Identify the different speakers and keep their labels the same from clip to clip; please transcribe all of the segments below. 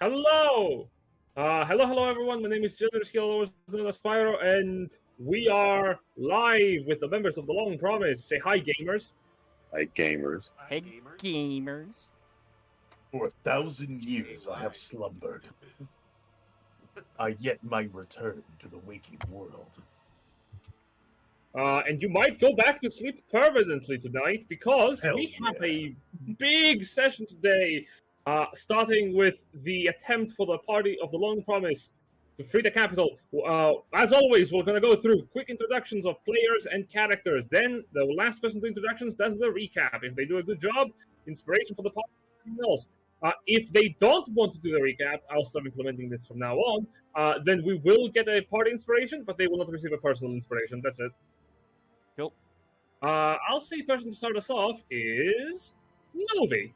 Speaker 1: Hello! Hello, everyone. My name is Junior Skill, always known as Spyro, and we are live with the members of the Long Promise. Say hi, gamers.
Speaker 2: Hi, gamers.
Speaker 3: Hey, gamers.
Speaker 4: For 1,000 years I have slumbered. I yet might return to the waking world.
Speaker 1: And you might go back to sleep permanently tonight because
Speaker 4: Hell
Speaker 1: we have
Speaker 4: yeah.
Speaker 1: a big session today, starting with the attempt for the party of the Long Promise to free the capital. As always, we're going to go through quick introductions of players and characters. Then the last person to introductions does the recap. If they do a good job, inspiration for the party, everything else. If they don't want to do the recap, I'll start implementing this from now on. Then we will get a party inspiration, but they will not receive a personal inspiration. That's it.
Speaker 3: Cool.
Speaker 1: I'll say person to start us off is Novi.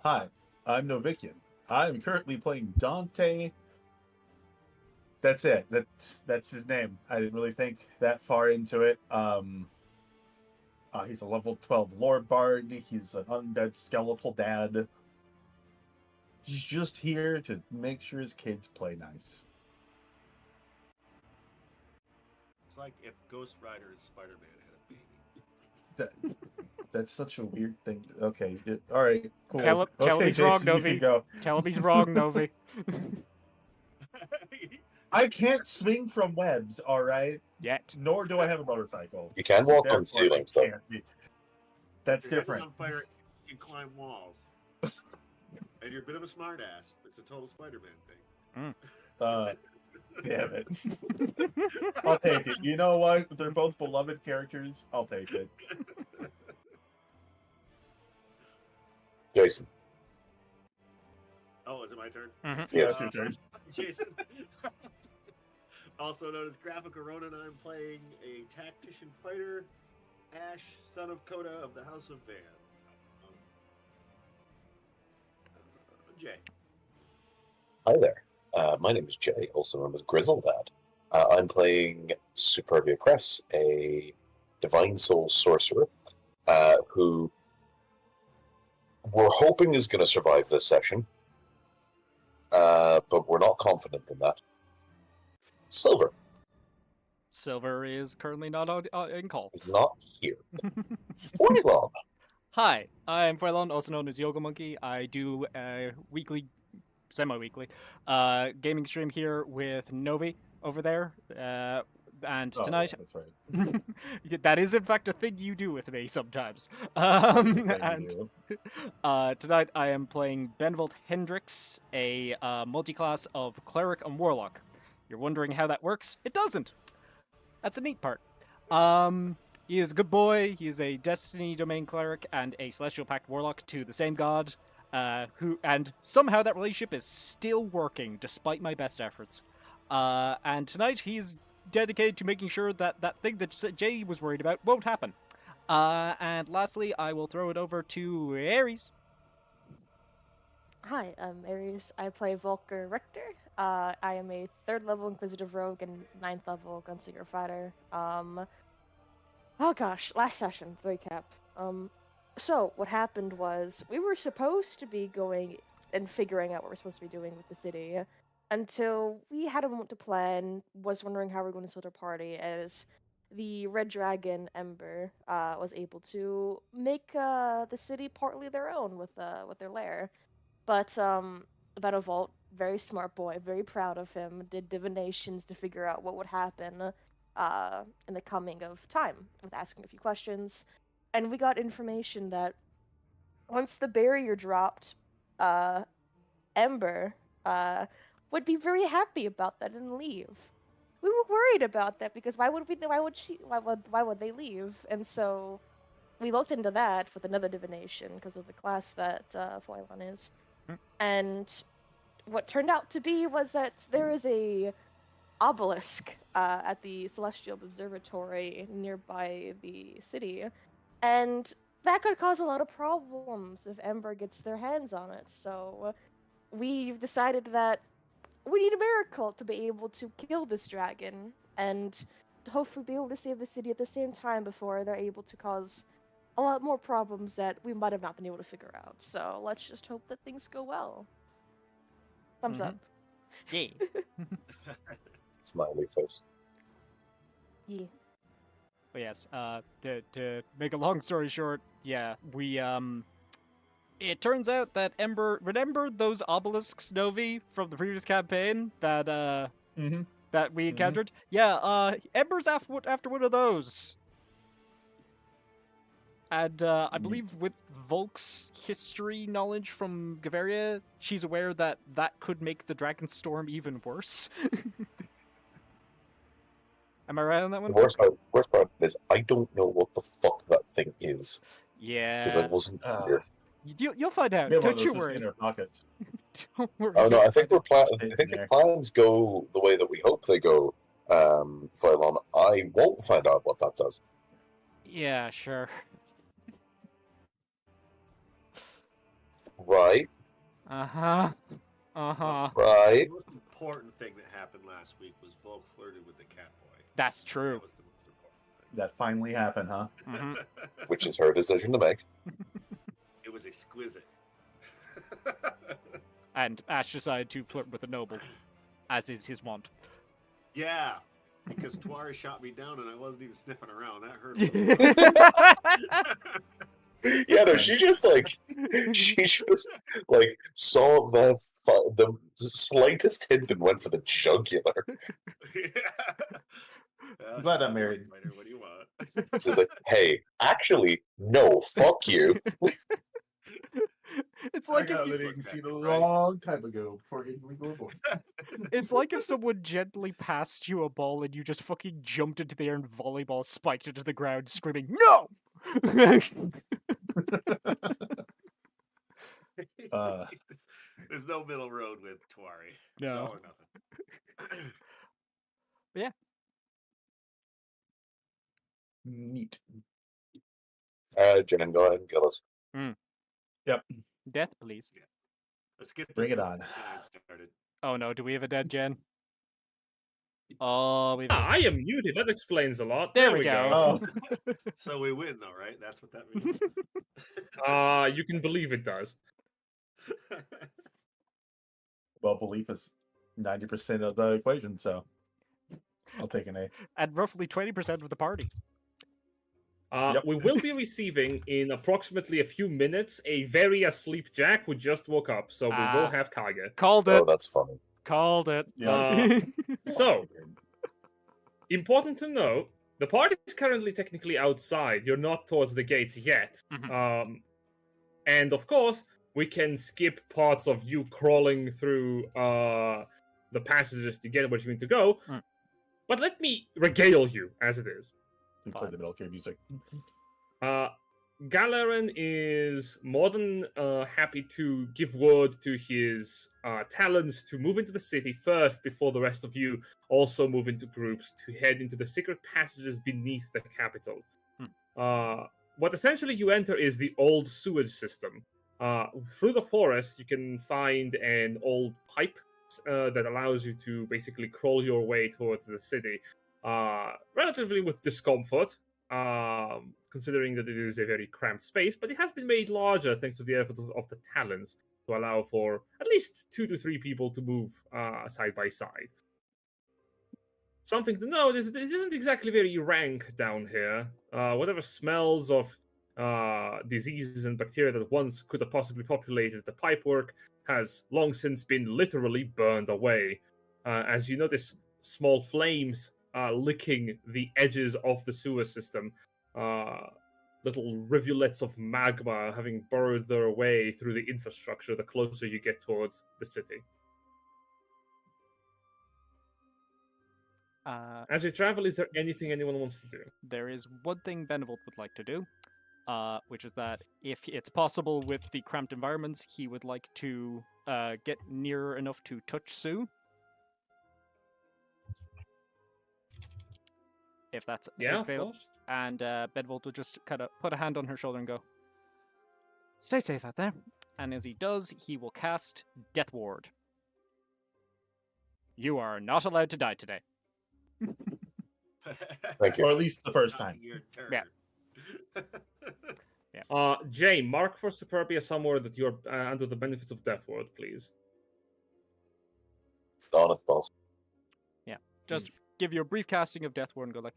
Speaker 4: Hi, I'm Novikian. I'm currently playing Dante. That's it. That's his name. I didn't really think that far into it. He's a level 12 Lord Bard. He's an undead skeletal dad. He's just here to make sure his kids play nice.
Speaker 5: It's like if Ghost Rider and Spider-Man had a baby.
Speaker 4: That's such a weird thing. Okay, all right, cool.
Speaker 3: Tell him
Speaker 4: okay,
Speaker 3: he's
Speaker 4: Jason,
Speaker 3: wrong,
Speaker 4: you
Speaker 3: Novi.
Speaker 4: can go.
Speaker 3: Tell him he's wrong, Novi.
Speaker 4: I can't swing from webs, all right?
Speaker 3: Yet.
Speaker 4: Nor do I have a motorcycle.
Speaker 2: You can walk on
Speaker 4: Therefore,
Speaker 2: ceilings,
Speaker 4: I
Speaker 2: though.
Speaker 4: can't be- That's
Speaker 5: Your head is
Speaker 4: different.
Speaker 5: on fire, you can climb walls. And you're a bit of a smartass. It's a total Spider-Man thing.
Speaker 4: Damn it. I'll take it. You know what? They're both beloved characters. I'll take it.
Speaker 2: Jason.
Speaker 5: Oh, is it my turn?
Speaker 3: Mm-hmm.
Speaker 4: Yeah,
Speaker 2: Yes.
Speaker 4: it's your turn.
Speaker 5: Jason. Also known as Graphical Ronin, I'm playing a tactician fighter, Ash, son of Coda of the House of Van. Jay.
Speaker 2: Hi there. My name is Jay, also known as Griseldad. I'm playing Superbia, a Divine Soul Sorcerer, who we're hoping is going to survive this session, but we're not confident in that. Silverr
Speaker 3: Silverr is currently not in call.
Speaker 2: is not here. Warlock.
Speaker 3: Hi, I'm Foilon, also known as Yogelmonkey. I do a weekly, semi-weekly, gaming stream here with Novi over there. And
Speaker 4: Oh,
Speaker 3: tonight,
Speaker 4: yeah, that's right.
Speaker 3: that is in fact a thing you do with me sometimes.
Speaker 4: Thank you.
Speaker 3: Tonight I am playing Benevolt Hendrix, a multi-class of Cleric and Warlock. You're wondering how that works? It doesn't. That's a neat part. He is a good boy. He is a Destiny Domain Cleric and a Celestial Pact Warlock to the same god. And somehow that relationship is still working despite my best efforts. And tonight he's dedicated to making sure that that thing that Jay was worried about won't happen. And lastly, I will throw it over to Aries.
Speaker 6: Hi, I'm Aries. I play Volker Rector. I am a 3rd level Inquisitive Rogue and 9th level Gunslinger Fighter. Oh gosh, last session, the recap. So what happened was we were supposed to be going and figuring out what we're supposed to be doing with the city until we had a moment to plan, was wondering how we're going to sort our party as the Red Dragon Ember was able to make the city partly their own with their lair. But Benevolt, very smart boy, very proud of him, did divinations to figure out what would happen in the coming of time with asking a few questions. And we got information that once the barrier dropped, Ember would be very happy about that and leave. We were worried about that because why would they leave? And so we looked into that with another divination because of the class that Foilon is. And what turned out to be was that there is a obelisk at the Celestial Observatory nearby the city, and that could cause a lot of problems if Ember gets their hands on it. So we've decided that we need a miracle to be able to kill this dragon and to hopefully be able to save the city at the same time before they're able to cause a lot more problems that we might have not been able to figure out. So let's just hope that things go well. Thumbs up.
Speaker 3: Yeah.
Speaker 2: Smiley face.
Speaker 6: Yeah.
Speaker 3: But yes, to make a long story short, yeah, we it turns out that remember those obelisks, Novi, from the previous campaign that
Speaker 4: Mm-hmm.
Speaker 3: that we encountered? Yeah, Ember's after one of those. And I believe with Volk's history knowledge from Gavaria, she's aware that that could make the Dragonstorm even worse. Am I right on that one?
Speaker 2: The worst part is I don't know what the fuck that thing is because I
Speaker 3: Yeah.
Speaker 2: wasn't here.
Speaker 3: You'll find out.
Speaker 4: We have one
Speaker 3: Don't
Speaker 4: of
Speaker 3: you
Speaker 4: those just in
Speaker 3: worry.
Speaker 4: our pockets.
Speaker 3: Don't worry.
Speaker 2: Oh no,
Speaker 3: you'll
Speaker 2: I think
Speaker 3: find
Speaker 2: we're
Speaker 3: out.
Speaker 2: I think if plans go the way that we hope they go, Phylon, I won't find out what that does.
Speaker 3: Yeah, sure.
Speaker 2: Right?
Speaker 3: Uh-huh. Uh-huh.
Speaker 2: Right?
Speaker 5: The most important thing that happened last week was Volk flirted with the cat boy.
Speaker 3: That's true.
Speaker 5: That was the most important
Speaker 4: That finally happened, huh?
Speaker 3: Mhm.
Speaker 5: thing.
Speaker 2: Which is her decision to make.
Speaker 5: It was exquisite.
Speaker 3: And Ash decided to flirt with a noble, as is his wont.
Speaker 5: Yeah, because Tuari shot me down and I wasn't even sniffing around. That hurt. A little.
Speaker 2: Yeah, no, she just saw the slightest hint and went for the jugular.
Speaker 4: I'm glad I'm married.
Speaker 5: Spider, what do you want?
Speaker 2: She's like, hey, actually, no, fuck you.
Speaker 3: It's
Speaker 4: I
Speaker 3: like
Speaker 4: got
Speaker 3: if you,
Speaker 4: living seen a
Speaker 5: right?
Speaker 4: long time ago before getting legal abortion.
Speaker 3: it's like if someone gently passed you a ball and you just fucking jumped into the air and volleyball spiked it to the ground, screaming "No!"
Speaker 5: There's no middle road with Tuari. It's
Speaker 3: No.
Speaker 5: all or nothing.
Speaker 4: Neat.
Speaker 2: Jen, go ahead and kill us.
Speaker 4: Yep.
Speaker 3: Death, please.
Speaker 5: Let's get
Speaker 4: Bring it
Speaker 5: this
Speaker 4: on.
Speaker 5: plan started.
Speaker 3: Oh no, do we have a dead Jen? Oh, we've.
Speaker 1: Ah, I am muted. That explains a lot.
Speaker 3: There we go.
Speaker 4: Oh,
Speaker 5: So we win, though, right? That's what that means.
Speaker 1: You can believe it does.
Speaker 4: well, belief is 90% of the equation, so I'll take an A.
Speaker 3: And roughly 20% of the party.
Speaker 4: Yep.
Speaker 1: We will be receiving in approximately a few minutes a very asleep Jack who just woke up, so we will
Speaker 3: Ah.
Speaker 1: have Kage.
Speaker 3: Called it.
Speaker 2: Oh, that's funny.
Speaker 3: Called it.
Speaker 4: Yeah.
Speaker 1: So, important to note, the party is currently technically outside. You're not towards the gates yet.
Speaker 3: Mhm.
Speaker 1: And of course, we can skip parts of you crawling through the passages to get where you need to go.
Speaker 3: Mm.
Speaker 1: But let me regale you as it is.
Speaker 4: We play the military music.
Speaker 1: Galaran is more than happy to give word to his talons to move into the city first before the rest of you also move into groups to head into the secret passages beneath the capital. What essentially you enter is the old sewage system. Through the forest, you can find an old pipe that allows you to basically crawl your way towards the city, relatively with discomfort, considering that it is a very cramped space, but it has been made larger thanks to the efforts of the talons to allow for at least 2 to 3 people to move side by side. Something to note is that it isn't exactly very rank down here. Whatever smells of diseases and bacteria that once could have possibly populated the pipework has long since been literally burned away. As you notice, small flames licking the edges of the sewer system. Little rivulets of magma having burrowed their way through the infrastructure the closer you get towards the city. As you travel, is there anything anyone wants to do?
Speaker 3: There is one thing Benevolt would like to do, which is that if it's possible with the cramped environments, he would like to get near enough to touch Sue. If that's
Speaker 1: Yeah, of
Speaker 3: available.
Speaker 1: course.
Speaker 3: And Benevolt will just kind of put a hand on her shoulder and go, "Stay safe out there." And as he does, he will cast Death Ward. You are not allowed to die today.
Speaker 2: Thank you.
Speaker 4: Or at least the first time.
Speaker 5: Your turn.
Speaker 3: Yeah.
Speaker 1: Jay, mark for Superbia somewhere that you're under the benefits of Death Ward, please.
Speaker 2: On it, boss.
Speaker 3: Just give you a brief casting of Death Ward and go like,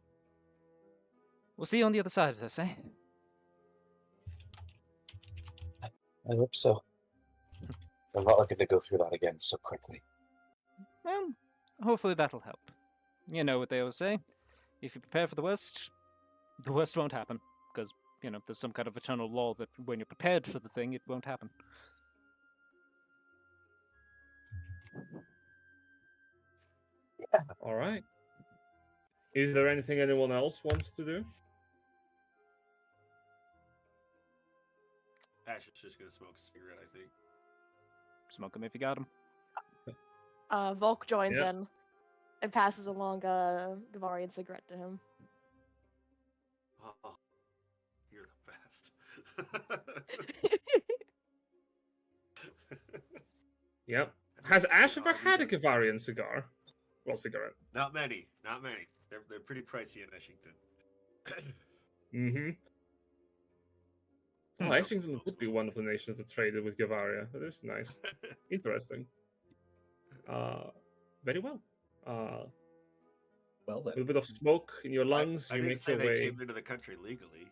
Speaker 3: we'll see you on the other side of this, eh?
Speaker 2: I hope so. I'm not looking to go through that again so quickly.
Speaker 3: Well, hopefully that'll help. You know what they always say. If you prepare for the worst won't happen. Because, there's some kind of eternal law that when you're prepared for the thing, it won't happen.
Speaker 1: All right. Is there anything anyone else wants to do?
Speaker 5: Ash is just gonna smoke a cigarette, I think.
Speaker 3: Smoke him if you got him.
Speaker 6: Volk joins
Speaker 1: Yep.
Speaker 6: in and passes along a Gavarian cigarette to him.
Speaker 5: Oh, you're the best.
Speaker 1: Yep. Has Ash ever had a Gavarian cigar? Well, cigarette.
Speaker 5: Not many. They're pretty pricey in Eshington.
Speaker 1: Mm-hmm. Oh, Eshington would be one of the nations that traded with Gavaria. That is nice. Interesting. Very well.
Speaker 4: Well
Speaker 1: A
Speaker 4: then.
Speaker 1: little bit of smoke in your lungs.
Speaker 5: I
Speaker 1: You
Speaker 5: didn't
Speaker 1: make
Speaker 5: say
Speaker 1: your
Speaker 5: they
Speaker 1: way.
Speaker 5: came into the country legally.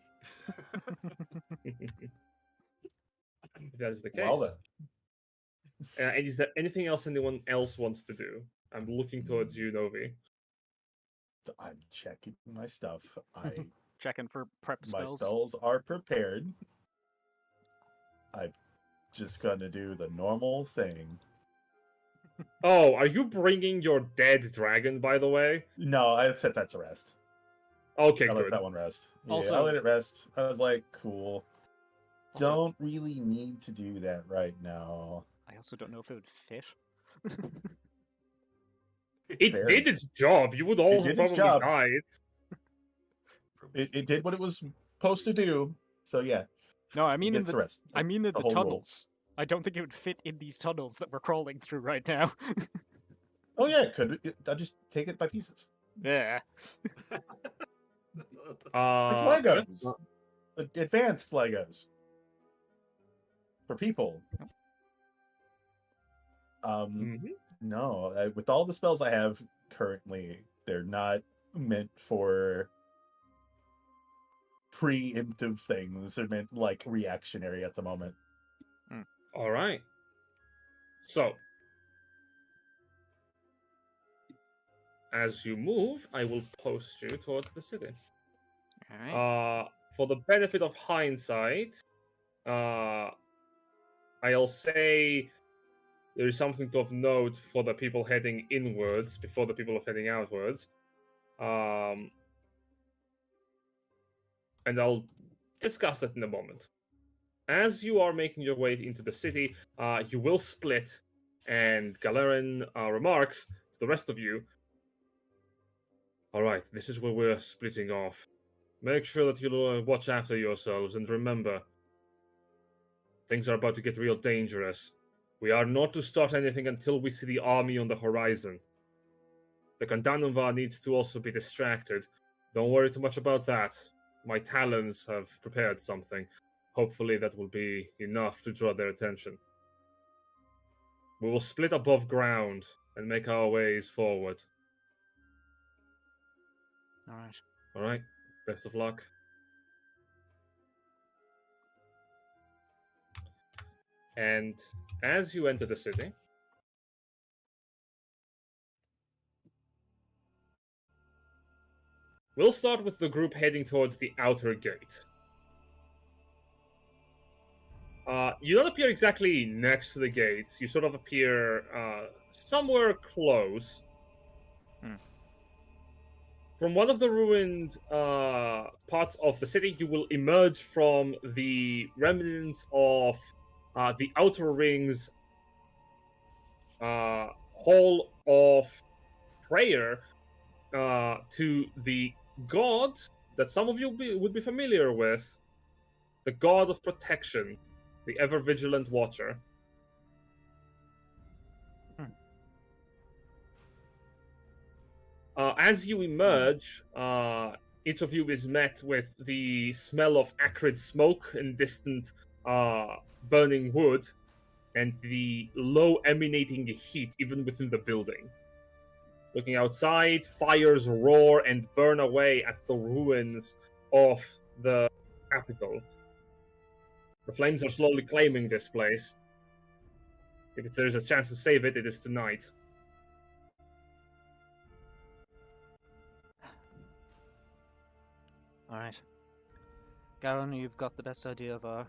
Speaker 1: If that is the case.
Speaker 4: Well then.
Speaker 1: And is there anything else anyone else wants to do? I'm looking towards you, Novi.
Speaker 4: I'm checking my stuff.
Speaker 3: Checking for prep
Speaker 4: My
Speaker 3: spells.
Speaker 4: spells are prepared. I'm just gonna do the normal thing.
Speaker 1: Oh, are you bringing your dead dragon, by the way?
Speaker 4: No, I set that to rest.
Speaker 1: Okay,
Speaker 4: I let
Speaker 1: good.
Speaker 4: that one rest. Yeah, I
Speaker 3: Also-
Speaker 4: let it rest. I was like, cool.
Speaker 3: Also-
Speaker 4: Don't really need to do that right now.
Speaker 3: I also don't know if it would fit.
Speaker 1: It
Speaker 4: Fair.
Speaker 1: did its job. You would all
Speaker 4: It
Speaker 1: have
Speaker 4: did its
Speaker 1: probably
Speaker 4: job.
Speaker 1: died.
Speaker 4: It did what it was supposed to do. So yeah,
Speaker 3: No, I
Speaker 4: it
Speaker 3: mean in
Speaker 4: gets
Speaker 3: the
Speaker 4: the rest.
Speaker 3: I mean in the
Speaker 4: the whole roll.
Speaker 3: tunnels. I don't think it would fit in these tunnels that we're crawling through right now.
Speaker 4: Oh yeah, it could. I'll just take it by pieces.
Speaker 3: Yeah.
Speaker 4: Like
Speaker 1: Yeah.
Speaker 4: Legos. Advanced Legos. For people.
Speaker 1: Mhm.
Speaker 4: No, with all the spells I have currently, they're not meant for preemptive things. They're meant like reactionary at the moment.
Speaker 1: All right. So, as you move, I will post you towards the city.
Speaker 3: All right.
Speaker 1: For the benefit of hindsight, I'll say there is something of note for the people heading inwards before the people of heading outwards. And I'll discuss that in a moment. As you are making your way into the city, you will split, and Galerin remarks to the rest of you, all right, this is where we're splitting off. Make sure that you watch after yourselves, and remember, things are about to get real dangerous. We are not to start anything until we see the army on the horizon. The Kandanova needs to also be distracted. Don't worry too much about that. My talons have prepared something. Hopefully that will be enough to draw their attention. We will split above ground and make our ways forward.
Speaker 3: All right.
Speaker 1: All right. Best of luck. And as you enter the city, we'll start with the group heading towards the outer gate. You don't appear exactly next to the gates. You sort of appear somewhere close. From one of the ruined parts of the city, you will emerge from the remnants of the Outer Ring's Hall of Prayer to the god that some of you would be familiar with, the god of protection, the ever-vigilant Watcher. As you emerge, each of you is met with the smell of acrid smoke and distant burning wood, and the low emanating heat even within the building. Looking outside, fires roar and burn away at the ruins of the capital. The flames are slowly claiming this place. If there's a chance to save it, it is tonight.
Speaker 3: Alright. Garen, you've got the best idea of our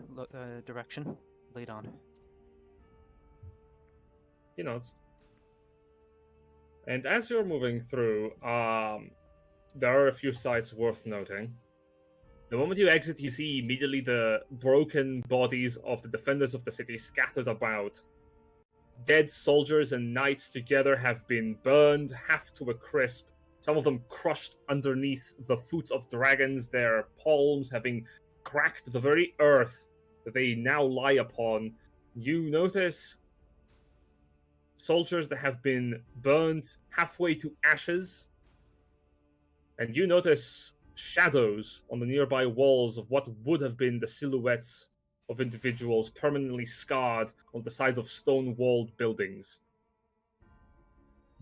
Speaker 3: direction. Lead on.
Speaker 1: He nods. And as you're moving through, there are a few sights worth noting. The moment you exit, you see immediately the broken bodies of the defenders of the city scattered about. Dead soldiers and knights together have been burned half to a crisp, some of them crushed underneath the foot of dragons, their palms having cracked the very earth that they now lie upon. You notice soldiers that have been burned halfway to ashes, and you notice shadows on the nearby walls of what would have been the silhouettes of individuals permanently scarred on the sides of stone-walled buildings.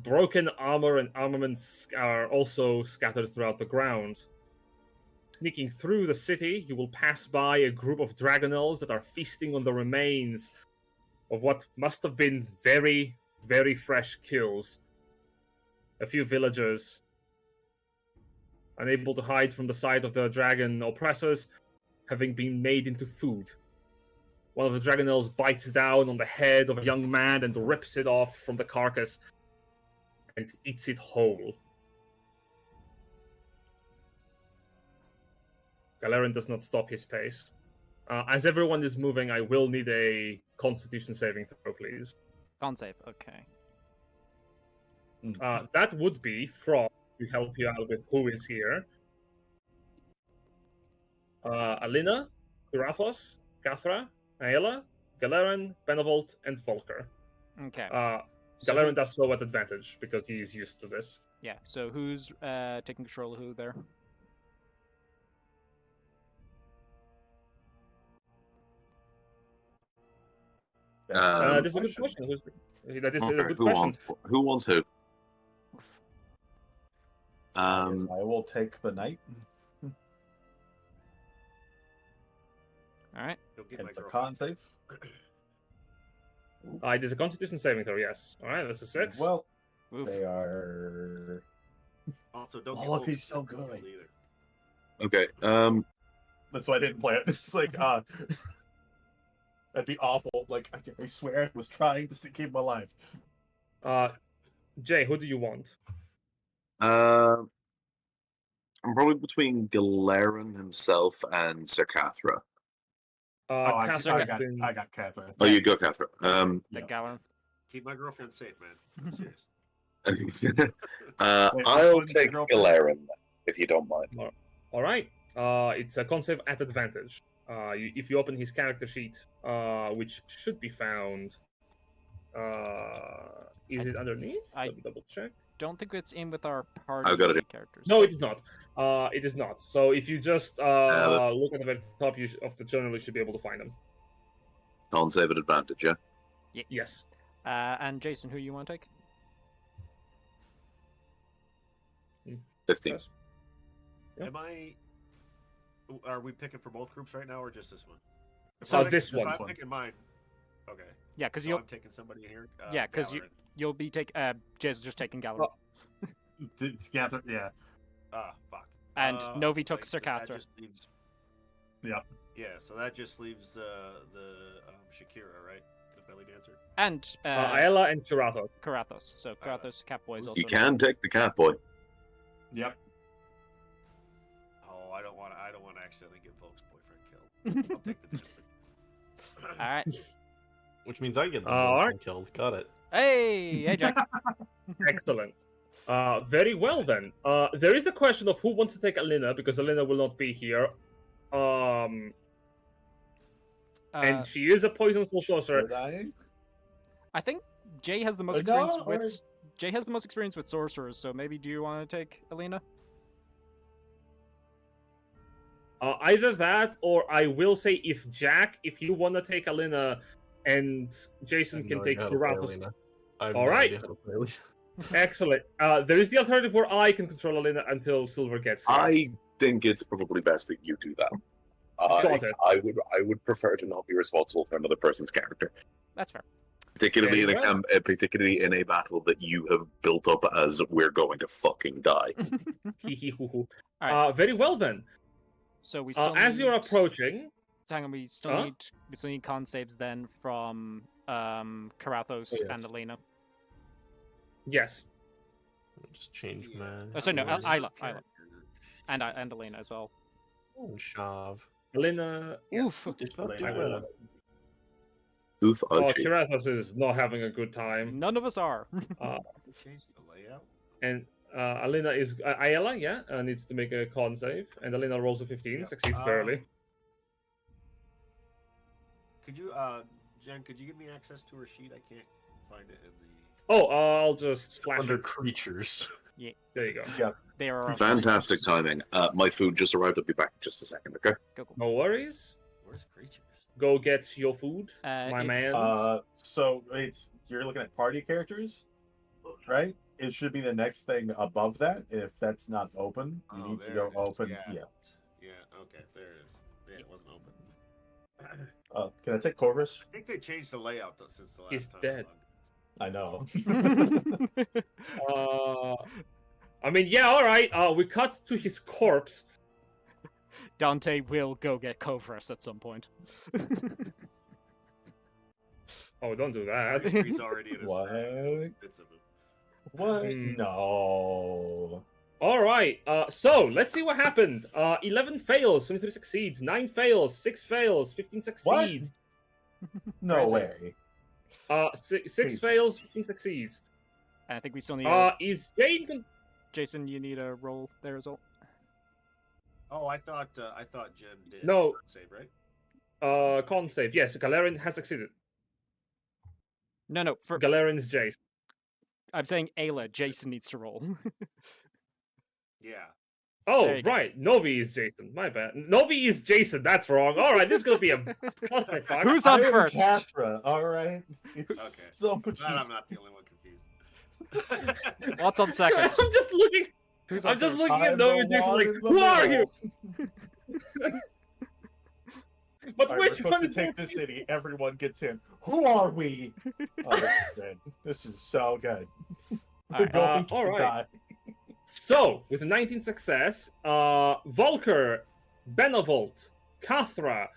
Speaker 1: Broken armor and armaments are also scattered throughout the ground. Sneaking through the city, you will pass by a group of dragonels that are feasting on the remains of what must have been very, very fresh kills. A few villagers, unable to hide from the sight of the dragon oppressors, having been made into food. One of the dragonels bites down on the head of a young man and rips it off from the carcass and eats it whole. Galerin does not stop his pace. As everyone is moving, I will need a Constitution saving throw, please.
Speaker 3: Con save, okay.
Speaker 1: That would be from, to help you out with who is here. Alina, Rathos, Cathra, Aela, Galerin, Benevolt, and Volker.
Speaker 3: Okay.
Speaker 1: Galerin does so at advantage because he is used to this.
Speaker 3: Yeah, so who's taking control of who there?
Speaker 1: This is a good question. That is a good question.
Speaker 2: Who wants who?
Speaker 4: I guess I will take the knight.
Speaker 3: Alright.
Speaker 4: It's a con save.
Speaker 1: It is a Constitution saving throw, yes. Alright, that's a 6.
Speaker 4: Well,
Speaker 3: Oof.
Speaker 4: they are.
Speaker 5: Also, don't
Speaker 4: Warlock
Speaker 5: get
Speaker 4: is so
Speaker 5: focused on
Speaker 4: good.
Speaker 5: either.
Speaker 2: Okay.
Speaker 4: That's why I didn't play it. It's like, that'd be awful. Like, I swear I was trying to keep him alive.
Speaker 1: Jay, who do you want?
Speaker 2: I'm probably between Galerin himself and Sir Cathra.
Speaker 4: I
Speaker 1: Cathra has
Speaker 4: got
Speaker 1: been-
Speaker 4: Cathra.
Speaker 2: Oh, you go, Cathra.
Speaker 3: The Galen.
Speaker 5: Keep my girlfriend safe, man. I'm serious.
Speaker 4: Wait,
Speaker 2: I'll
Speaker 4: which one's
Speaker 2: take
Speaker 4: your girlfriend?
Speaker 2: Galerin, if you don't mind.
Speaker 1: All right. It's a con save at advantage. If you open his character sheet, which should be found, is it underneath? Let me double check.
Speaker 3: Don't think it's in with our party
Speaker 2: I've got it.
Speaker 3: characters.
Speaker 1: No, it is not. It is not. So if you just look at the very top of the journal, you should be able to find them.
Speaker 2: Con save at advantage, yeah?
Speaker 1: Yes.
Speaker 3: And Jason, who you want to take?
Speaker 2: 15.
Speaker 1: Yes. Yep.
Speaker 5: Are we picking for both groups right now, or just this one?
Speaker 1: So this one.
Speaker 5: If I'm picking mine. Okay.
Speaker 3: Yeah, because
Speaker 5: So
Speaker 3: you'll
Speaker 5: I'm taking somebody in here.
Speaker 3: Yeah, 'cause
Speaker 5: Galerin.
Speaker 3: you'll be taking Jay's just taking Galen.
Speaker 4: Cathra, yeah.
Speaker 5: Fuck.
Speaker 3: And Novi took
Speaker 5: Right,
Speaker 3: Sir
Speaker 5: that
Speaker 3: Cathra.
Speaker 5: just leaves.
Speaker 4: Yep.
Speaker 5: Yeah, so that just leaves the Shakira, right? The belly dancer.
Speaker 3: And
Speaker 1: Aela and Kirathos.
Speaker 3: Karathos. So Karathos, Catboy is also
Speaker 2: You can take the Catboy.
Speaker 4: Yep.
Speaker 5: Oh, I don't want to accidentally get Volk's boyfriend killed. I'll take the temper.
Speaker 3: Alright.
Speaker 7: Which means I get the
Speaker 1: Alright.
Speaker 7: one killed. Got it.
Speaker 3: Hey, Jack.
Speaker 1: Excellent. Very well then. There is the question of who wants to take Alina, because Alina will not be here. And she is a poison soul sorcerer.
Speaker 4: Dying?
Speaker 3: I think Jay has the most
Speaker 4: No,
Speaker 3: experience with
Speaker 4: or-
Speaker 3: Jay has the most experience with sorcerers, so maybe do you want to take Alina?
Speaker 1: Either that, or I will say if you want to take Alina and Jason can take
Speaker 7: two
Speaker 1: Wrath.
Speaker 7: All
Speaker 1: All right.
Speaker 7: right.
Speaker 1: Excellent. There is the alternative where I can control Alina until Silverr gets here.
Speaker 2: I think it's probably best that you do that.
Speaker 1: Got it.
Speaker 2: I would prefer to not be responsible for another person's character,
Speaker 3: That's fair.
Speaker 2: particularly
Speaker 1: Very
Speaker 2: particularly in a battle that you have built up as we're going to fucking die.
Speaker 1: Hee hee hoo hoo.
Speaker 3: All right.
Speaker 1: Very well then.
Speaker 3: So we still
Speaker 1: As
Speaker 3: need...
Speaker 1: you're approaching,
Speaker 3: Hang on, we still need con saves then from Karathos
Speaker 7: Yes.
Speaker 3: and Alina.
Speaker 1: yes.
Speaker 7: Just change my.
Speaker 3: Oh, sorry, no,
Speaker 5: where's
Speaker 3: Isla,
Speaker 5: your
Speaker 3: Isla.
Speaker 5: character?
Speaker 3: And Alina as well.
Speaker 7: Shav.
Speaker 1: Alina.
Speaker 3: Oof.
Speaker 7: Did not do
Speaker 1: I
Speaker 7: well.
Speaker 1: will.
Speaker 2: Oof,
Speaker 1: Oh,
Speaker 2: Archie.
Speaker 1: Kirathos is not having a good time.
Speaker 3: None of us are.
Speaker 5: Change the layout.
Speaker 1: And Alina is Ayala, yeah, needs to make a con save, and Alina rolls a 15,
Speaker 5: Yeah.
Speaker 1: succeeds barely.
Speaker 5: Could you, Jen? Could you give me access to her sheet? I can't find it in the.
Speaker 1: Oh, I'll just flash
Speaker 7: Under
Speaker 1: it.
Speaker 7: creatures.
Speaker 1: There you go.
Speaker 3: They are
Speaker 2: Fantastic timing. My food just arrived. I'll be back in just a second, okay?
Speaker 3: Go, go.
Speaker 1: No worries.
Speaker 5: Where's creatures?
Speaker 1: Go get your food, my
Speaker 3: it's-
Speaker 1: man.
Speaker 4: So you're looking at party characters, right? It should be the next thing above that. If that's not open, you need to
Speaker 5: there
Speaker 4: go
Speaker 5: it is.
Speaker 4: open.
Speaker 5: Yeah.
Speaker 4: Yeah.
Speaker 5: Yeah. Okay. There it is. Yeah, it wasn't open.
Speaker 4: Can I take Corvus?
Speaker 5: I think they changed the layout though since the last
Speaker 1: He's
Speaker 5: time.
Speaker 1: dead.
Speaker 4: I know.
Speaker 1: I mean, yeah, all right. We cut to his corpse.
Speaker 3: Dante will go get Kovras at some point.
Speaker 1: Oh, don't do that.
Speaker 5: He's already in his
Speaker 4: What?
Speaker 5: bits of him.
Speaker 4: What?
Speaker 1: Hmm.
Speaker 4: No.
Speaker 1: All right. So let's see what happened. 11 fails, 23 succeeds, 9 fails, 6 fails, 15 succeeds.
Speaker 4: No
Speaker 3: Crazy.
Speaker 4: way.
Speaker 1: 6
Speaker 4: Jesus.
Speaker 1: fails, 15 succeeds.
Speaker 3: And I think we still need.
Speaker 1: Is Jane?
Speaker 3: Jason, you need a roll there as well.
Speaker 5: Oh, I thought Jen did.
Speaker 1: No.
Speaker 5: Save right.
Speaker 1: Con save. Yes, Galarian has succeeded.
Speaker 3: No, for
Speaker 1: Galarian's Jace.
Speaker 3: I'm saying Ayla. Jason needs to roll.
Speaker 5: Yeah.
Speaker 1: Oh,
Speaker 3: There you go.
Speaker 1: right. Novi is Jason. My bad. Novi is Jason. That's wrong. All right, this is gonna be a clusterfuck.
Speaker 3: Who's on
Speaker 4: I am
Speaker 3: first?
Speaker 4: Cathra, all right. It's
Speaker 5: Okay.
Speaker 4: so much
Speaker 5: Glad I'm
Speaker 4: easier.
Speaker 5: not the only one confused.
Speaker 3: What's on second?
Speaker 1: I'm just looking.
Speaker 3: Who's
Speaker 1: I'm
Speaker 3: on
Speaker 1: just
Speaker 3: third?
Speaker 1: looking at
Speaker 4: I'm
Speaker 1: Novi
Speaker 4: the
Speaker 1: and Jason
Speaker 4: one
Speaker 1: like,
Speaker 4: in the
Speaker 1: who are you?
Speaker 4: middle.
Speaker 1: But
Speaker 4: All right, we're
Speaker 1: which
Speaker 4: supposed
Speaker 1: one
Speaker 4: to
Speaker 1: is
Speaker 4: take the city. Everyone gets in. Who are we? Oh, this is good. This is so good. We're
Speaker 3: Alright,
Speaker 4: going
Speaker 1: all
Speaker 4: to
Speaker 1: right.
Speaker 4: die.
Speaker 1: So, with a 19 success, Volker, Benevolt, Kathra,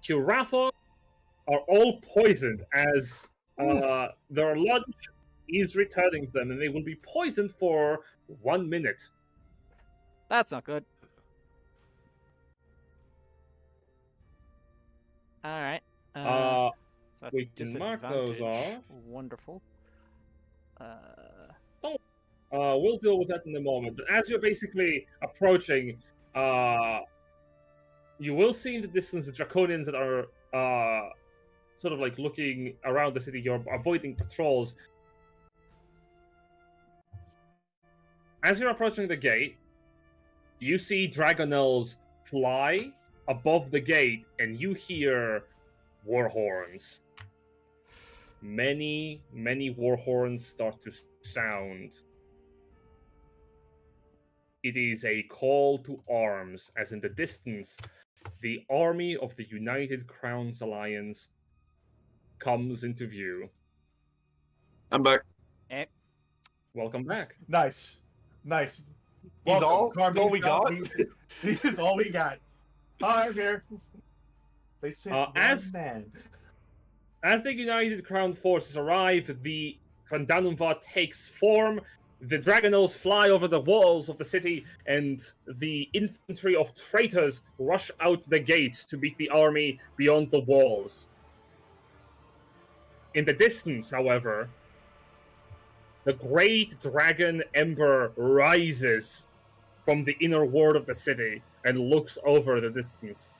Speaker 1: Kirathos are all poisoned as their lunch is returning to them, and they will be poisoned for 1 minute.
Speaker 3: That's not good. All right. So that's
Speaker 1: we can mark those
Speaker 3: disadvantage.
Speaker 1: off.
Speaker 3: Wonderful.
Speaker 1: We'll deal with that in a moment. But as you're basically approaching, you will see in the distance the Draconians that are sort of like looking around the city. You're avoiding patrols. As you're approaching the gate, you see Dragonels fly above the gate, and you hear war horns. Many, many war horns start to sound. It is a call to arms, as in the distance, the army of the United Crowns Alliance comes into view.
Speaker 2: I'm back.
Speaker 1: Welcome back.
Speaker 4: Nice. Nice.
Speaker 7: He's all-
Speaker 4: Welcome,
Speaker 7: that's all we got?
Speaker 4: He's all we got. Hi, I'm here. They sent one
Speaker 1: as-
Speaker 4: man.
Speaker 1: As the United Crown forces arrive, the Krandanumva takes form. The Dragonels fly over the walls of the city, and the infantry of traitors rush out the gates to meet the army beyond the walls. In the distance, however, the great dragon Ember rises from the inner ward of the city and looks over the distance.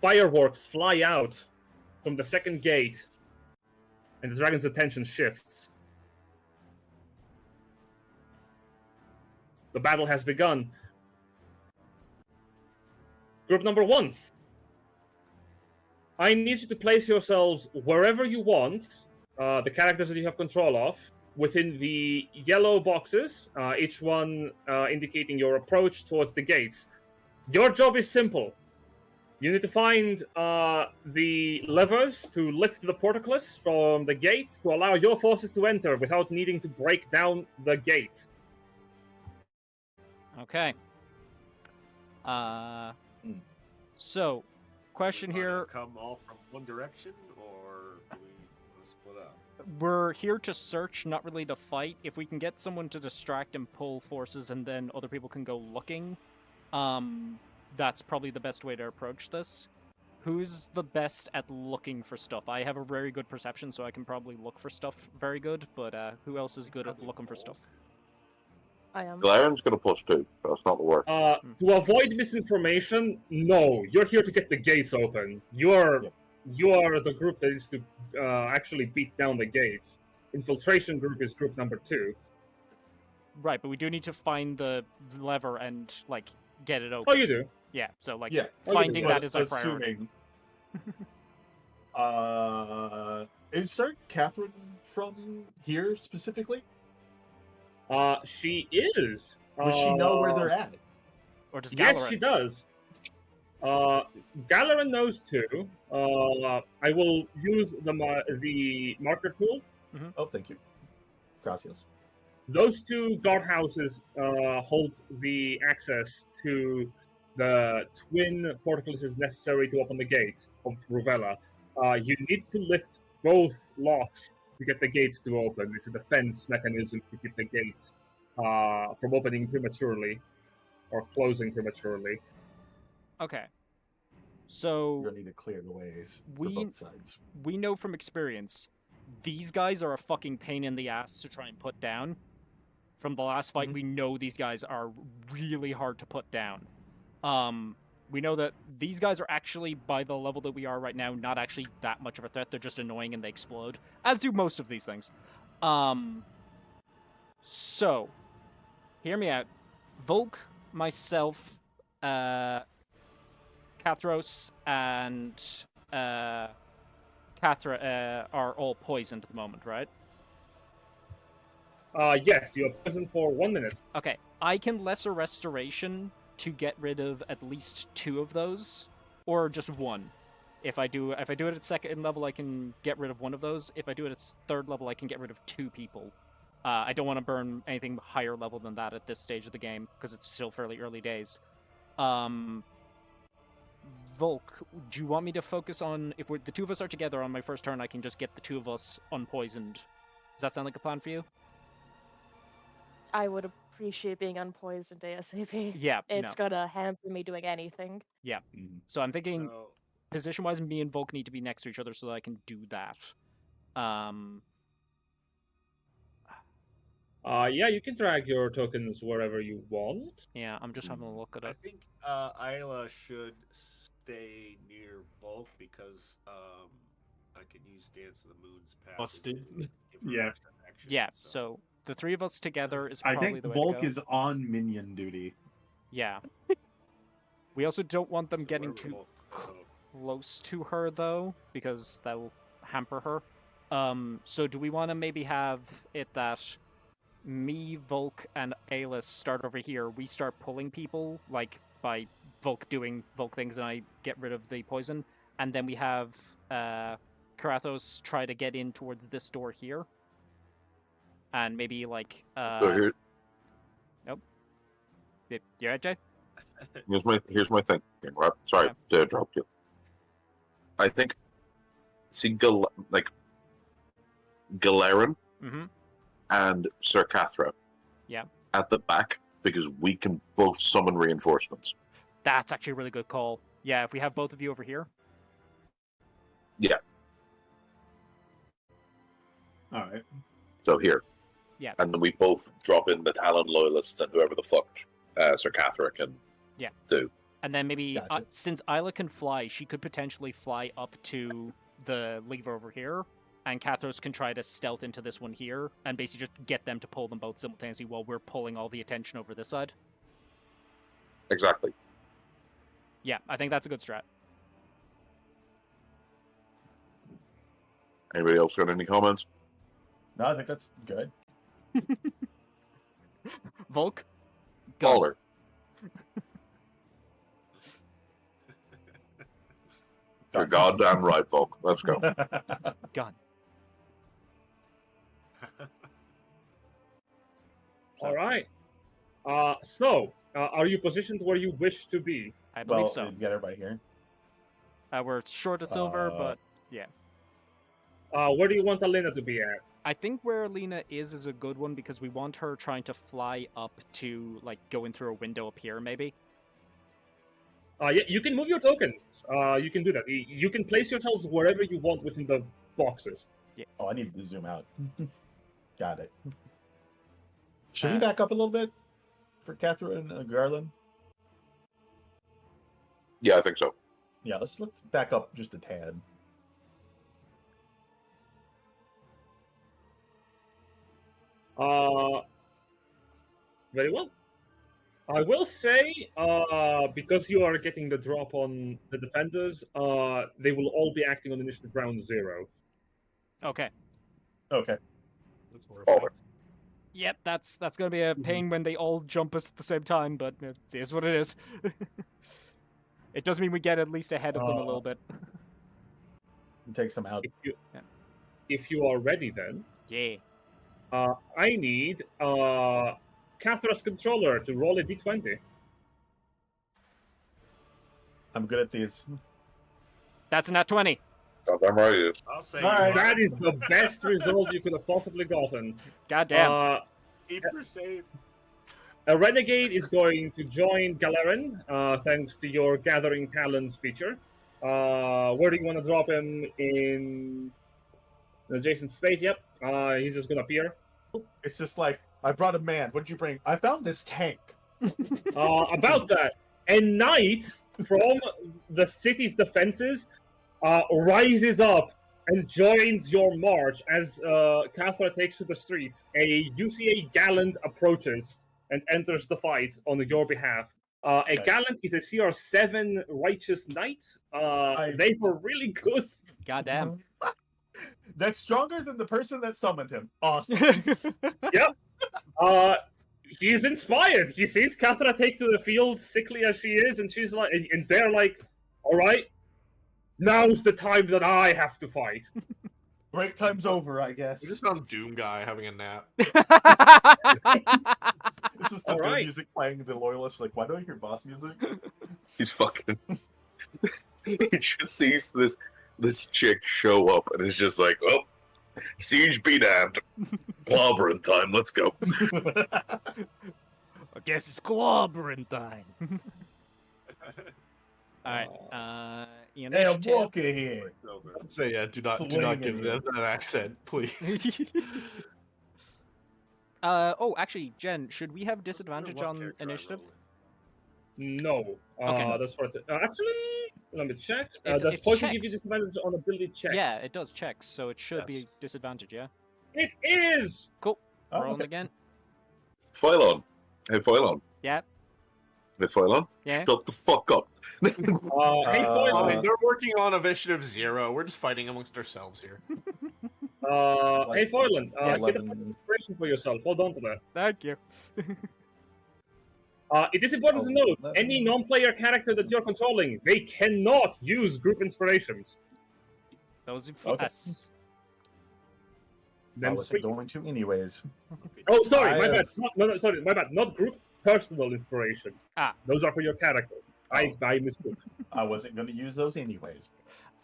Speaker 1: Fireworks fly out from the second gate, and the dragon's attention shifts. The battle has begun. Group number 1. I need you to place yourselves wherever you want, the characters that you have control of, within the yellow boxes, each one indicating your approach towards the gates. Your job is simple. You need to find the levers to lift the portcullis from the gates to allow your forces to enter without needing to break down the gate.
Speaker 3: Okay. So, question
Speaker 5: Do we wanna
Speaker 3: here.
Speaker 5: Come all from one direction, or do we want to split up?
Speaker 3: We're here to search, not really to fight. If we can get someone to distract and pull forces and then other people can go looking, that's probably the best way to approach this. Who's the best at looking for stuff? I have a very good perception, so I can probably look for stuff very good, but who else is good at
Speaker 5: Probably
Speaker 3: looking for
Speaker 5: both.
Speaker 3: stuff?
Speaker 6: I am.
Speaker 2: Glaren's got a +2, so it's not the worst.
Speaker 1: To avoid misinformation, no, you're here to get the gates open. You are the group that is to actually beat down the gates. Infiltration group is group number 2.
Speaker 3: Right, but we do need to find the lever and, like, get it open.
Speaker 1: Oh, you do?
Speaker 3: Yeah, so, like,
Speaker 4: Yeah.
Speaker 3: finding
Speaker 4: Well,
Speaker 3: that is our priority.
Speaker 4: Assuming. Is Sir Catherine from here specifically?
Speaker 1: She is.
Speaker 4: Does she know where they're at?
Speaker 3: Or does
Speaker 1: Yes,
Speaker 3: Galarin?
Speaker 1: she does. Galarin knows too. I will use the marker tool.
Speaker 4: Oh, thank you. Gracias.
Speaker 1: Those 2 guardhouses hold the access to the twin portcullises necessary to open the gates of Ruvella. You need to lift both locks to get the gates to open. It's a defense mechanism to keep the gates from opening prematurely or closing prematurely.
Speaker 3: Okay.
Speaker 4: You're
Speaker 3: So,
Speaker 4: gonna need to clear the ways for
Speaker 3: We-
Speaker 4: both sides.
Speaker 3: we know from experience, these guys are a fucking pain in the ass to try and put down. From the last fight, we know these guys are really hard to put down. We know that these guys are actually, by the level that we are right now, not actually that much of a threat. They're just annoying and they explode, as do most of these things. So, hear me out. Volk, myself, Kathros, and Kathra are all poisoned at the moment, right?
Speaker 1: Yes, you are poisoned for 1 minute.
Speaker 3: Okay, I can lesser restoration to get rid of at least 2 of those, or just 1. If I do it at 2nd level, I can get rid of 1 of those. If I do it at 3rd level, I can get rid of 2 people. I don't want to burn anything higher level than that at this stage of the game because it's still fairly early days. Volk, do you want me to focus on if the 2 of us are together on my first turn? I can just get the 2 of us unpoisoned. Does that sound like a plan for you?
Speaker 6: I would appreciate being unpoisoned ASAP.
Speaker 3: Yeah,
Speaker 6: It's gonna hamper me doing anything.
Speaker 3: So I'm thinking
Speaker 5: So,
Speaker 3: position-wise, me and Volk need to be next to each other so that I can do that.
Speaker 1: Yeah, you can drag your tokens wherever you want.
Speaker 3: Yeah, I'm just having a look at
Speaker 5: I
Speaker 3: it.
Speaker 5: think Isla should stay near Volk because I can use Dance of the Moon's pass.
Speaker 7: Busted.
Speaker 4: Yeah.
Speaker 3: Yeah, so the 3 of us together is
Speaker 4: I
Speaker 3: probably
Speaker 4: think
Speaker 3: the way
Speaker 4: Volk
Speaker 3: to go.
Speaker 4: is on minion duty.
Speaker 3: Yeah. We also don't want them getting too close to her, though, because that'll hamper her. So do we want to maybe have it that me, Volk, and Alis start over here? We start pulling people, like, by Volk doing Volk things, and I get rid of the poison. And then we have Karathos try to get in towards this door here. And maybe, like...
Speaker 2: So here,
Speaker 3: You right, Jay?
Speaker 2: here's my thing. Right? Sorry to interrupt you. I think see Galarin
Speaker 3: Mm-hmm.
Speaker 2: and Sir Cathra
Speaker 3: Yeah.
Speaker 2: at the back because we can both summon reinforcements.
Speaker 3: That's actually a really good call. Yeah, if we have both of you over here.
Speaker 2: Yeah.
Speaker 4: All right.
Speaker 2: So here.
Speaker 3: Yeah.
Speaker 2: And then we both drop in the Talon loyalists and whoever the fuck Sir Cathra can do.
Speaker 3: And then maybe,
Speaker 4: Gotcha.
Speaker 3: since Isla can fly, she could potentially fly up to the lever over here, and Kathros can try to stealth into this one here, and basically just get them to pull them both simultaneously while we're pulling all the attention over this side.
Speaker 2: Exactly.
Speaker 3: Yeah, I think that's a good strat.
Speaker 8: Anybody else got any comments?
Speaker 4: No, I think that's good.
Speaker 3: Volk? Gun.
Speaker 8: Baller. You're goddamn right, Volk. Let's go.
Speaker 3: Gun.
Speaker 1: All right. Are you positioned where you wish to be?
Speaker 3: I believe
Speaker 4: Well,
Speaker 3: so.
Speaker 4: we got everybody here.
Speaker 3: We're short of silver, but yeah.
Speaker 1: Where do you want Alina to be at?
Speaker 3: I think where Alina is a good one because we want her trying to fly up to, like, going through a window up here, maybe.
Speaker 1: Yeah, you can move your tokens. You can do that. You can place yourselves wherever you want within the boxes.
Speaker 4: Oh, I need to zoom out. Got it. Should we back up a little bit for Catherine and Garland?
Speaker 8: Yeah, I think so.
Speaker 4: Yeah, let's back up just a tad.
Speaker 1: Very well. I will say, because you are getting the drop on the defenders, they will all be acting on initiative round 0.
Speaker 3: Okay.
Speaker 4: Okay.
Speaker 7: That's horrifying.
Speaker 8: Baller.
Speaker 3: Yep, that's gonna be a pain when they all jump us at the same time, but it is what it is. It does mean we get at least ahead of them a little bit.
Speaker 4: Take some out.
Speaker 1: If you are ready, then
Speaker 3: Yeah.
Speaker 1: I need Cathra's controller to roll a d20.
Speaker 4: I'm good at these.
Speaker 3: That's a nat 20.
Speaker 8: Goddamn right it is.
Speaker 5: I'll say
Speaker 4: All right.
Speaker 1: That is the best result you could have possibly gotten.
Speaker 3: Goddamn.
Speaker 5: keep her safe.
Speaker 1: A renegade is going to join Galerin, thanks to your gathering talents feature. Where do you want to drop him? In an adjacent space? Yep. He's just gonna appear.
Speaker 4: It's just like, I brought a man. What did you bring? I found this tank.
Speaker 1: About that, a knight from the city's defenses rises up and joins your march as Cathra takes to the streets. A UCA gallant approaches and enters the fight on your behalf. A gallant is a CR7 righteous knight. They were really good.
Speaker 3: Goddamn.
Speaker 4: That's stronger than the person that summoned him. Awesome.
Speaker 1: Yep. He's inspired. He sees Cathra take to the field, sickly as she is, and she's like, and they're like, "All right, now's the time that I have to fight."
Speaker 4: Break time's over, I guess.
Speaker 7: We just found Doom Guy having a nap.
Speaker 4: This is the
Speaker 1: All
Speaker 4: good
Speaker 1: right.
Speaker 4: music playing. The loyalists are like, why do I hear boss music?
Speaker 8: He's fucking. He just sees this chick show up and is just like, oh, siege be damned. Clobbering time, let's go.
Speaker 3: I guess it's clobbering time. Alright,
Speaker 4: Hey, I'm
Speaker 3: initiative.
Speaker 4: Walker here.
Speaker 7: I'd say, yeah, do not
Speaker 4: Swinging
Speaker 7: give
Speaker 4: it.
Speaker 7: that accent, please.
Speaker 3: Oh, actually, Jen, should we have disadvantage
Speaker 5: What
Speaker 3: on
Speaker 5: character I roll
Speaker 3: initiative?
Speaker 5: with.
Speaker 1: No.
Speaker 3: Okay.
Speaker 1: That's for actually. Let me check.
Speaker 3: It's
Speaker 1: Does poison give you
Speaker 3: checks.
Speaker 1: disadvantage on ability checks?
Speaker 3: Yeah, it does checks, so it should be
Speaker 7: Yes.
Speaker 3: disadvantage, yeah?
Speaker 1: It is.
Speaker 3: Cool.
Speaker 4: Oh,
Speaker 3: Rolling
Speaker 4: okay.
Speaker 3: again.
Speaker 8: Phylon. Hey, Phylon.
Speaker 3: Yeah,
Speaker 8: Hey, Phylon.
Speaker 3: yeah.
Speaker 8: Shut the fuck up.
Speaker 1: Hey,
Speaker 7: I
Speaker 1: Foilon.
Speaker 7: mean, they're working on initiative 0. We're just fighting amongst ourselves here.
Speaker 1: Hey, Foilon.
Speaker 3: Yes.
Speaker 1: Get a point of inspiration for yourself. Hold on to that.
Speaker 3: Thank you.
Speaker 1: It is important to note, any non-player character that you're controlling, they cannot use group inspirations.
Speaker 3: Those are for
Speaker 4: Okay.
Speaker 3: us.
Speaker 4: I
Speaker 1: Them
Speaker 4: wasn't
Speaker 1: three-
Speaker 4: going to anyways.
Speaker 1: Oh, sorry, my
Speaker 4: I,
Speaker 1: bad. No, sorry, my bad. Not group, personal inspirations.
Speaker 3: Ah.
Speaker 1: Those are for your character. I misspoke.
Speaker 4: I wasn't going to use those anyways.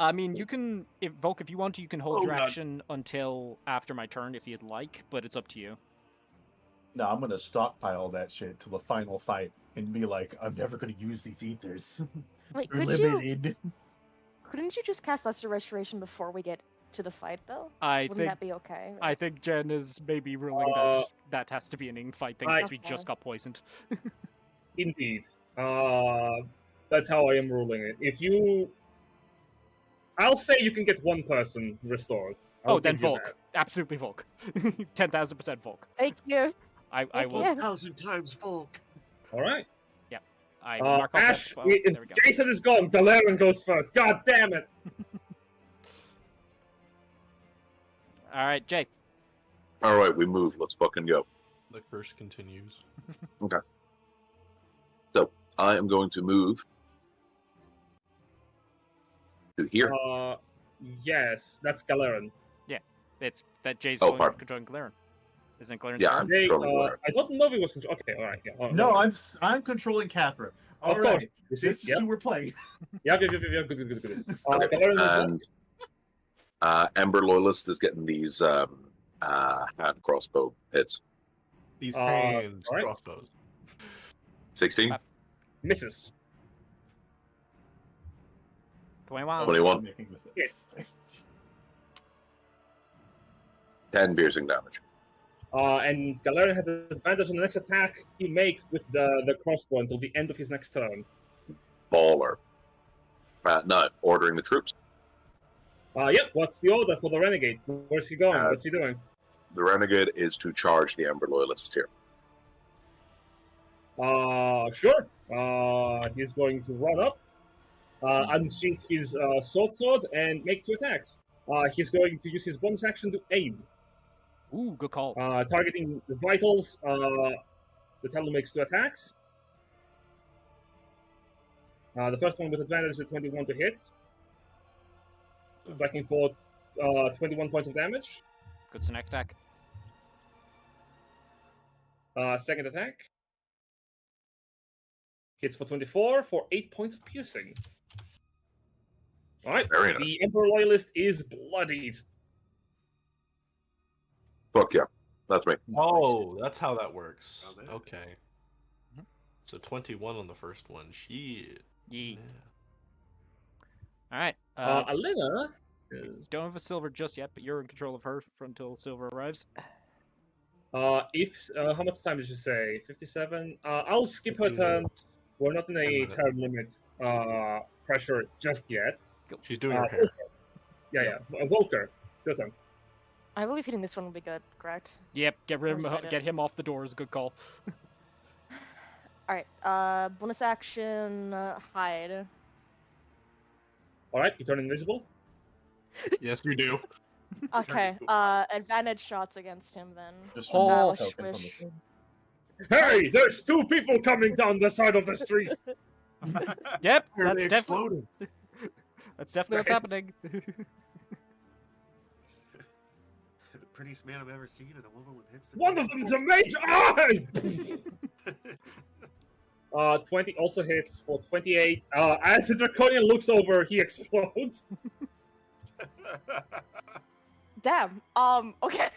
Speaker 3: I mean, you can, if Volk, if you want to, you can hold your
Speaker 5: God.
Speaker 3: action until after my turn if you'd like, but it's up to you.
Speaker 4: No, I'm going to stockpile that shit till the final fight and be like, I'm never going to use these ethers.
Speaker 6: Wait,
Speaker 4: They're
Speaker 6: could you?
Speaker 4: limited.
Speaker 6: Couldn't you just cast Lesser Restoration before we get to the fight, though?
Speaker 3: I
Speaker 6: Wouldn't
Speaker 3: think
Speaker 6: that be okay?
Speaker 3: I think Jen is maybe ruling that has to be an in-fight thing since we just got poisoned.
Speaker 1: Indeed. That's how I am ruling it. If you... I'll say you can get one person restored. I'll
Speaker 3: Oh, then
Speaker 1: give you
Speaker 3: Volk. Absolutely Volk. 10,000% Volk.
Speaker 6: Thank you.
Speaker 3: I
Speaker 6: Thank
Speaker 3: will.
Speaker 6: you.
Speaker 5: 1,000 times Volk.
Speaker 1: that. All right.
Speaker 3: I mark off
Speaker 1: Ash,
Speaker 3: that 12.
Speaker 1: there we go. Jason is gone. Galerin goes first. God damn it.
Speaker 3: All right, Jay.
Speaker 8: All right, we move. Let's fucking go.
Speaker 7: The curse continues.
Speaker 8: So I am going to move to here.
Speaker 1: Yes, that's Galeran.
Speaker 3: It's that Jay's
Speaker 8: Oh,
Speaker 3: going
Speaker 8: pardon.
Speaker 3: to join Galeran. Isn't Galeran
Speaker 8: Yeah,
Speaker 3: turn?
Speaker 8: I'm
Speaker 1: Hey,
Speaker 8: controlling Galeran.
Speaker 1: I thought Novi was control. Okay, all right. Yeah. Oh,
Speaker 4: No,
Speaker 1: Novi.
Speaker 4: I'm controlling Catherine. All
Speaker 1: Of
Speaker 4: right.
Speaker 1: course. You see?
Speaker 4: This is
Speaker 1: Yeah.
Speaker 4: who we're playing.
Speaker 1: Yeah. Good.
Speaker 8: Okay,
Speaker 1: Galeran is
Speaker 8: and Ember Loyalist is getting these hand crossbow hits.
Speaker 7: These
Speaker 1: Uh,
Speaker 7: hands,
Speaker 1: alright.
Speaker 7: crossbows.
Speaker 8: 16,
Speaker 1: misses.
Speaker 3: 21.
Speaker 8: 21.
Speaker 4: I'm making this up.
Speaker 1: Yes.
Speaker 8: 10 piercing damage.
Speaker 1: And Galeran has an advantage on the next attack he makes with the crossbow until the end of his next turn.
Speaker 8: Baller. Now, ordering the troops.
Speaker 1: Yep. What's the order for the renegade? Where's he going? What's he doing?
Speaker 8: The Renegade is to charge the Ember Loyalists here.
Speaker 1: Sure. He's going to run up, unsheath his sword, and make 2 attacks. He's going to use his bonus action to aim,
Speaker 3: Ooh, good call.
Speaker 1: targeting the vitals. The Talon makes 2 attacks. The first one with advantage is a 21 to hit, backing for 21 points of damage.
Speaker 3: Good snack attack.
Speaker 1: Second attack hits for 24 for 8 points of piercing. All right,
Speaker 8: Very nice.
Speaker 1: the Emperor Loyalist is bloodied.
Speaker 8: Fuck yeah. That's me.
Speaker 7: Oh, that's how that works.
Speaker 5: Oh, man.
Speaker 7: Okay. So 21 on the first one. Shit.
Speaker 3: Yee.
Speaker 7: Yeah.
Speaker 3: All right.
Speaker 1: Alina is,
Speaker 3: Don't have a Silverr just yet, but you're in control of her until Silverr arrives.
Speaker 1: if how much time did you say? 57. I'll skip her turn. We're not in a
Speaker 7: 10 minutes.
Speaker 1: turn limit pressure just yet.
Speaker 7: She's doing her hair.
Speaker 1: Yeah. Volker, your turn.
Speaker 6: I believe hitting this one will be good, correct?
Speaker 3: Yep, get
Speaker 6: Or is that it?
Speaker 3: get him off the door is a good call.
Speaker 6: Alright, bonus action, hide.
Speaker 1: All right, you turn invisible.
Speaker 7: Yes, we do.
Speaker 6: Okay,
Speaker 5: Cool.
Speaker 6: advantage shots against him then.
Speaker 4: Just
Speaker 3: Oh,
Speaker 4: remove the token from the
Speaker 6: swish.
Speaker 4: thing.
Speaker 1: Hey, there's 2 people coming down the side of the street.
Speaker 3: Yep,
Speaker 7: Where
Speaker 3: that's
Speaker 7: they
Speaker 3: definitely
Speaker 7: exploded.
Speaker 3: that's definitely what's
Speaker 1: Right.
Speaker 3: happening.
Speaker 5: The prettiest man I've ever seen, and a woman with hips. and
Speaker 1: One of them is a mage. 20 also hits for 28. As the Draconian looks over, he explodes.
Speaker 6: Damn, okay.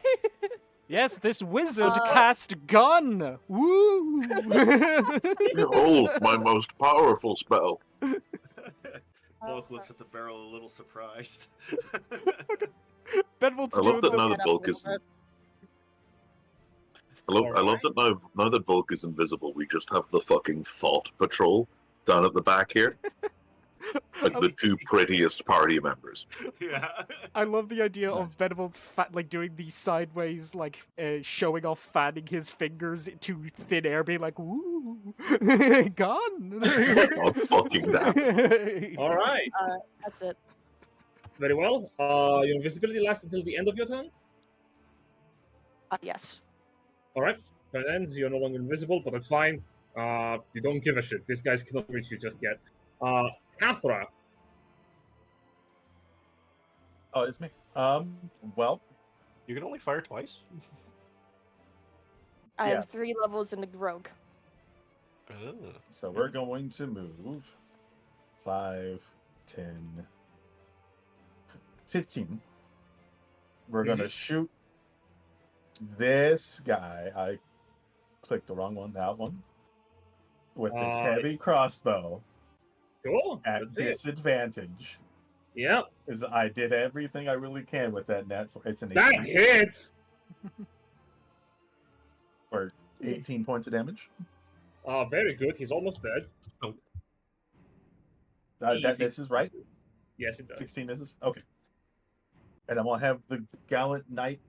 Speaker 3: Yes, this wizard
Speaker 6: Uh,
Speaker 3: cast gun. Woo!
Speaker 8: Behold, my most powerful spell.
Speaker 5: Volk looks at the barrel a little surprised.
Speaker 3: Benevolt's
Speaker 8: I love
Speaker 3: doing
Speaker 8: that now
Speaker 6: Look
Speaker 8: that
Speaker 6: it up a
Speaker 8: Volk
Speaker 6: little
Speaker 8: is.
Speaker 6: bit.
Speaker 8: I love that now that Volk is invisible, we just have the fucking Thought Patrol down at the back here. Like the 2 prettiest party members.
Speaker 5: Yeah.
Speaker 3: I love the idea of Benevolt like doing these sideways, like showing off, fanning his fingers to thin air, being like, "Woo, gun!"
Speaker 8: Oh, fucking damn.
Speaker 1: All right,
Speaker 6: That's it.
Speaker 1: very well. Your invisibility lasts until the end of your turn.
Speaker 6: Yes.
Speaker 1: All right, turn ends. You're no longer invisible, but that's fine. You don't give a shit. These guys cannot reach you just yet. Kathra.
Speaker 4: Oh, it's me. Well,
Speaker 7: You can only fire twice.
Speaker 6: I
Speaker 4: Yeah.
Speaker 6: have 3 levels in the rogue.
Speaker 7: Oh.
Speaker 4: so we're going to move 5, 10, 15. We're going to shoot this guy. I clicked the wrong one, that one. With this heavy crossbow
Speaker 1: Cool.
Speaker 4: at
Speaker 1: That's it.
Speaker 4: disadvantage.
Speaker 1: Yeah,
Speaker 4: Is I did everything I really can with that net. So it's an
Speaker 1: that
Speaker 4: 18
Speaker 1: hits.
Speaker 4: for 18 points of damage.
Speaker 1: Very good. He's almost dead.
Speaker 4: That
Speaker 1: Easy.
Speaker 4: misses, right?
Speaker 1: Yes, it does.
Speaker 4: 16 misses? Okay. And I'm going to have the gallant knight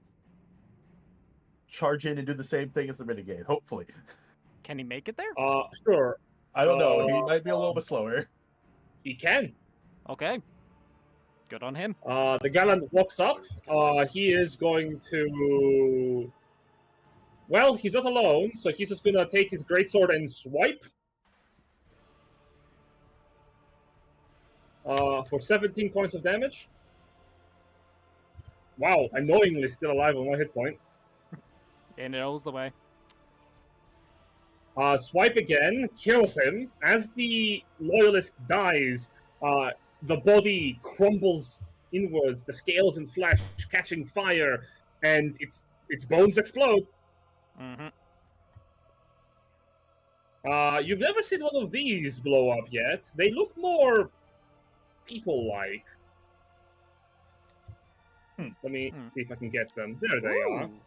Speaker 4: charge in and do the same thing as the renegade, hopefully.
Speaker 3: Can he make it there?
Speaker 1: Sure.
Speaker 4: I don't know. He
Speaker 1: Uh,
Speaker 4: might be a little bit slower.
Speaker 1: He can.
Speaker 3: Okay. Good on him.
Speaker 1: The Gallant walks up. He is going to... Well, he's not alone, so he's just gonna take his greatsword and swipe. For 17 points of damage. Wow, annoyingly still alive on 1 hit point.
Speaker 3: And it knows the way.
Speaker 1: Swipe again, kills him. As the loyalist dies, the body crumbles inwards, the scales and flesh catching fire, and its bones explode.
Speaker 3: Mm-hmm.
Speaker 1: You've never seen one of these blow up yet. They look more people-like. Let me see if I can get them. There they are.
Speaker 3: Ooh.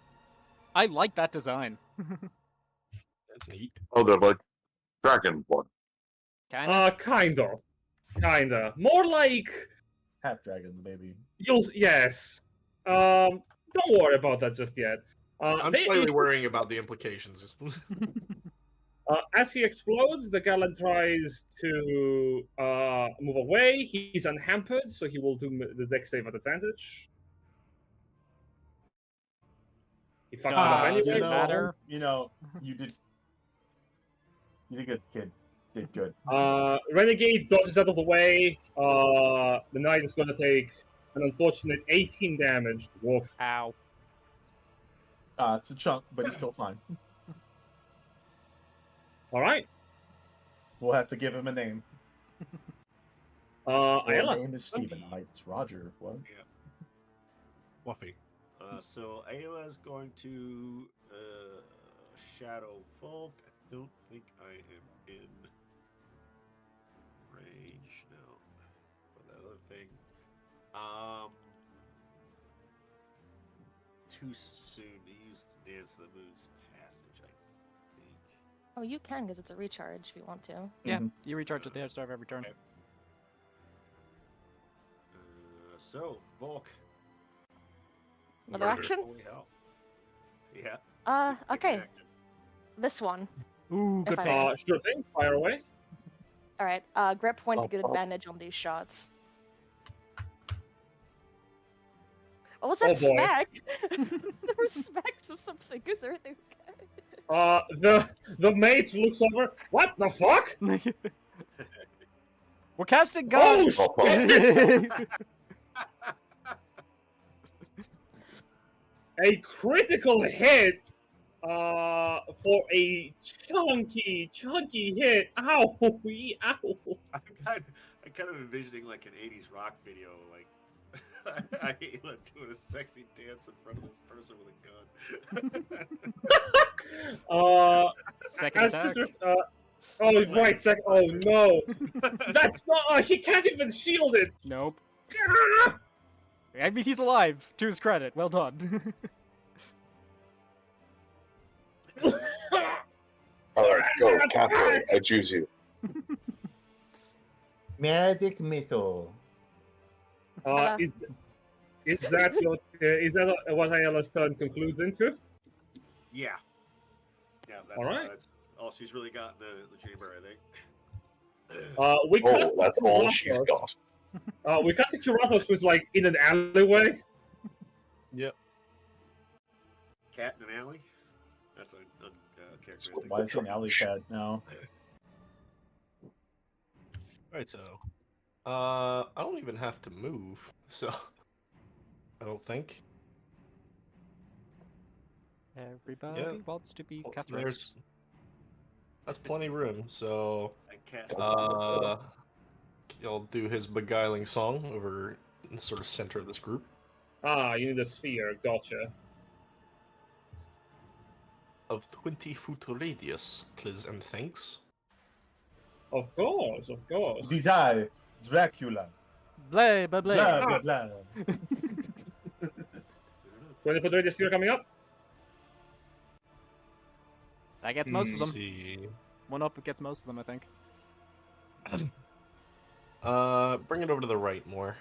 Speaker 3: I like that design.
Speaker 7: That's neat.
Speaker 8: Oh, they're like dragon blood.
Speaker 3: Kinda.
Speaker 1: Kinda. More like
Speaker 4: Half dragons, maybe.
Speaker 1: yes. Don't worry about that just yet.
Speaker 7: I'm slightly worrying about the implications.
Speaker 1: As he explodes, the Gallant tries to move away. He's unhampered, so he will do the dex save at advantage. He fucks it up anyway.
Speaker 3: Matter.
Speaker 4: You did good, kid. Did good.
Speaker 1: Renegade dodges out of the way. The knight is going to take an unfortunate 18 damage. Woof.
Speaker 3: Ow.
Speaker 4: It's a chunk, but he's still fine.
Speaker 1: All right.
Speaker 4: We'll have to give him a name.
Speaker 1: Ayala.
Speaker 4: His name is Steven. It's Roger. What?
Speaker 7: Fluffy.
Speaker 5: So Ayla's going to Shadow Folk. I don't think I am in range now for that other thing. Too soon to use the Dance the Moon's Passage, I think.
Speaker 6: Oh, you can because it's a recharge if you want to.
Speaker 3: Yeah, you recharge at the start of every turn.
Speaker 5: Okay. So, Volk.
Speaker 6: Another action?
Speaker 5: Holy hell. Yeah.
Speaker 6: Okay.
Speaker 5: Action.
Speaker 6: This one.
Speaker 3: Ooh, good
Speaker 6: If I
Speaker 3: pick.
Speaker 6: may.
Speaker 1: Sure thing. Fire away.
Speaker 6: All right. Grip point to get advantage on these shots. What was that
Speaker 1: Oh, boy.
Speaker 6: smack? There were smacks of something. Is everything okay?
Speaker 1: The mate looks over. What the fuck?
Speaker 3: We're casting
Speaker 1: Oh,
Speaker 3: guns!
Speaker 1: A critical hit for a chunky hit. Ow! Ow!
Speaker 5: I'm kind of envisioning like an 80s rock video, like Ayla doing a sexy dance in front of this person with a gun.
Speaker 3: Second attack.
Speaker 1: Oh, right, oh no. That's not, he can't even shield it.
Speaker 3: Nope. I mean, he's alive, to his credit. Well done.
Speaker 2: Alright, go, Capo. I choose you.
Speaker 4: Magic missile.
Speaker 1: Is that what Ayala's turn concludes into?
Speaker 5: Yeah. Yeah, that's
Speaker 1: All right.
Speaker 5: That's all she's really got in the chamber, I think.
Speaker 1: We cut
Speaker 2: That's
Speaker 1: to
Speaker 2: all she's
Speaker 1: Kuratos.
Speaker 2: got.
Speaker 1: We cut to Kuratos who's like in an alleyway.
Speaker 7: Yep.
Speaker 5: Cat in an alley? That's a characteristic.
Speaker 4: Why is it an alley cat now?
Speaker 7: Alright, so. I don't even have to move, so. I don't think.
Speaker 3: Everybody wants to be Catherine.
Speaker 7: That's plenty of room, so.
Speaker 5: I cast
Speaker 7: He'll do his beguiling song over in the sort of center of this group.
Speaker 1: You need a sphere. Gotcha.
Speaker 7: Of 20-foot radius, please and thanks.
Speaker 1: Of course.
Speaker 4: Desire, Dracula.
Speaker 3: Blah, blah, blah.
Speaker 4: Blah, blah, blah.
Speaker 1: 20-foot radius sphere coming up.
Speaker 3: That gets most of them.
Speaker 7: See.
Speaker 3: One up gets most of them, I think.
Speaker 7: Bring it over to the right more.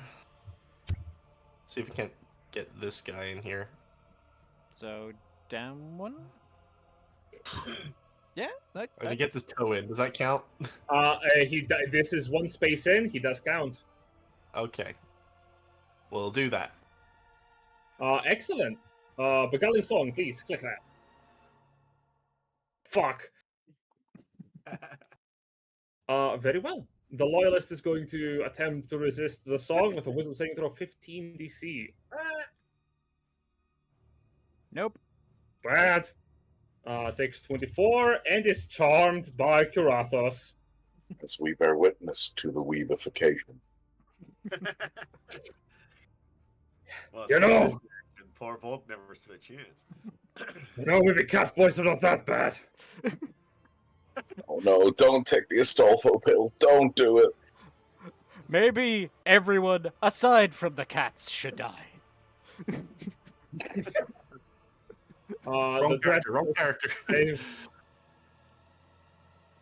Speaker 7: See if we can't get this guy in here.
Speaker 3: So, down one? Yeah,
Speaker 7: And he gets his toe in. Does that count?
Speaker 1: This is one space in. He does count.
Speaker 7: Okay. We'll do that.
Speaker 1: Excellent. Beguiling Song, please. Click that. Fuck. Very well. The Loyalist is going to attempt to resist the song with a Wisdom saving throw of 15 DC.
Speaker 3: Nope.
Speaker 1: Bad. Takes 24 and is charmed by Kurathos.
Speaker 8: As we bear witness to the weebification.
Speaker 5: Well,
Speaker 1: You know-
Speaker 5: poor Volk never stood a chance.
Speaker 1: No, maybe cat boys are not that bad.
Speaker 8: Oh no, don't take the Astolfo pill. Don't do it.
Speaker 3: Maybe everyone aside from the cats should die.
Speaker 7: Wrong character.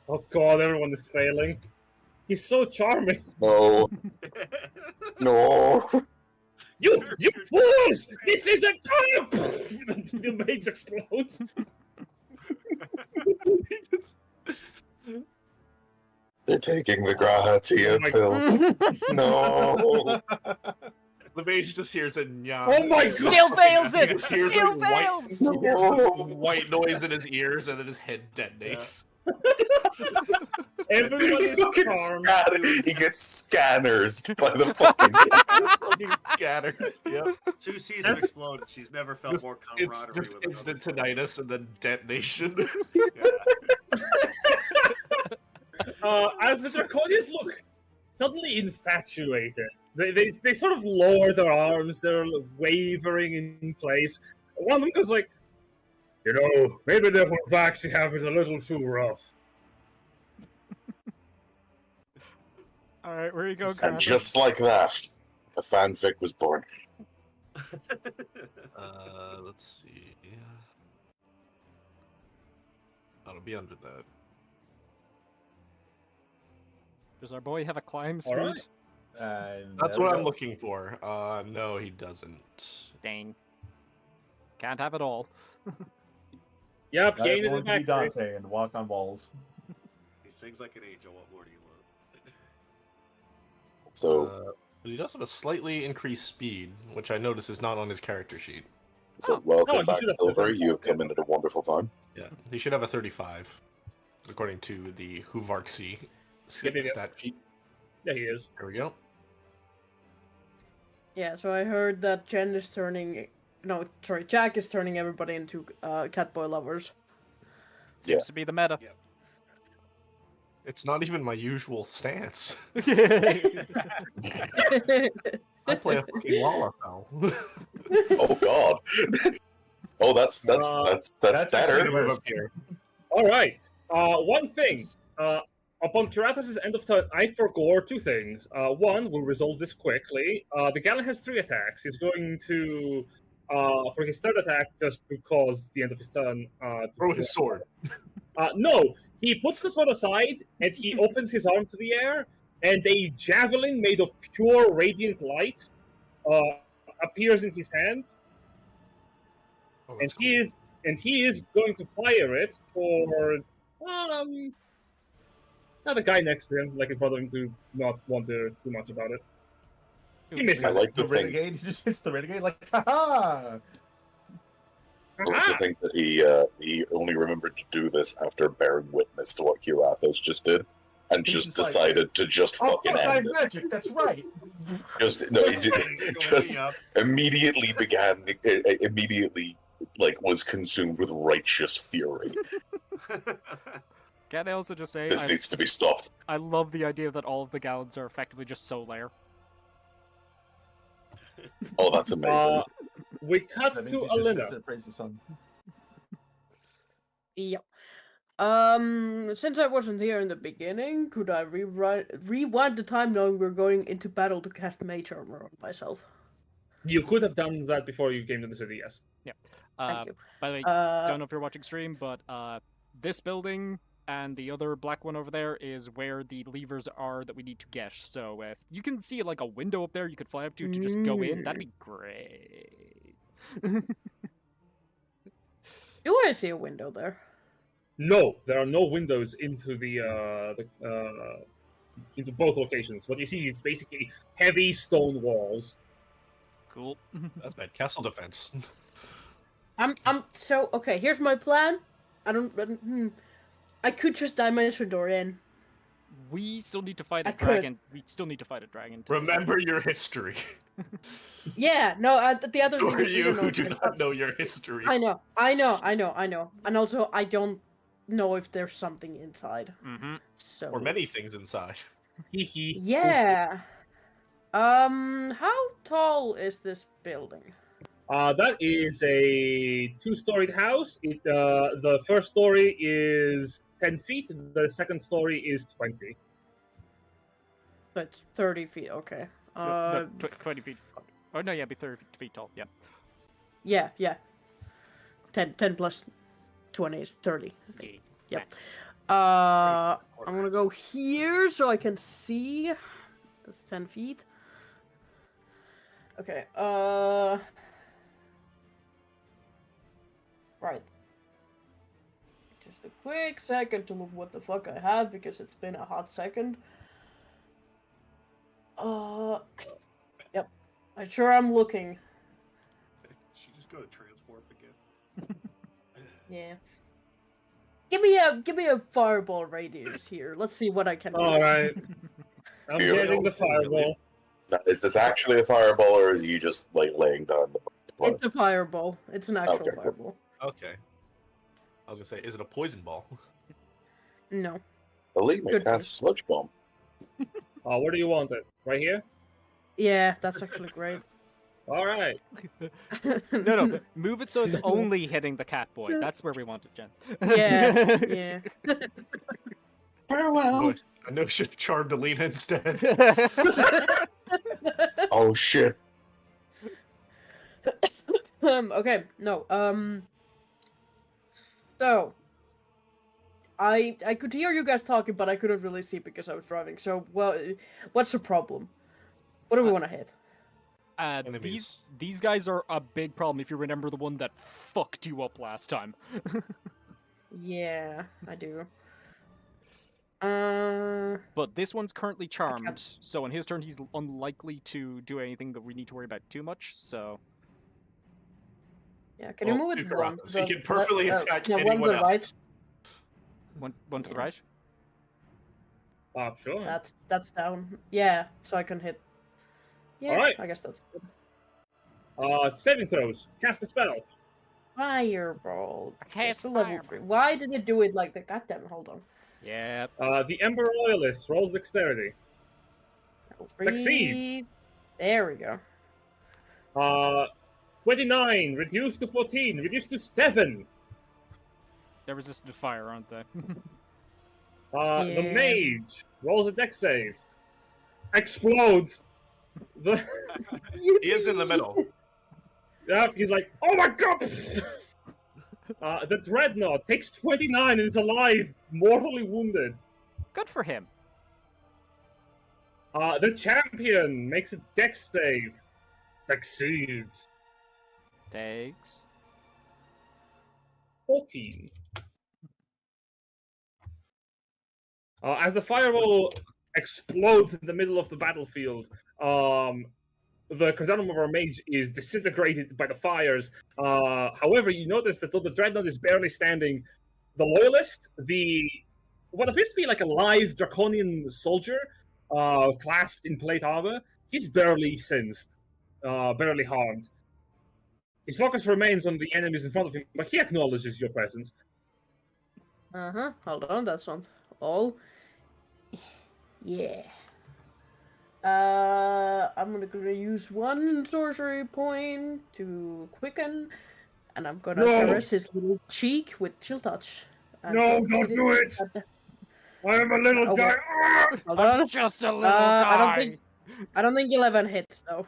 Speaker 1: Oh god, everyone is failing. He's so charming.
Speaker 8: No. No.
Speaker 1: You fools! This is a the mage explodes.
Speaker 8: They're taking the Grahatia
Speaker 1: Oh my
Speaker 8: pill. No.
Speaker 7: The mage just hears a nyah.
Speaker 1: Oh my god!
Speaker 3: Still fails
Speaker 7: He
Speaker 3: it!
Speaker 7: just hears,
Speaker 3: Still
Speaker 7: like,
Speaker 3: fails!
Speaker 7: He hears the white noise in his ears, and then his head detonates.
Speaker 1: Everyone is
Speaker 8: Fucking
Speaker 1: charmed.
Speaker 8: he gets scanners by the fucking.
Speaker 7: Fucking scattered. Yep.
Speaker 5: Sue sees him explode. She's never felt more
Speaker 7: It's
Speaker 5: camaraderie
Speaker 7: just
Speaker 5: with another
Speaker 7: instant tinnitus and then detonation.
Speaker 1: As the Draconians look suddenly infatuated, they sort of lower their arms, they're wavering in place. One of them goes like, you know, maybe they were actually having it a little too rough.
Speaker 3: Alright, where you go,
Speaker 8: And
Speaker 3: Grandpa?
Speaker 8: just like that, a fanfic was born.
Speaker 7: Let's see. That'll be under that.
Speaker 3: Does our boy have a climb speed?
Speaker 1: Alright.
Speaker 7: That's what I'm looking for. No, he doesn't.
Speaker 3: Dang. Can't have it all.
Speaker 1: Yep,
Speaker 4: I
Speaker 1: gain in the
Speaker 4: want to be
Speaker 1: back.
Speaker 4: Dante and walk on walls.
Speaker 5: He sings like an angel. What more do you want?
Speaker 8: So,
Speaker 7: But he does have a slightly increased speed, which I notice is not on his character sheet.
Speaker 8: welcome
Speaker 1: he
Speaker 8: back,
Speaker 1: should have
Speaker 8: Silver.
Speaker 1: put it
Speaker 8: You have come in at a wonderful time.
Speaker 7: Yeah, he should have a 35, according to the Huvarxi
Speaker 1: Yep.
Speaker 7: stat sheet.
Speaker 1: Yeah, he is.
Speaker 7: There we go.
Speaker 9: Yeah, so I heard that Jen is turning... No, sorry, Jack is turning everybody into catboy lovers.
Speaker 3: Seems to be the meta.
Speaker 7: It's not even my usual stance.
Speaker 9: Yeah.
Speaker 7: I play a fucking Lalafell.
Speaker 8: Oh God. Oh, that's
Speaker 4: That's
Speaker 8: better.
Speaker 4: actually
Speaker 1: All right. One thing. Upon Kurathos' end of turn, I forgot two things. One, we'll resolve this quickly. The Galen has 3 attacks. He's going to, for his third attack, just to cause the end of his turn.
Speaker 7: Throw his sword.
Speaker 1: No, he puts the sword aside and he opens his arm to the air, and a javelin made of pure radiant light appears in his hand,
Speaker 7: Oh,
Speaker 1: and
Speaker 7: that's
Speaker 1: he is going to fire it towards not the guy next to him, like in front of him, to not want to do much about it. He misses.
Speaker 8: I like
Speaker 4: The
Speaker 8: to think.
Speaker 4: renegade, he just hits the renegade like, haha!
Speaker 8: I like to think that he only remembered to do this after bearing witness to what Kurathos just did, and
Speaker 4: He's
Speaker 8: just
Speaker 4: just like,
Speaker 8: decided to just
Speaker 4: Oh,
Speaker 8: fucking
Speaker 4: fuck, I have
Speaker 8: end it.
Speaker 4: magic, that's right!
Speaker 8: Just no, he
Speaker 5: Go
Speaker 8: just
Speaker 5: up.
Speaker 8: immediately was consumed with righteous fury.
Speaker 3: Can I also just say,
Speaker 8: This needs to be stopped.
Speaker 3: I love the idea that all of the Galans are effectively just Solaire.
Speaker 8: Oh, that's amazing.
Speaker 1: We cut
Speaker 4: That means
Speaker 1: to
Speaker 4: he just
Speaker 1: Alina.
Speaker 4: sits and praise the sun.
Speaker 9: Yep. Since I wasn't here in the beginning, could I rewind the time knowing we're going into battle to cast Mage Armor on myself?
Speaker 1: You could have done that before you came to the city, yes.
Speaker 9: Thank you.
Speaker 3: By the way,
Speaker 9: Uh,
Speaker 3: don't know if you're watching stream, but this building and the other black one over there is where the levers are that we need to get. So if you can see like a window up there you could fly up to just go in, that'd be great.
Speaker 9: Do I see a window there?
Speaker 1: No, there are no windows into into both locations. What you see is basically heavy stone walls.
Speaker 3: Cool.
Speaker 7: That's bad. Castle defense.
Speaker 9: So okay. Here's my plan. I could just dimension door in.
Speaker 3: We still need to fight
Speaker 9: I
Speaker 3: a
Speaker 9: could.
Speaker 3: dragon. We still need to fight a dragon. today.
Speaker 7: Remember your history.
Speaker 9: Yeah. No. The other
Speaker 7: Who
Speaker 9: thing
Speaker 7: are
Speaker 9: is we
Speaker 7: you
Speaker 9: don't know
Speaker 7: who
Speaker 9: if
Speaker 7: do
Speaker 9: there's
Speaker 7: not know your history?
Speaker 9: I know. And also, I don't know if there's something inside.
Speaker 3: Mm-hmm.
Speaker 9: So.
Speaker 7: Or many things inside.
Speaker 9: Yeah. How tall is this building?
Speaker 1: That is a 2-storied house. The first story is 10 feet. The second story is 20.
Speaker 9: That's 30 feet. Okay.
Speaker 3: No, 20 feet. Oh no, yeah, be 30 feet tall. Yeah.
Speaker 9: Yeah. 10 plus 20 is 30.
Speaker 3: Yeah.
Speaker 9: Yep. I'm gonna go here so I can see. That's 10 feet. Okay. Right. Just a quick second to look what the fuck I have because it's been a hot second. Yep. I'm sure I'm looking.
Speaker 5: She just go to transport again.
Speaker 9: Yeah. Give me a fireball radius here. Let's see what I can do.
Speaker 1: All right. I'm
Speaker 2: Beautiful.
Speaker 1: getting the fireball.
Speaker 2: Now, is this actually a fireball, or are you just like laying down the blood?
Speaker 9: It's a fireball. It's an actual
Speaker 2: Okay, cool.
Speaker 9: fireball.
Speaker 7: Okay. I was gonna say, is it a poison ball?
Speaker 9: No.
Speaker 2: Alina
Speaker 9: Good
Speaker 2: casts sludge bomb.
Speaker 1: Where do you want it? Right here?
Speaker 9: Yeah, that's actually great.
Speaker 1: All right.
Speaker 3: No. Move it so it's only hitting the cat boy. That's where we want it, Jen.
Speaker 9: Yeah.
Speaker 2: Farewell.
Speaker 7: I know should have charmed Alina instead.
Speaker 2: Oh shit.
Speaker 9: Okay, no. So I could hear you guys talking, but I couldn't really see because I was driving. So, well, what's the problem? What do we want to hit?
Speaker 3: These guys are a big problem if you remember the one that fucked you up last time.
Speaker 9: Yeah, I do.
Speaker 3: But this one's currently charmed, so on his turn he's unlikely to do anything that we need to worry about too much, so...
Speaker 9: Yeah, can you move it one?
Speaker 7: So you can perfectly attack
Speaker 9: one
Speaker 7: anyone
Speaker 9: to the
Speaker 7: else.
Speaker 9: right.
Speaker 3: One to the right?
Speaker 1: Sure.
Speaker 9: That's down. Yeah, so I can hit. Yeah,
Speaker 1: Alright.
Speaker 9: I guess that's good.
Speaker 1: Saving throws. Cast the spell.
Speaker 9: Fireball.
Speaker 3: Okay,
Speaker 9: It's
Speaker 3: it's
Speaker 9: a level
Speaker 3: fireball.
Speaker 9: 3. Why did it do it like that? Goddamn, hold on.
Speaker 3: Yeah.
Speaker 1: The Ember Royalist rolls dexterity.
Speaker 9: Level 3.
Speaker 1: Succeeds.
Speaker 9: There we go.
Speaker 1: 29, reduced to 14, reduced to 7.
Speaker 3: They're resistant to fire, aren't they?
Speaker 1: The
Speaker 9: Yeah.
Speaker 1: Mage rolls a dex save. Explodes. The
Speaker 7: He is in the middle.
Speaker 1: Yep, he's like, oh my god! The Dreadnought takes 29 and is alive, mortally wounded.
Speaker 3: Good for him.
Speaker 1: The Champion makes a dex save. Succeeds.
Speaker 3: Takes.
Speaker 1: 14. As the fireball explodes in the middle of the battlefield, the Cardinal of our mage is disintegrated by the fires. However, you notice that though the Dreadnought is barely standing, the Loyalist, what appears to be like a live draconian soldier, clasped in plate armor, he's barely singed, barely harmed. His focus remains on the enemies in front of him, but he acknowledges your presence.
Speaker 9: Hold on, that's not all. Yeah. I'm gonna use one sorcery point to quicken, and I'm gonna caress his little cheek with chill touch.
Speaker 1: No, don't do it! I am a little guy.
Speaker 9: Hold on.
Speaker 3: Just a little guy.
Speaker 9: I don't think 11 hits though.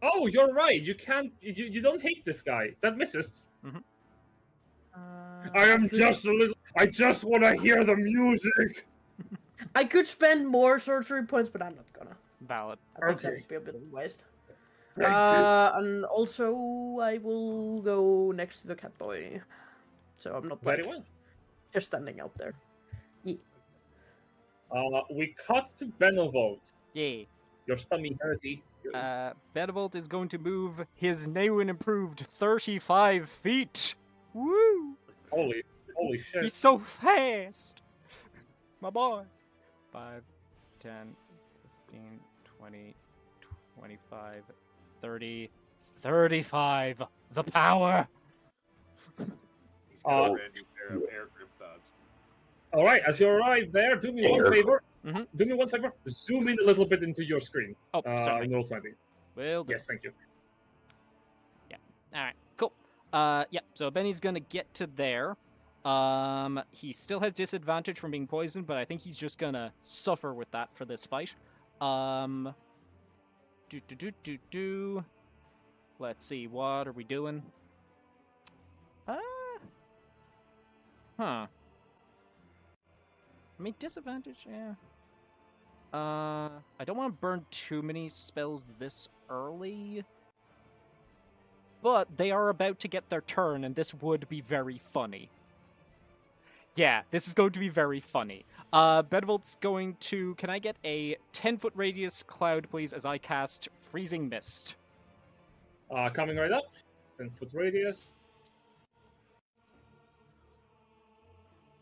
Speaker 1: Oh, you're right. You can't. You don't hate this guy. That misses. I am just a little. I just want to hear the music.
Speaker 9: I could spend more sorcery points, but I'm not gonna.
Speaker 3: Valid.
Speaker 9: I think that
Speaker 1: Okay.
Speaker 9: would be a bit of a waste.
Speaker 1: Thank you.
Speaker 9: And also I will go next to the cat boy, so I'm not
Speaker 1: Very
Speaker 9: like
Speaker 1: well.
Speaker 9: just standing out there. Yeah.
Speaker 1: We cut to Benevolt.
Speaker 3: Yay.
Speaker 1: Your stummy hurty.
Speaker 3: Benevolt is going to move his new and improved 35 feet. Woo!
Speaker 1: Holy shit.
Speaker 3: He's so fast! My boy. 5, 10, 15, 20, 25, 30, 35. The power!
Speaker 5: He's got a brand new pair of air grip thuds.
Speaker 1: All right, as you arrive there, do me one favor.
Speaker 3: Mhm.
Speaker 1: Do me one favor. Zoom in a little bit into your screen.
Speaker 3: Oh, sorry.
Speaker 1: In Roll20.
Speaker 3: Will do.
Speaker 1: Yes, thank you.
Speaker 3: Alright, cool. Yeah, so Benny's gonna get to there. He still has disadvantage from being poisoned, but I think he's just gonna suffer with that for this fight. Let's see, what are we doing? I mean, disadvantage, yeah. I don't want to burn too many spells this early. But they are about to get their turn, and this would be very funny. Yeah, this is going to be very funny. Benevolt's going to... Can I get a 10-foot radius cloud, please, as I cast Freezing Mist?
Speaker 1: Coming right up. 10-foot radius.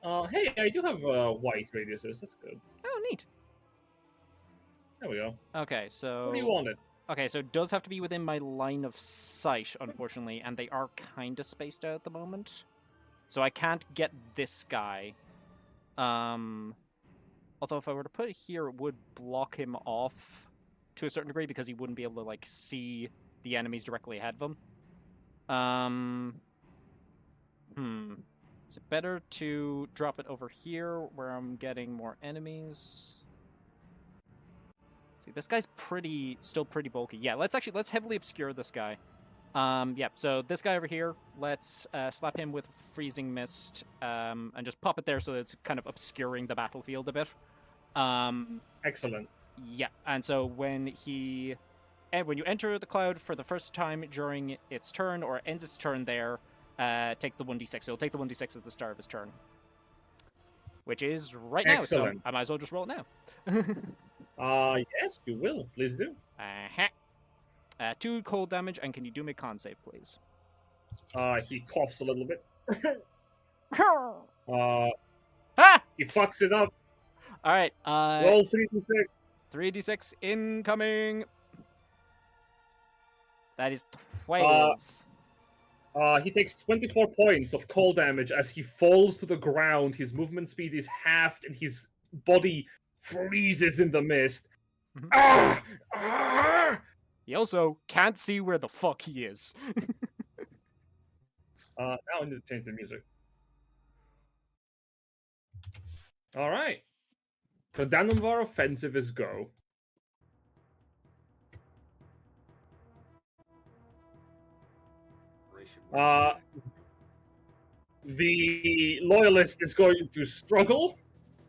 Speaker 1: Hey, I do have white radiuses. That's good.
Speaker 3: Oh, neat.
Speaker 1: There we go.
Speaker 3: Okay, so...
Speaker 1: What do you want it?
Speaker 3: Okay, so it does have to be within my line of sight, unfortunately, and they are kind of spaced out at the moment. So I can't get this guy. Although if I were to put it here, it would block him off to a certain degree because he wouldn't be able to, like, see the enemies directly ahead of him. Is it better to drop it over here where I'm getting more enemies? See, this guy's still pretty bulky. Yeah, let's heavily obscure this guy. Yeah, so this guy over here, let's slap him with Freezing Mist, and just pop it there so that it's kind of obscuring the battlefield a bit.
Speaker 1: Excellent.
Speaker 3: Yeah, and so when you enter the cloud for the first time during its turn, or ends its turn there, takes the 1d6. It'll take the 1d6 at the start of his turn. Which is right now, so I might as well just roll it now.
Speaker 1: Yes, you will. Please do.
Speaker 3: 2 cold damage, and can you do me a con save, please?
Speaker 1: He coughs a little bit.
Speaker 3: Ah!
Speaker 1: He fucks it up.
Speaker 3: Alright,
Speaker 1: Roll 3d6.
Speaker 3: 3d6 incoming. That is 12.
Speaker 1: He takes 24 points of cold damage as he falls to the ground. His movement speed is halved, and his body freezes in the mist.
Speaker 3: He also can't see where the fuck he is.
Speaker 1: Now I need to change the music. Alright. Kodanumvar offensive is go. The loyalist is going to struggle.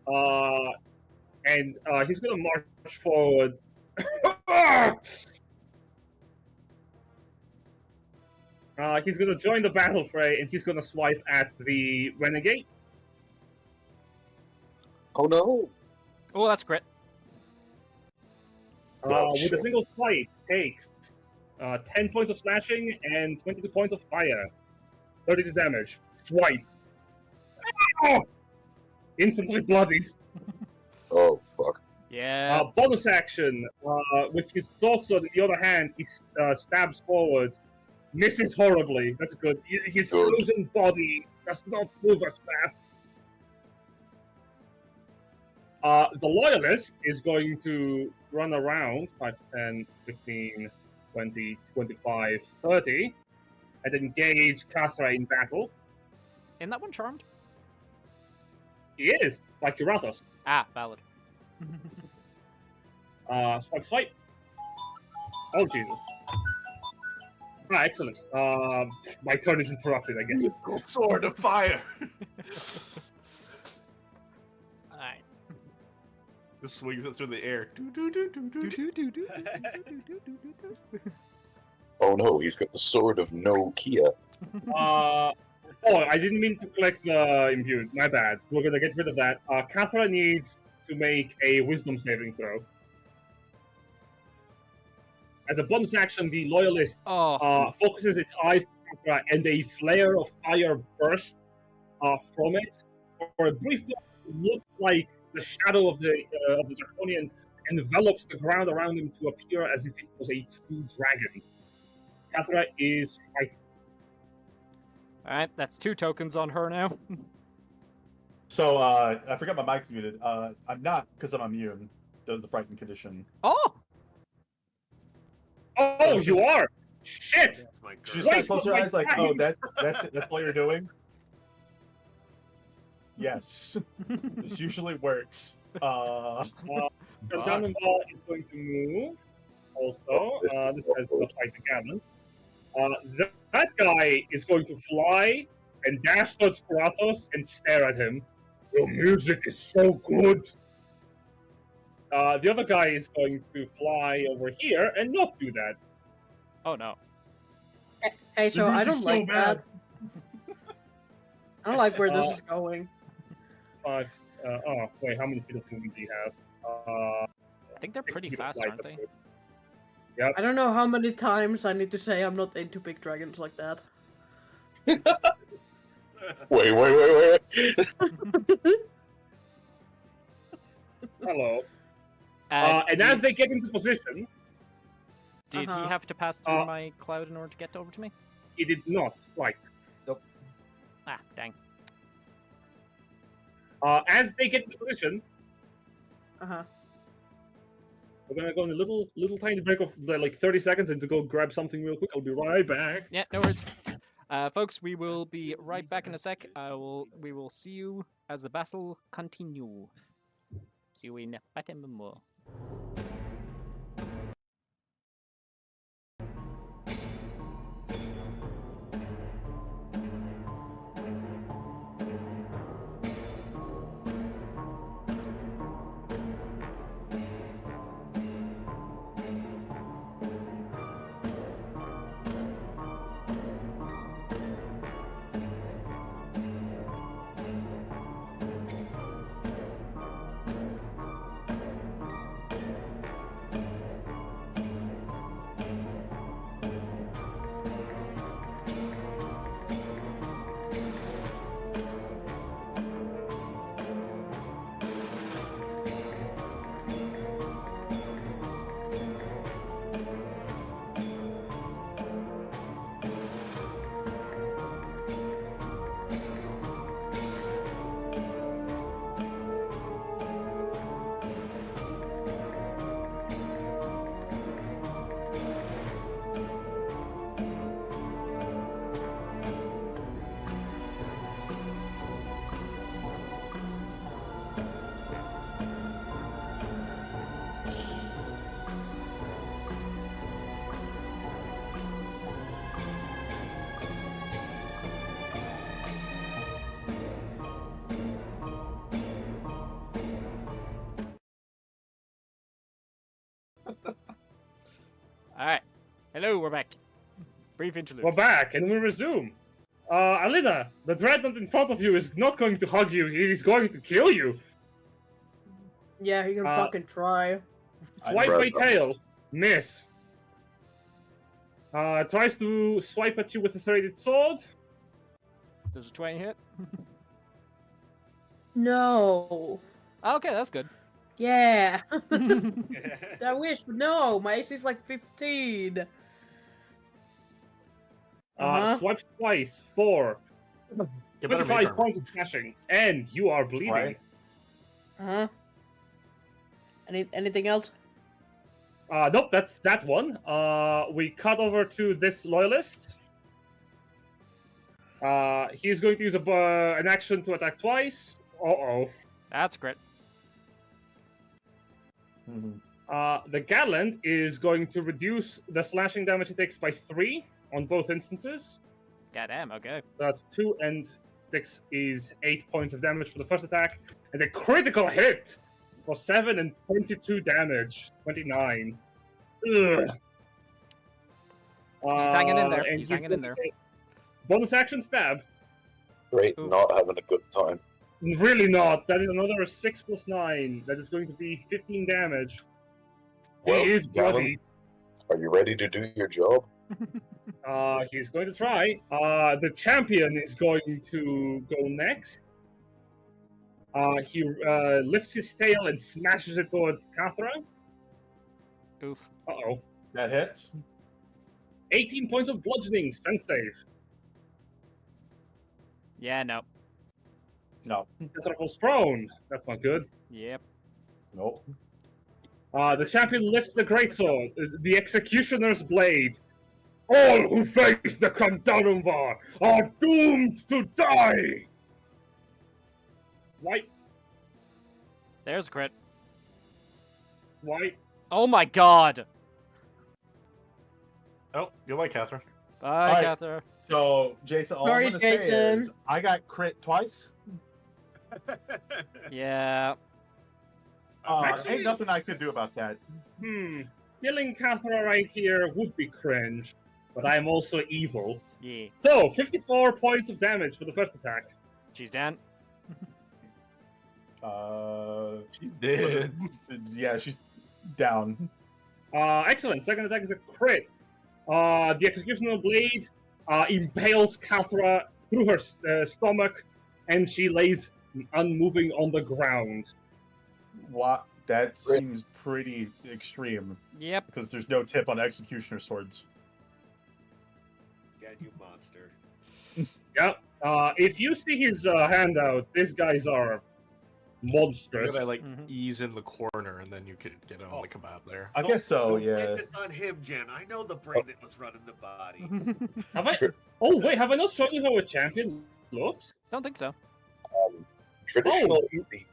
Speaker 1: And he's going to march forward. He's going to join the battle fray, and he's going to swipe at the renegade.
Speaker 2: Oh no!
Speaker 3: Oh, that's grit.
Speaker 1: With a single swipe, takes 10 points of slashing and 22 points of fire. 32 damage. Swipe. Instantly bloodied.
Speaker 2: Oh, fuck.
Speaker 3: Yeah.
Speaker 1: Bonus action. With his Sorcerer in the other hand, he stabs forward. Misses horribly. That's good. His frozen body does not move as fast. The Loyalist is going to run around 5, 10, 15, 20, 25, 30, and engage Cathra in battle.
Speaker 3: Isn't that one charmed?
Speaker 1: He is, like Urathos.
Speaker 3: Ah, valid.
Speaker 1: Swipe, swipe. Oh, Jesus. Excellent. My turn is interrupted, I guess.
Speaker 4: Sword of fire.
Speaker 3: Alright.
Speaker 4: Just swings it through the air.
Speaker 2: Oh no, he's got the sword of no Kia.
Speaker 1: I didn't mean to collect the imbued. My bad. We're gonna get rid of that. Cathra needs to make a wisdom saving throw. As a bonus action, the Loyalist
Speaker 3: Oh,
Speaker 1: focuses its eyes to Cathra, and a flare of fire bursts from it. For a brief moment, it looks like the shadow of the Draconian envelops the ground around him to appear as if it was a true dragon. Cathra is fighting.
Speaker 3: alright, that's 2 tokens on her now.
Speaker 4: So I forgot my mic's muted. I'm not because I'm immune to the frightened condition.
Speaker 3: Oh!
Speaker 1: Oh, you are! Shit!
Speaker 5: That's my
Speaker 4: She
Speaker 5: girl.
Speaker 4: just kind
Speaker 1: Wait,
Speaker 4: of closed her
Speaker 1: my
Speaker 4: eyes like,
Speaker 1: God.
Speaker 4: oh, that's it. That's all you're doing. Yes, this usually works.
Speaker 1: The Cannonball is going to move. Also, this guy's going to fight the Gallant. That guy is going to fly and dash towards Kratos and stare at him. Your music is so good. The other guy is going to fly over here and not do that.
Speaker 3: Oh no.
Speaker 9: Hey, so I don't
Speaker 4: music's so
Speaker 9: like that. I don't like where this is going.
Speaker 1: 5. Oh, wait, how many feet of movement do you have?
Speaker 3: I think they're
Speaker 1: 6
Speaker 3: pretty
Speaker 1: feet of
Speaker 3: fast,
Speaker 1: flight,
Speaker 3: aren't
Speaker 1: that's
Speaker 3: they?
Speaker 1: good.
Speaker 9: I don't know how many times I need to say I'm not into big dragons like that.
Speaker 8: Wait.
Speaker 1: Hello. And as they get into position,
Speaker 3: Did he
Speaker 9: Uh-huh.
Speaker 3: have to pass through my cloud in order to get over to me?
Speaker 1: he did not. Right.
Speaker 3: Ah, dang.
Speaker 1: As they get into position,
Speaker 9: Uh-huh.
Speaker 1: we're gonna go on a little tiny break of like 30 seconds and to go grab something real quick. I'll be right back.
Speaker 3: Yeah, no worries. Folks, we will be right back in a sec. We will see you as the battle continue. See you in a moment. Alright. Hello, we're back. Brief interlude.
Speaker 1: We're back and we resume. Alina, the dreadnought in front of you is not going to hug you. He's going to kill you.
Speaker 9: Yeah, he can fucking try.
Speaker 1: Swipe by
Speaker 8: Right.
Speaker 1: tail. Miss. Tries to swipe at you with a serrated sword.
Speaker 3: Does a 20 hit?
Speaker 9: No.
Speaker 3: Okay, that's good.
Speaker 9: Yeah. I wish, but no. My AC is like 15.
Speaker 1: Swipes twice for
Speaker 4: You better
Speaker 1: 25
Speaker 4: make her.
Speaker 1: points of slashing, and you are bleeding.
Speaker 4: Right.
Speaker 9: Uh-huh. Anything else?
Speaker 1: Nope, that's that one. We cut over to this loyalist. He's going to use an action to attack twice. Uh-oh.
Speaker 3: That's great.
Speaker 4: Mhm.
Speaker 1: The Gallant is going to reduce the slashing damage he takes by 3 on both instances.
Speaker 3: Goddamn, okay.
Speaker 1: That's 2 and 6 is 8 points of damage for the first attack. And a critical hit for 7 and 22 damage. 29. Ugh.
Speaker 3: He's hanging in there.
Speaker 1: And
Speaker 3: He's hanging in there.
Speaker 1: Bonus action stab.
Speaker 2: Great,
Speaker 3: Oof.
Speaker 2: not having a good time.
Speaker 1: Really not. That is another 6 plus 9. That is going to be 15 damage.
Speaker 2: Well,
Speaker 1: he is
Speaker 2: Gavin,
Speaker 1: bloody.
Speaker 2: Are you ready to do your job?
Speaker 1: He's going to try. The champion is going to go next. He lifts his tail and smashes it towards Cathra.
Speaker 3: Oof.
Speaker 1: Uh-oh.
Speaker 4: That hits.
Speaker 1: 18 points of bludgeoning, strength save.
Speaker 3: Yeah, no.
Speaker 4: No.
Speaker 1: Cathra falls prone. That's not good.
Speaker 3: Yep.
Speaker 4: Nope.
Speaker 1: The champion lifts the greatsword, the executioner's blade. All who face the Kandalumvar are doomed to die! White,
Speaker 3: There's a crit.
Speaker 1: white.
Speaker 3: Oh my god!
Speaker 7: Oh, goodbye, Catherine.
Speaker 3: Bye,
Speaker 4: Alright.
Speaker 3: Catherine.
Speaker 4: So, Jason, all
Speaker 9: Sorry,
Speaker 4: I'm going to say
Speaker 9: Jason.
Speaker 4: is I got crit twice.
Speaker 3: Yeah.
Speaker 1: Actually-
Speaker 4: Ain't nothing I could do about that.
Speaker 1: Killing Cathra right here would be cringe, but I am also evil.
Speaker 3: Yeah.
Speaker 1: So, 54 points of damage for the first attack.
Speaker 3: She's down.
Speaker 7: She's dead.
Speaker 4: Yeah, she's down.
Speaker 1: Excellent. Second attack is a crit. The executioner blade impales Cathra through her stomach, and she lays unmoving on the ground.
Speaker 4: What? That seems pretty extreme
Speaker 3: Yep.
Speaker 4: because there's no tip on executioner swords.
Speaker 5: God, you monster.
Speaker 1: Yep. If you see his handout, these guys are
Speaker 7: You
Speaker 1: monstrous.
Speaker 7: gotta like
Speaker 3: Mhm.
Speaker 7: ease in the corner, and then you could get on the kebab there.
Speaker 4: I guess so,
Speaker 5: Don't
Speaker 4: yeah.
Speaker 5: blame this on him, Jen. I know the brain that was running the body.
Speaker 1: Have I?
Speaker 2: Sure.
Speaker 1: Oh wait, have I not shown you how a champion looks?
Speaker 3: Don't think so.
Speaker 2: Traditionally, the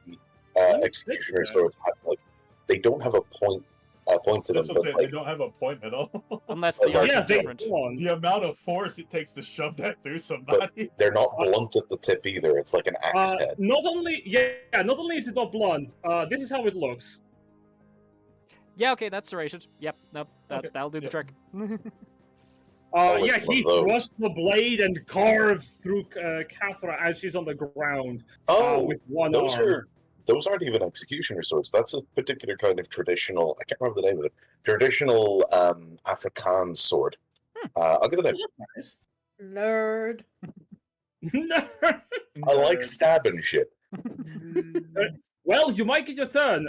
Speaker 2: executioner swords have like they don't have a point to them,
Speaker 4: That's what I'm
Speaker 2: but
Speaker 4: saying. They
Speaker 2: like
Speaker 4: don't have a point at all.
Speaker 3: Unless the
Speaker 2: Yeah,
Speaker 3: art
Speaker 1: Yeah,
Speaker 3: is
Speaker 1: they
Speaker 3: different.
Speaker 1: go on.
Speaker 4: The amount of force it takes to shove that through somebody.
Speaker 2: they're not blunt at the tip either. It's like an axe head.
Speaker 1: Not only is it not blunt. This is how it looks.
Speaker 3: Yeah, okay, that's serrated. Yep, nope,
Speaker 4: Okay,
Speaker 3: that'll do the
Speaker 4: yep.
Speaker 3: trick.
Speaker 2: Oh,
Speaker 1: Yeah,
Speaker 2: it's one
Speaker 1: he
Speaker 2: of those.
Speaker 1: thrusts the blade and carves through Cathra as she's on the ground
Speaker 2: Oh,
Speaker 1: with one
Speaker 2: those
Speaker 1: arm.
Speaker 2: those aren't even executioner swords. That's a particular kind of traditional. I can't remember the name of it. Traditional Afrikaans sword. I'll give it a name.
Speaker 1: Oh, that's
Speaker 9: Nerd.
Speaker 1: nice.
Speaker 2: I like stabbing shit.
Speaker 1: Well, you might get your turn.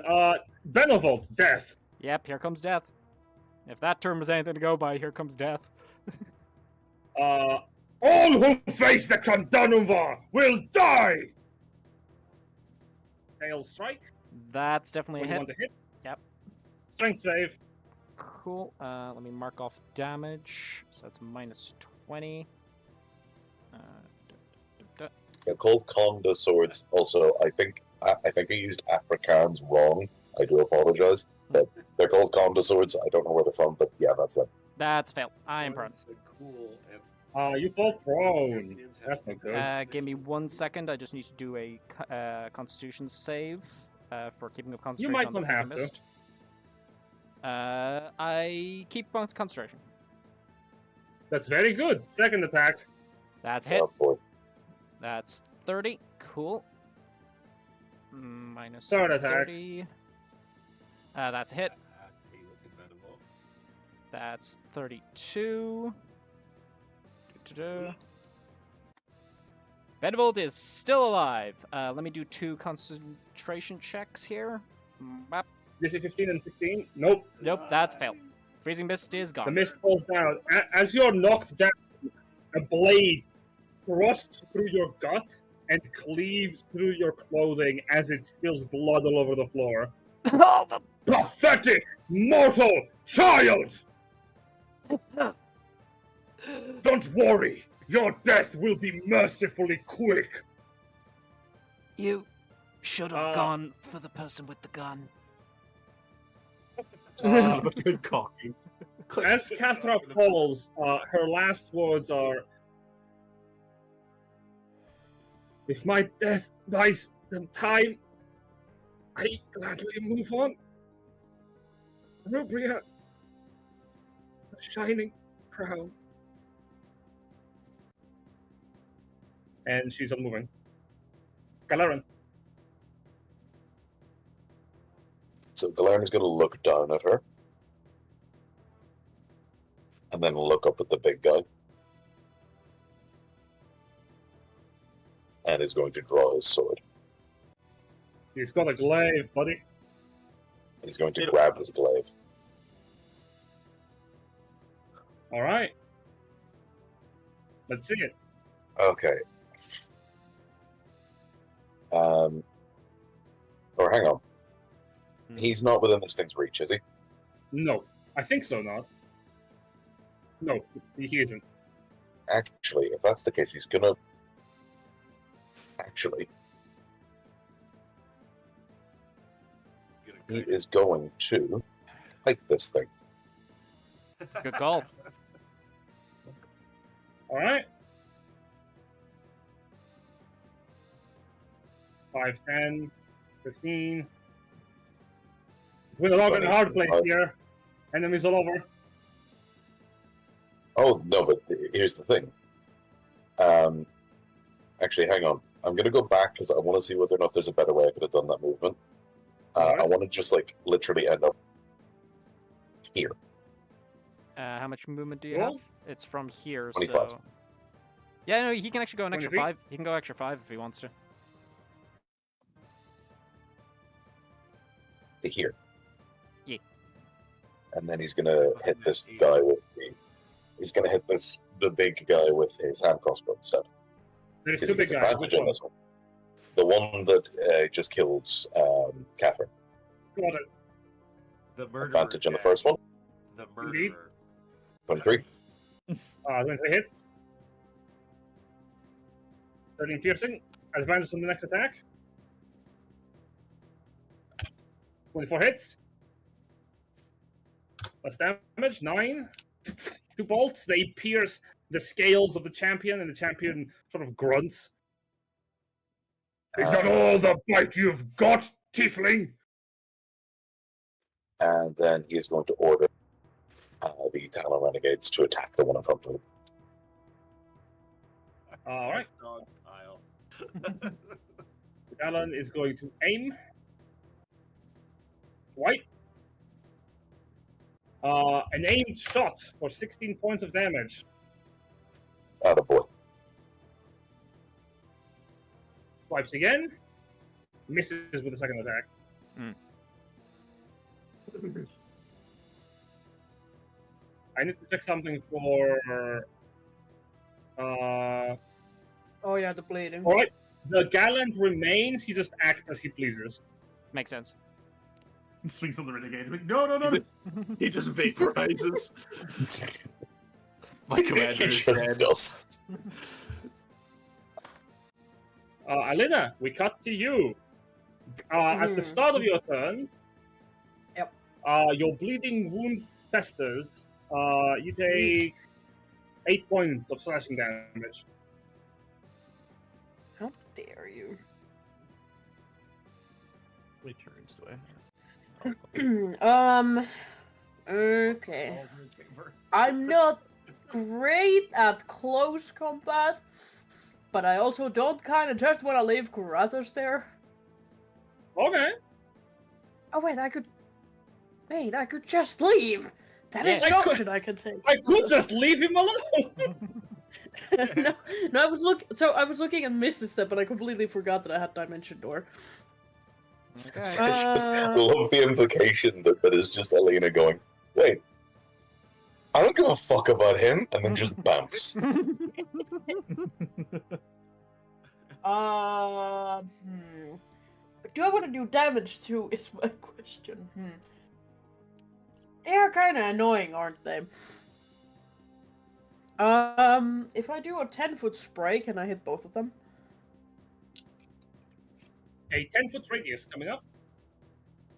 Speaker 1: Benevolt, death.
Speaker 3: Yep, here comes death. If that term was anything to go by, here comes death.
Speaker 1: All who face the Kandalumvar will die. Hail strike.
Speaker 3: That's definitely a
Speaker 1: What do you
Speaker 3: hit.
Speaker 1: want to hit?
Speaker 3: Yep.
Speaker 1: Strength save.
Speaker 3: Cool. Let me mark off damage. So that's minus 20.
Speaker 2: They're called Konda swords. Also, I think I used Afrikaans wrong. I do apologize, but they're called Konda swords. I don't know where they're from, but yeah, that's them.
Speaker 3: That's a fail. I am prone.
Speaker 5: That's a cool.
Speaker 1: You fall prone. That's not good.
Speaker 3: Give me 1 second. I just need to do a Constitution save for keeping up concentration.
Speaker 1: might
Speaker 3: on the
Speaker 1: not
Speaker 3: things I
Speaker 1: have to.
Speaker 3: missed. I keep concentration.
Speaker 1: That's very good. Second attack.
Speaker 3: That's hit.
Speaker 2: Oh boy.
Speaker 3: That's 30. Cool. Minus
Speaker 1: Third attack.
Speaker 3: 30. That's a hit. That's 32. Benevolt is still alive. Let me do 2 concentration checks here. Bop.
Speaker 1: This is 15 and 16. Nope.
Speaker 3: Nope, that's a fail. Freezing Mist is
Speaker 1: The
Speaker 3: gone.
Speaker 1: mist falls down. As you're knocked down, a blade thrusts through your gut and cleaves through your clothing as it spills blood all over the floor. Pathetic mortal child! Don't worry, your death will be mercifully quick.
Speaker 3: You should have
Speaker 1: Uh,
Speaker 3: gone for the person with the gun.
Speaker 7: Good call.
Speaker 1: As Cathra falls, her last words are, "If my death buys them time, I gladly move on. Rubria, a shining crown." And she's unmoving. Galaran.
Speaker 2: So Galerna's going to look down at her. and then look up at the big guy. And is going to draw his sword.
Speaker 1: He's got a glaive, buddy.
Speaker 2: He's going to grab his glaive.
Speaker 1: All right. Let's see it.
Speaker 2: Okay. Or hang on. He's not within this thing's reach, is he?
Speaker 1: No, I think so. Not. No, he isn't.
Speaker 2: Actually, if that's the case, he's gonna. Actually, he is going to hike this thing.
Speaker 3: Good call.
Speaker 1: All right. 5, 10, 15. We're all in a hard place here. Enemies all over.
Speaker 2: Oh no, but here's the thing. Actually, hang on. I'm gonna go back because I want to see whether or not there's a better way I could have done that movement. I want to just like literally end up here.
Speaker 3: How much movement do you
Speaker 1: Well,
Speaker 3: have? It's from here,
Speaker 2: 25.
Speaker 3: so... Yeah, no, he can actually go an extra
Speaker 1: 20 feet?
Speaker 3: 5. He can go extra 5 if he wants to.
Speaker 2: To here.
Speaker 3: Yeah.
Speaker 2: And then he's gonna hit this guy with the. He's gonna hit the big guy with his hand crossbow instead.
Speaker 1: There's
Speaker 2: Because
Speaker 1: two
Speaker 2: he
Speaker 1: big
Speaker 2: gets
Speaker 1: guys.
Speaker 2: advantage
Speaker 1: Which
Speaker 2: on
Speaker 1: one?
Speaker 2: this one. The one that just killed Catherine.
Speaker 1: Got it.
Speaker 5: The murderer.
Speaker 2: Advantage on the
Speaker 5: Jack.
Speaker 2: first one.
Speaker 5: The
Speaker 1: Indeed.
Speaker 5: murderer.
Speaker 2: 23.
Speaker 1: 23 hits. 13 piercing. Advantage on the next attack. 24 hits. Less damage. 9. 2 bolts. They pierce the scales of the champion, and the champion sort of grunts. Is that all the bite you've got, tiefling?
Speaker 2: And then he is going to order the Talon Renegades to attack the one in front of him.
Speaker 1: All right.
Speaker 5: Yes, dog pile.
Speaker 1: Alan is going to aim. Right. An aimed shot for 16 points of damage.
Speaker 2: Attaboy.
Speaker 1: Swipes again. Misses with the second attack. I need to check something for...
Speaker 9: Oh yeah, the bleeding.
Speaker 1: Alright. The gallant remains. He just acts as he pleases.
Speaker 3: Makes sense.
Speaker 4: He swings on the renegade. Like, no.
Speaker 7: He just vaporizes. My commander
Speaker 2: He
Speaker 7: is
Speaker 2: just
Speaker 7: dead.
Speaker 2: does.
Speaker 1: Alina, we cut to you. At the start of your turn,
Speaker 9: Yep.
Speaker 1: Your bleeding wound festers. You take 8 points of slashing damage.
Speaker 9: How dare you?
Speaker 7: How many turns do I have?
Speaker 9: Okay.
Speaker 5: Balls in the chamber.
Speaker 9: I'm not great at close combat, but I also don't kind of just want to leave Karathos there.
Speaker 1: Okay.
Speaker 9: Oh wait, I could just leave. That is
Speaker 1: Yeah.
Speaker 9: an
Speaker 1: I could-
Speaker 9: option I can take.
Speaker 1: I could just leave him alone.
Speaker 9: no, I was looking and missed the step, but I completely forgot that I had Dimension Door.
Speaker 3: Okay.
Speaker 2: I just love the implication that is just Alina going, wait, I don't give a fuck about him, and then just bounce.
Speaker 9: But do I want to do damage too? Is my question. They are kind of annoying, aren't they? If I do a 10-foot spray, can I hit both of them?
Speaker 1: A 10-foot radius coming up.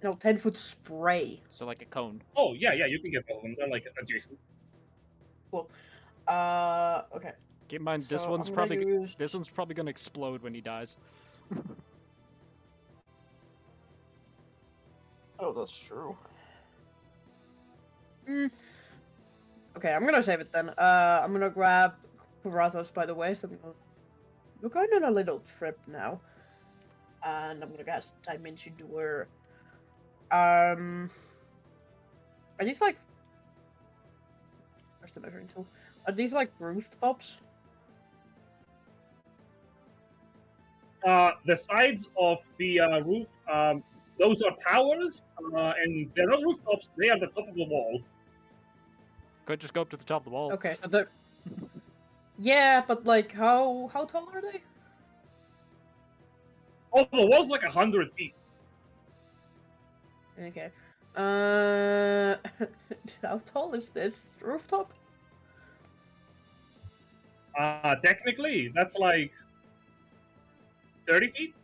Speaker 9: No, 10-foot spray.
Speaker 3: So like a cone.
Speaker 1: Oh, yeah, you can get both of them. They're like adjacent.
Speaker 9: Cool. Okay.
Speaker 3: Keep in mind, this
Speaker 9: So
Speaker 3: one's
Speaker 9: I'm gonna
Speaker 3: probably
Speaker 9: use-
Speaker 3: this one's probably gonna explode when he dies.
Speaker 9: Oh, that's true. Okay, I'm gonna save it then. I'm gonna grab Karathos by the waist. We're going on a little trip now. And I'm gonna cast Dimension Door. Are these like... Where's the measuring tool? Are these like rooftops?
Speaker 1: The sides of the roof, those are towers, and they're not rooftops. They are the top of the wall.
Speaker 3: Could just go up to the top of the wall.
Speaker 9: Okay, so they're... Yeah, but like, how tall are they?
Speaker 1: Oh, the wall's like 100 feet.
Speaker 9: Okay. How tall is this rooftop?
Speaker 1: Technically, that's like 30 feet.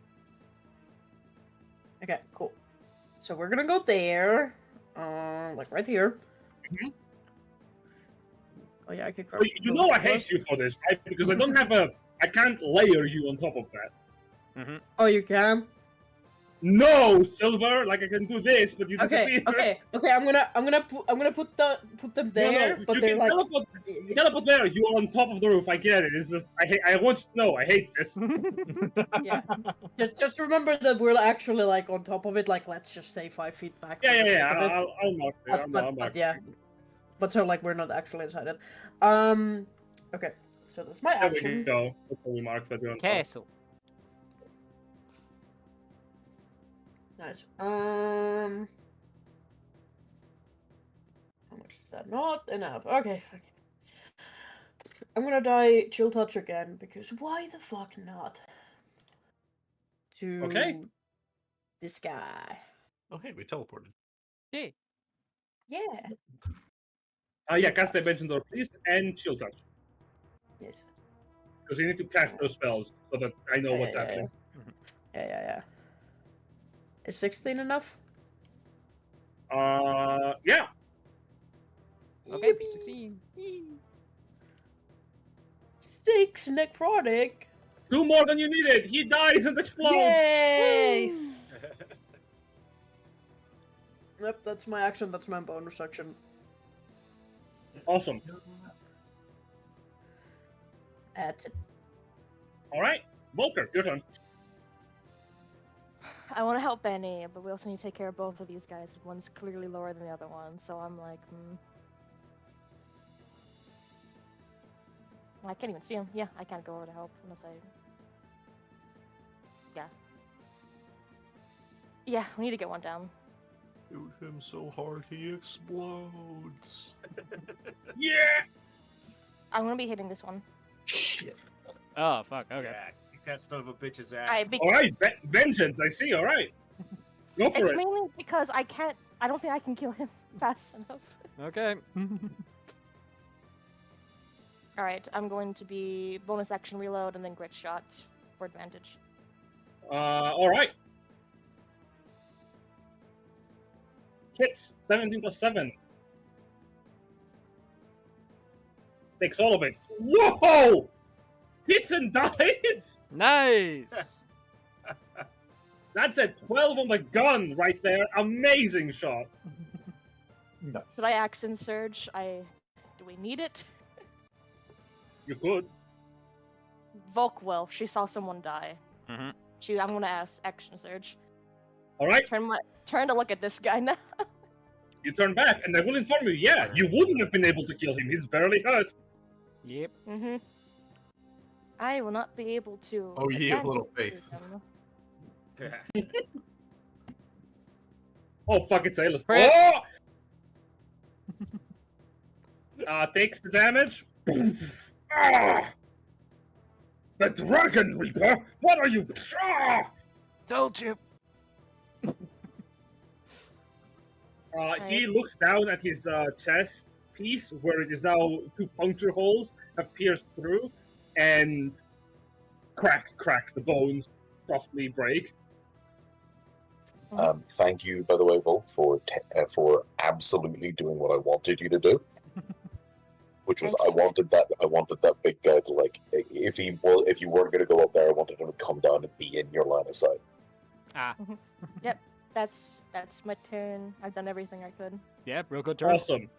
Speaker 9: Okay, cool. So we're gonna go there, like right here.
Speaker 1: Mhm.
Speaker 9: Oh yeah, I could.
Speaker 1: So you know I hate you for this, right? Because I don't have I can't layer you on top of that.
Speaker 9: Oh, you can.
Speaker 1: No, Silverr, like I can do this, but you disappear.
Speaker 9: Okay. I'm gonna put them there,
Speaker 1: No,
Speaker 9: but
Speaker 1: you
Speaker 9: they're
Speaker 1: can
Speaker 9: like.
Speaker 1: teleport there. You are on top of the roof. I get it. It's just I want you to know I hate this.
Speaker 9: Yeah. Just remember that we're actually like on top of it. Like, let's just say 5 feet back.
Speaker 1: Yeah. I'll mark it. I'll mark
Speaker 9: But
Speaker 1: it.
Speaker 9: yeah. But so like we're not actually inside it. Okay. So that's my
Speaker 1: There we
Speaker 9: action.
Speaker 1: go. That's what we marked that you're on top.
Speaker 3: Castle.
Speaker 9: Nice. How much is that? Not enough. Okay. I'm gonna die chill touch again because why the fuck not? To
Speaker 1: Okay.
Speaker 9: this guy.
Speaker 7: Oh, hey, we teleported.
Speaker 3: Yeah.
Speaker 9: Yeah.
Speaker 1: Yeah, cast Dimension Door, please, and Chill Touch.
Speaker 9: Yes.
Speaker 1: Because you need to cast those spells so that I know what's happening.
Speaker 9: Yeah. Is 16 enough?
Speaker 1: Yeah.
Speaker 3: Okay,
Speaker 9: Yippee.
Speaker 3: 16.
Speaker 9: 6 necrotic.
Speaker 1: 2 more than you needed. He dies and explodes.
Speaker 9: Yay! Yep, that's my action. That's my bonus action.
Speaker 1: Awesome.
Speaker 9: That's it.
Speaker 1: All right, Volker, your turn.
Speaker 6: I want to help Benny, but we also need to take care of both of these guys. One's clearly lower than the other one, so I'm like, I can't even see him. Yeah, I can't go over to help unless I... Yeah, we need to get one down.
Speaker 7: Shoot him so hard he explodes.
Speaker 1: Yeah.
Speaker 6: I'm gonna be hitting this one.
Speaker 7: Shit.
Speaker 3: Oh, fuck, okay.
Speaker 5: Yeah, kick that son of a bitch's ass.
Speaker 1: All right, vengeance. I see. All right, go for
Speaker 6: It's
Speaker 1: it.
Speaker 6: mainly because I don't think I can kill him fast enough.
Speaker 3: Okay.
Speaker 6: Alright, I'm going to be bonus action reload and then grit shot for advantage.
Speaker 1: All right. Hits 17 plus 7. Takes all of it. Whoa! Hits and dies.
Speaker 3: Nice.
Speaker 1: That's a 12 on the gun right there. Amazing shot.
Speaker 4: Nice.
Speaker 6: Should I accent surge? Do we need it?
Speaker 1: You could.
Speaker 6: Volk will. She saw someone die.
Speaker 3: Mhm.
Speaker 6: I'm gonna ask action surge.
Speaker 1: All right.
Speaker 6: Turn to look at this guy now.
Speaker 1: You turn back, and I will inform you. Yeah, you wouldn't have been able to kill him. He's barely hurt.
Speaker 3: Yep.
Speaker 6: I will not be able to.
Speaker 7: Oh, ye of
Speaker 6: advantage
Speaker 7: little faith.
Speaker 6: him.
Speaker 1: Oh fuck! It's Ayla's.
Speaker 3: Crit.
Speaker 1: Oh! Takes the damage. Ah! The Dragon Reaper! What are you? Ah!
Speaker 3: Told you.
Speaker 1: He looks down at his chest piece, where it is now 2 puncture holes have pierced through, and crack, the bones softly break.
Speaker 2: Thank you, by the way, Volk, for absolutely doing what I wanted you to do. Which was I wanted that big guy to, like, if you weren't going to go up there, I wanted him to come down and be in your line of sight.
Speaker 6: Yep, that's my turn. I've done everything I could.
Speaker 3: Yeah, real good turn.
Speaker 1: Awesome.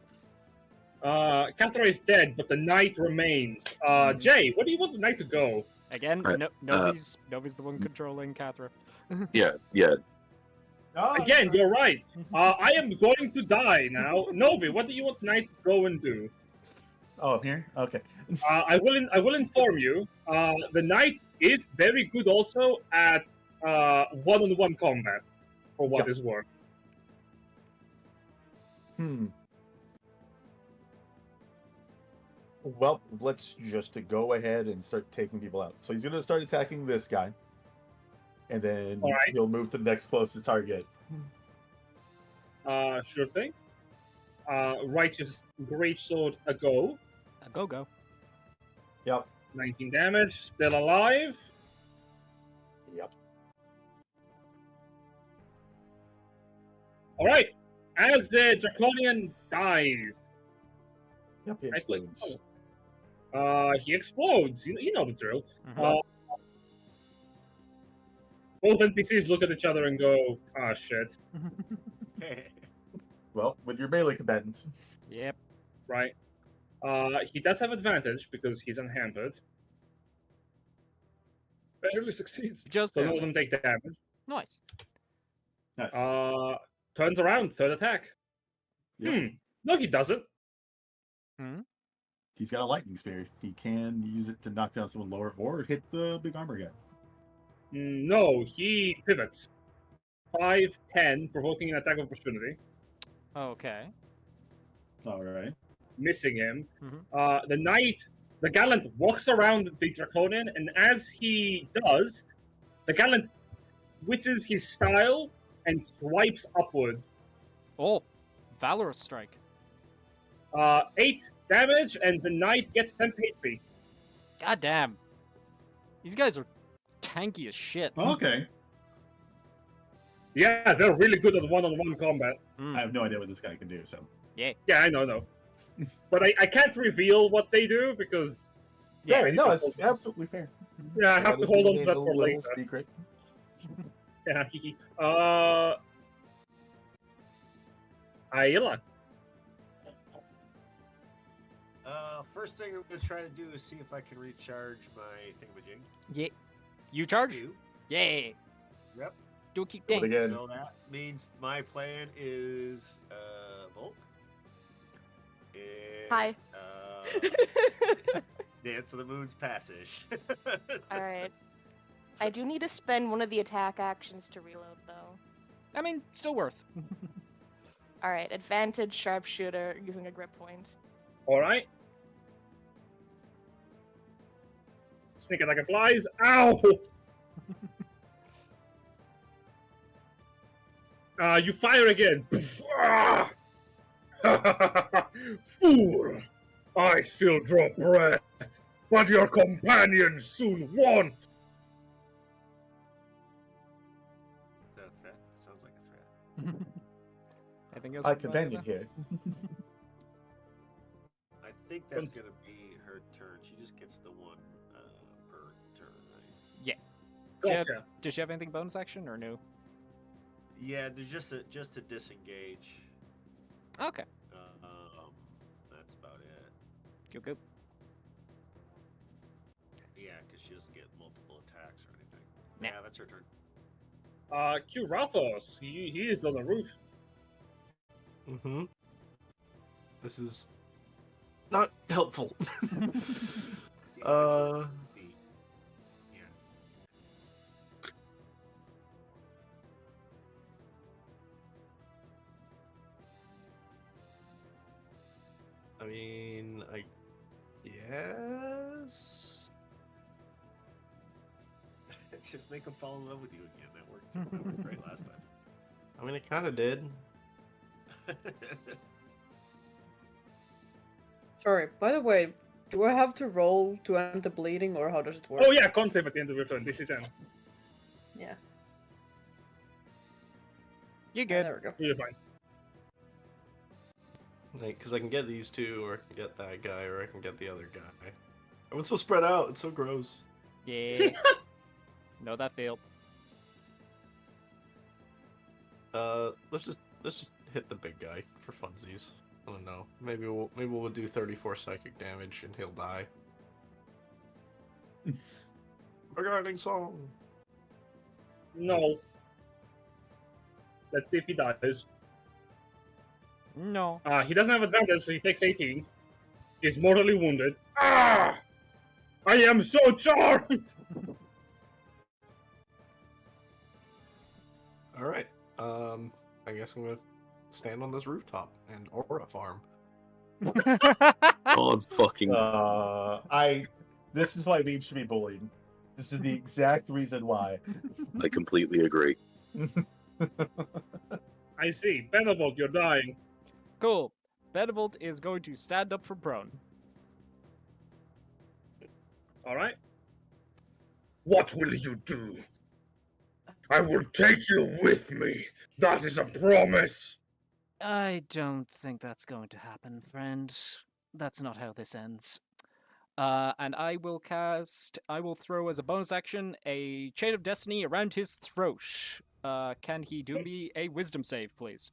Speaker 1: Cathra is dead, but the knight remains. Jay, where do you want the knight to go?
Speaker 3: Again, Novi's the one controlling Cathra.
Speaker 8: Yeah.
Speaker 4: Oh,
Speaker 1: Again, you're right. I am going to die now. Novi, what do you want the knight to go and do?
Speaker 4: Oh, I'm here. Okay.
Speaker 1: I will inform you. The knight is very good also at one-on-one combat, for what
Speaker 4: Yeah.
Speaker 1: is worth.
Speaker 4: Well, let's just go ahead and start taking people out. So he's going to start attacking this guy, and then
Speaker 1: All right.
Speaker 4: he'll move to the next closest target.
Speaker 1: Sure thing. Righteous Greatsword a go.
Speaker 3: Go.
Speaker 4: Yep.
Speaker 1: 19 damage, still alive.
Speaker 4: Yep.
Speaker 1: All right. As the Draconian dies,
Speaker 4: Yep. He
Speaker 1: I think-
Speaker 4: explodes.
Speaker 1: he explodes. You know the drill.
Speaker 3: Mhm.
Speaker 1: Both NPCs look at each other and go, "Ah, shit."
Speaker 4: Well, with your melee combatants.
Speaker 3: Yep.
Speaker 1: Right. He does have advantage because he's unhampered. Barely succeeds.
Speaker 3: Just
Speaker 1: So none of
Speaker 3: barely.
Speaker 1: them take damage.
Speaker 3: Nice.
Speaker 4: Nice.
Speaker 1: Turns around, third attack.
Speaker 4: Yep.
Speaker 1: No, he doesn't.
Speaker 4: He's got a lightning spear. He can use it to knock down someone lower or hit the big armor guy.
Speaker 1: No, he pivots. 5, 10, provoking an attack of opportunity.
Speaker 3: Okay.
Speaker 4: All right.
Speaker 1: Missing him.
Speaker 3: Mhm.
Speaker 1: The knight, the gallant, walks around the Draconian, and as he does, the gallant switches his style and swipes upwards.
Speaker 3: Oh, Valorous Strike.
Speaker 1: 8 damage, and the knight gets 10 HP.
Speaker 3: God damn. These guys are tanky as shit.
Speaker 4: Okay.
Speaker 1: Yeah, they're really good at one-on-one combat.
Speaker 3: Mm.
Speaker 4: I have no idea what this guy can do, so.
Speaker 1: Yeah, I know. But I can't reveal what they do because...
Speaker 4: Yeah,
Speaker 1: I need
Speaker 4: no,
Speaker 1: to
Speaker 4: it's
Speaker 1: hold-
Speaker 4: absolutely fair.
Speaker 1: Yeah, I have to hold on to that
Speaker 4: a
Speaker 1: for
Speaker 4: little
Speaker 1: later.
Speaker 4: secret.
Speaker 1: Yeah, Ayla.
Speaker 5: First thing I'm gonna try to do is see if I can recharge my thingamajig.
Speaker 3: Yeah. You charge?
Speaker 5: Do.
Speaker 3: Yeah.
Speaker 5: Yep.
Speaker 3: Do a keep
Speaker 4: Do it
Speaker 3: dance.
Speaker 4: again.
Speaker 5: So that means my plan is Volk. And,
Speaker 6: Hi.
Speaker 5: Dance of the Moon's Passage.
Speaker 6: All right. I do need to spend one of the attack actions to reload, though.
Speaker 3: I mean, still worth.
Speaker 6: All right. Advantage sharpshooter using a grip point.
Speaker 1: Alright. Sneak attack applies. Ow! You fire again. Fool! I still draw breath, but your companions soon won't.
Speaker 5: Is that a threat? It sounds like a threat.
Speaker 3: Anything else?
Speaker 4: My
Speaker 3: from
Speaker 4: companion
Speaker 3: Alina?
Speaker 4: here.
Speaker 5: I think that's gonna be her turn. She just gets the one per turn, right?
Speaker 1: Gotcha.
Speaker 3: Does she have anything bonus action or no?
Speaker 5: Yeah, there's just a disengage.
Speaker 3: Okay.
Speaker 5: That's about it.
Speaker 3: Go.
Speaker 5: Yeah, because she doesn't get multiple attacks or anything.
Speaker 3: Nah.
Speaker 5: Yeah, that's her turn.
Speaker 1: Kurathos, he is on the roof.
Speaker 7: Mm-hmm. This is not helpful.
Speaker 5: Yeah,
Speaker 7: Uh,
Speaker 5: yeah.
Speaker 7: I mean, I guess.
Speaker 5: Just make him fall in love with you again. That worked. That worked great last time.
Speaker 7: I mean, it kind of did.
Speaker 9: Sorry, by the way, do I have to roll to end the bleeding, or how does it work?
Speaker 1: Oh yeah, con save at the end of your turn. DC 10.
Speaker 9: Yeah.
Speaker 3: You
Speaker 9: Yeah,
Speaker 3: good?
Speaker 9: there we go.
Speaker 1: You're fine.
Speaker 7: Like, because I can get these two, or I can get that guy, or I can get the other guy. Everyone's so spread out. It's so gross.
Speaker 3: Yeah. No, that failed.
Speaker 7: Let's just hit the big guy for funsies. I don't know. Maybe we'll do 34 psychic damage and he'll die. Regarding song.
Speaker 1: No. Let's see if he dies.
Speaker 3: No.
Speaker 1: He doesn't have advantage, so he takes 18. is mortally wounded. Ah! I am so charmed!
Speaker 7: All right. I guess I'm gonna stand on this rooftop and aura farm.
Speaker 8: God fucking.
Speaker 4: This is why Beam should be bullied. This is the exact reason why.
Speaker 8: I completely agree.
Speaker 1: I see. Benevolt, you're dying.
Speaker 3: Cool. Benevolt is going to stand up from prone.
Speaker 1: Alright. What will you do? I will take you with me. That is a promise.
Speaker 3: I don't think that's going to happen, friend. That's not how this ends. And I will throw as a bonus action a Chain of Destiny around his throat. Can he do me a wisdom save, please?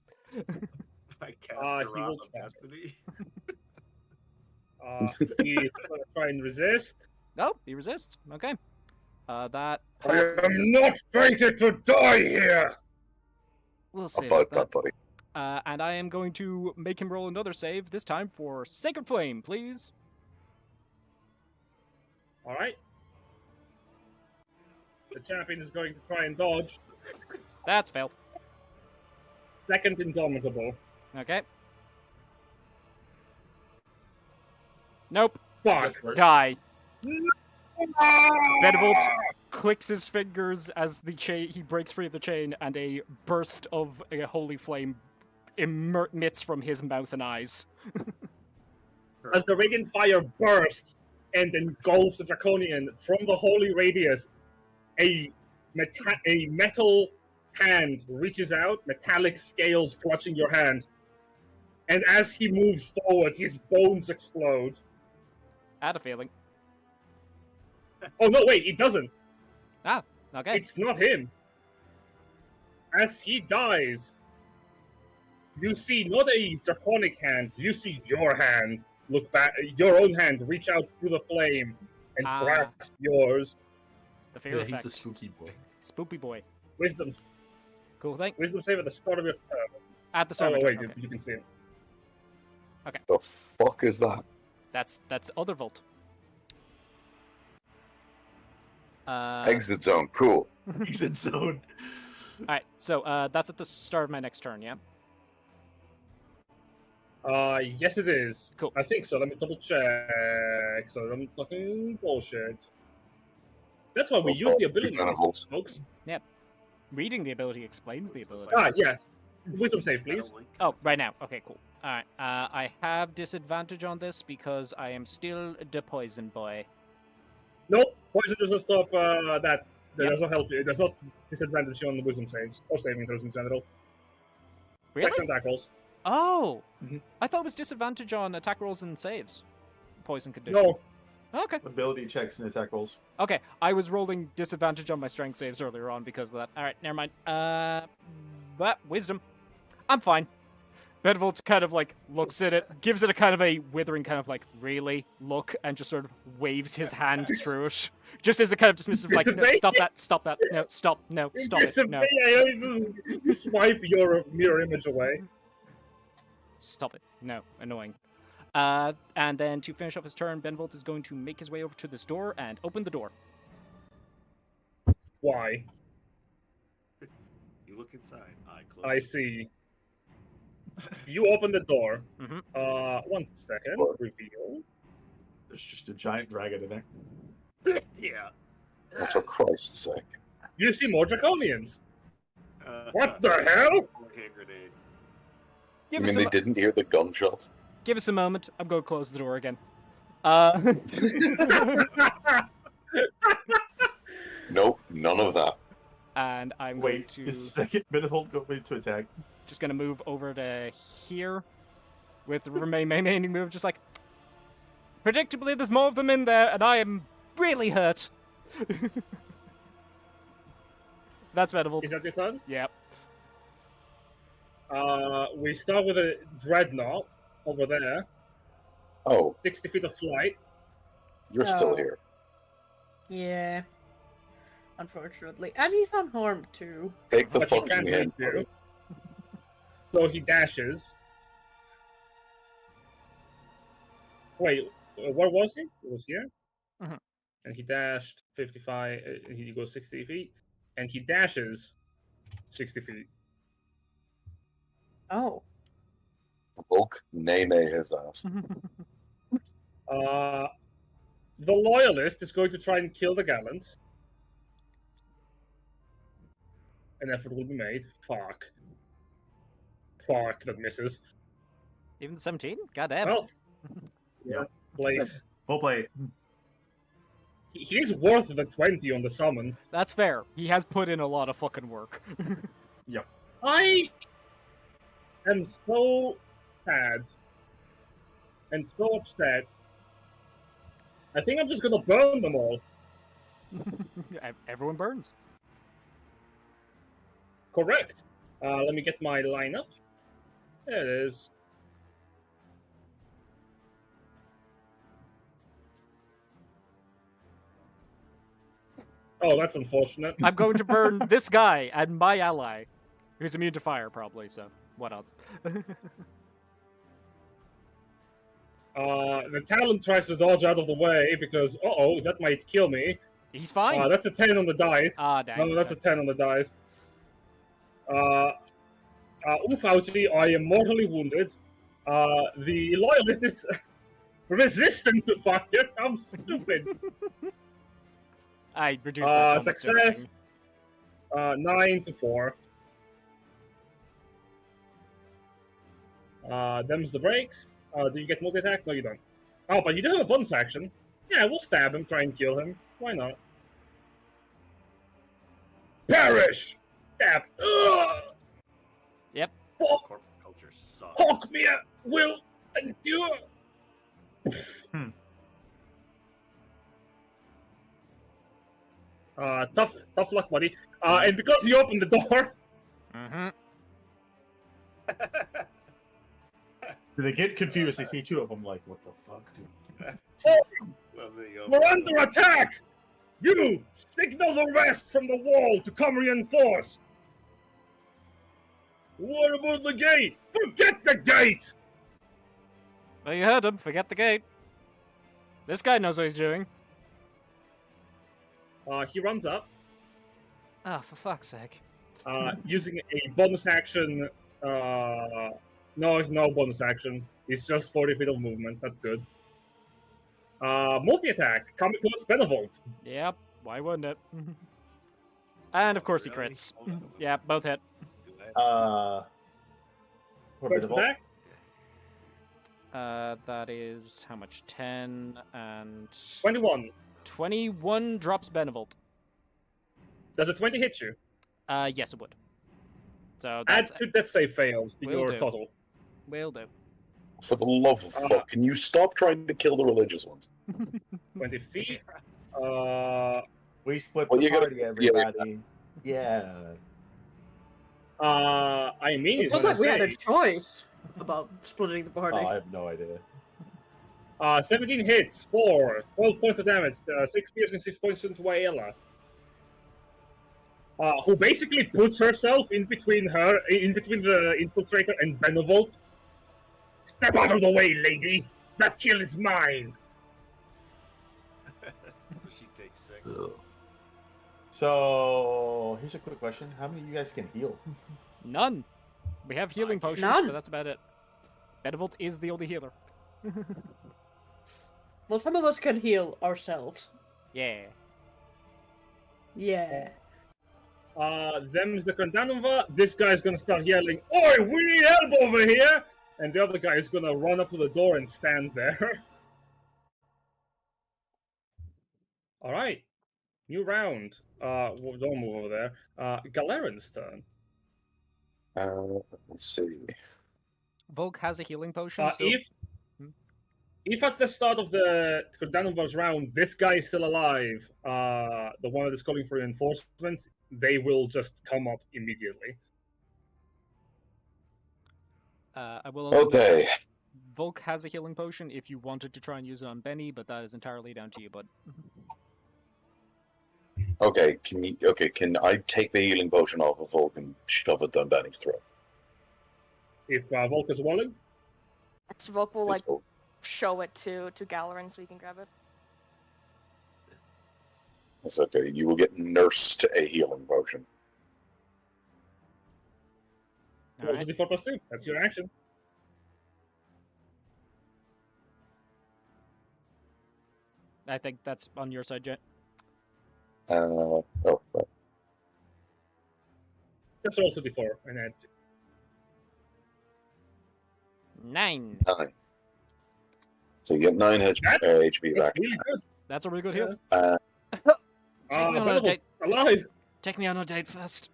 Speaker 5: I cast
Speaker 1: he will-
Speaker 5: of Destiny.
Speaker 1: He's gonna try and resist.
Speaker 3: Nope, he resists. Okay. That
Speaker 1: I
Speaker 3: passes.
Speaker 1: am not fated to die here.
Speaker 3: We'll see
Speaker 8: About
Speaker 3: about that.
Speaker 8: that, buddy.
Speaker 3: And I am going to make him roll another save, this time for Sacred Flame, please.
Speaker 1: Alright. The champion is going to try and dodge.
Speaker 3: That's failed.
Speaker 1: Second Indomitable.
Speaker 3: Okay. Nope.
Speaker 1: Fuck.
Speaker 4: That's worse.
Speaker 3: Die. Benevolt clicks his fingers as the chain he breaks free of the chain, and a burst of a holy flame emits from his mouth and eyes.
Speaker 1: As the radiant fire bursts and engulfs the draconian from the holy radius, a metal hand reaches out, metallic scales clutching your hand, and as he moves forward, his bones explode.
Speaker 3: I had a feeling.
Speaker 1: Oh no, wait, it doesn't.
Speaker 3: Ah, okay.
Speaker 1: It's not him. As he dies, you see not a draconic hand, you see your hand look back, your own hand reach out through the flame and grasp yours.
Speaker 3: The fear
Speaker 7: Yeah,
Speaker 3: effect.
Speaker 7: he's the spooky boy.
Speaker 3: Spoopy boy.
Speaker 1: Wisdom
Speaker 3: Cool thing.
Speaker 1: save at the start of your turn.
Speaker 3: At the start.
Speaker 1: Oh
Speaker 3: of my
Speaker 1: wait,
Speaker 3: turn. Okay.
Speaker 1: you can see it.
Speaker 8: The fuck is that?
Speaker 3: That's other Volt.
Speaker 8: Exit zone. Cool.
Speaker 7: Exit zone.
Speaker 3: Alright, so that's at the start of my next turn, yeah?
Speaker 1: Yes it is.
Speaker 3: Cool.
Speaker 1: I think so. Let me double check. So I'm talking bullshit. That's why we use the ability,
Speaker 8: Benevolt.
Speaker 1: folks.
Speaker 3: Reading the ability explains the ability.
Speaker 1: Yes. Wisdom save, please.
Speaker 3: Oh, right now. Okay, cool. Alright, I have disadvantage on this because I am still the poison boy.
Speaker 1: Nope. Poison doesn't stop that. That
Speaker 3: Yep.
Speaker 1: doesn't help you. It does not disadvantage you on the wisdom saves or saving throws in general.
Speaker 3: Really?
Speaker 1: Checks and tackles.
Speaker 3: Oh!
Speaker 1: Mhm.
Speaker 3: I thought it was disadvantage on attack rolls and saves. Poison condition.
Speaker 1: No.
Speaker 3: Okay.
Speaker 4: Ability checks and attack rolls.
Speaker 3: Okay, I was rolling disadvantage on my strength saves earlier on because of that. Alright, never mind. But wisdom. I'm fine. Benevolt kind of like looks at it, gives it a kind of a withering kind of like really look, and just sort of waves his hand through it. Just as a kind of dismissive like, no, stop that, no, stop it, no.
Speaker 1: You swipe your mirror image away.
Speaker 3: Stop it. No, annoying. And then to finish off his turn, Benevolt is going to make his way over to this door and open the door.
Speaker 1: Why?
Speaker 5: You look inside. I close.
Speaker 1: I see. You open the door.
Speaker 3: Mhm.
Speaker 1: 1 second.
Speaker 8: What?
Speaker 1: Reveal.
Speaker 4: There's just a giant dragon in there.
Speaker 5: Yeah.
Speaker 8: Oh, for Christ's sake.
Speaker 1: You see more draconians. What the hell?
Speaker 5: Hand grenade.
Speaker 3: Give
Speaker 8: You
Speaker 3: us
Speaker 8: mean
Speaker 3: a
Speaker 8: they didn't hear the gunshots?
Speaker 3: Give us a moment. I'm going to close the door again.
Speaker 8: Nope, none of that.
Speaker 3: And I'm going
Speaker 4: Wait,
Speaker 3: to
Speaker 4: is second Benevolt go to attack?
Speaker 3: just going to move over to here with the remaining move. Just like, predictably, there's more of them in there, and I am really hurt. That's Benevolt.
Speaker 1: Is that your turn?
Speaker 3: Yep.
Speaker 1: We start with a dreadnought over there.
Speaker 8: Oh,
Speaker 1: 60 feet of flight.
Speaker 8: you're still
Speaker 9: Oh.
Speaker 8: here.
Speaker 9: Yeah. Unfortunately. And he's unharmed too.
Speaker 8: Take the
Speaker 1: But he
Speaker 8: fucking
Speaker 1: can't
Speaker 8: hint,
Speaker 1: hit you.
Speaker 8: buddy.
Speaker 1: So he dashes. Wait, where was he? He was here?
Speaker 3: Mhm.
Speaker 1: And he dashed 55, he goes 60 feet, and he dashes 60 feet.
Speaker 9: Oh.
Speaker 8: Volk, nay his ass.
Speaker 1: The Loyalist is going to try and kill the Gallant. An effort will be made. Fuck, that misses.
Speaker 3: Even 17? Goddamn.
Speaker 1: Well, yeah, Blade.
Speaker 4: Full play.
Speaker 1: He's worth the 20 on the summon.
Speaker 3: That's fair. He has put in a lot of fucking work.
Speaker 1: I am so sad and so upset. I think I'm just gonna burn them all.
Speaker 3: Everyone burns.
Speaker 1: Correct. Let me get my lineup. There it is. Oh, that's unfortunate.
Speaker 3: I'm going to burn this guy and my ally, who's immune to fire, probably, so what else?
Speaker 1: The Talon tries to dodge out of the way because, uh-oh, that might kill me.
Speaker 3: He's fine.
Speaker 1: That's a 10 on the dice.
Speaker 3: Ah, dang.
Speaker 1: No, that's a 10 on the dice. Oof, ouchie, I am mortally wounded. The Loyalist is resistant to fire. I'm stupid.
Speaker 3: I reduced that.
Speaker 1: Success. 9 to 4. Them's the breaks. Do you get multi-attack? No, you don't. Oh, but you do have a bonus action. Yeah, we'll stab him, try and kill him. Why not? Perish! Stab! Ugh!
Speaker 3: Yep.
Speaker 5: Corporate culture sucks.
Speaker 1: Hawkmere will endure! Tough luck, buddy. And because he opened the door...
Speaker 3: Mm-hmm.
Speaker 4: Do they get confused? They see two of them like, what the fuck, dude?
Speaker 1: We're under attack! You! Signal the rest from the wall to come reinforce! What about the gate? Forget the gate!
Speaker 3: Well, you heard him. Forget the gate. This guy knows what he's doing.
Speaker 1: He runs up,
Speaker 3: Ah, for fuck's sake.
Speaker 1: using a bonus action. No bonus action. It's just 40 feet of movement. That's good. Multi-attack, coming towards Benevolt.
Speaker 3: Yep. Why wouldn't it? And of course he
Speaker 5: Really?
Speaker 3: crits. Yeah, both hit.
Speaker 1: First attack.
Speaker 3: That is how much? 10 and
Speaker 1: 21.
Speaker 3: 21 drops Benevolt.
Speaker 1: Does a 20 hit you?
Speaker 3: Yes, it would. So
Speaker 1: Add
Speaker 3: that's
Speaker 1: 2 death save fails to
Speaker 3: Will
Speaker 1: your
Speaker 3: do.
Speaker 1: total.
Speaker 3: will do.
Speaker 8: For the love of fuck, can you stop trying to kill the religious ones?
Speaker 1: 20 feet.
Speaker 4: We split
Speaker 8: Well,
Speaker 4: the
Speaker 8: you gotta-
Speaker 4: party, everybody. Yeah.
Speaker 1: I mean,
Speaker 9: It's not like we had a choice about splitting the party.
Speaker 4: Oh, I have no idea.
Speaker 1: 17 hits, 4, 12 points of damage, 6 piercing, 6 points into Waela. Who basically puts herself in between the infiltrator and Benevolt. Step out of the way, lady! That kill is mine!
Speaker 5: So she takes 6.
Speaker 4: So, here's a quick question. How many of you guys can heal?
Speaker 3: None. We have healing potions,
Speaker 9: None.
Speaker 3: but that's about it. Benevolt is the only healer.
Speaker 9: Well, some of us can heal ourselves.
Speaker 3: Yeah.
Speaker 9: Yeah.
Speaker 1: Them's the Condanova. This guy's gonna start yelling, "Oi, we need help over here!" And the other guy is gonna run up to the door and stand there. Alright. New round. Don't move over there. Galeron's turn.
Speaker 8: Let's see.
Speaker 3: Volk has a healing potion, so...
Speaker 1: If at the start of the Kordanova's round, this guy is still alive, the one that is calling for reinforcements, they will just come up immediately.
Speaker 3: I will also
Speaker 8: Okay.
Speaker 3: note Volk has a healing potion if you wanted to try and use it on Benny, but that is entirely down to you, bud.
Speaker 8: Okay, can I take the healing potion off of Volk and shove it down Benny's throat?
Speaker 1: If Volk is willing,
Speaker 6: Volk will like
Speaker 8: It's Volk.
Speaker 6: show it to Galarin so we can grab it.
Speaker 2: That's okay. You will get nursed a healing potion.
Speaker 3: All right.
Speaker 1: 4 plus 2. That's your action.
Speaker 3: I think that's on your side, Jet.
Speaker 2: Oh, right.
Speaker 1: Just roll 2d4 and add 2.
Speaker 3: 9.
Speaker 2: 9. So you get 9 HP
Speaker 1: That's
Speaker 2: back.
Speaker 1: really good.
Speaker 3: That's a really good heal.
Speaker 1: Yeah.
Speaker 3: Take me on a date.
Speaker 1: Alive.
Speaker 3: Take me on a date first.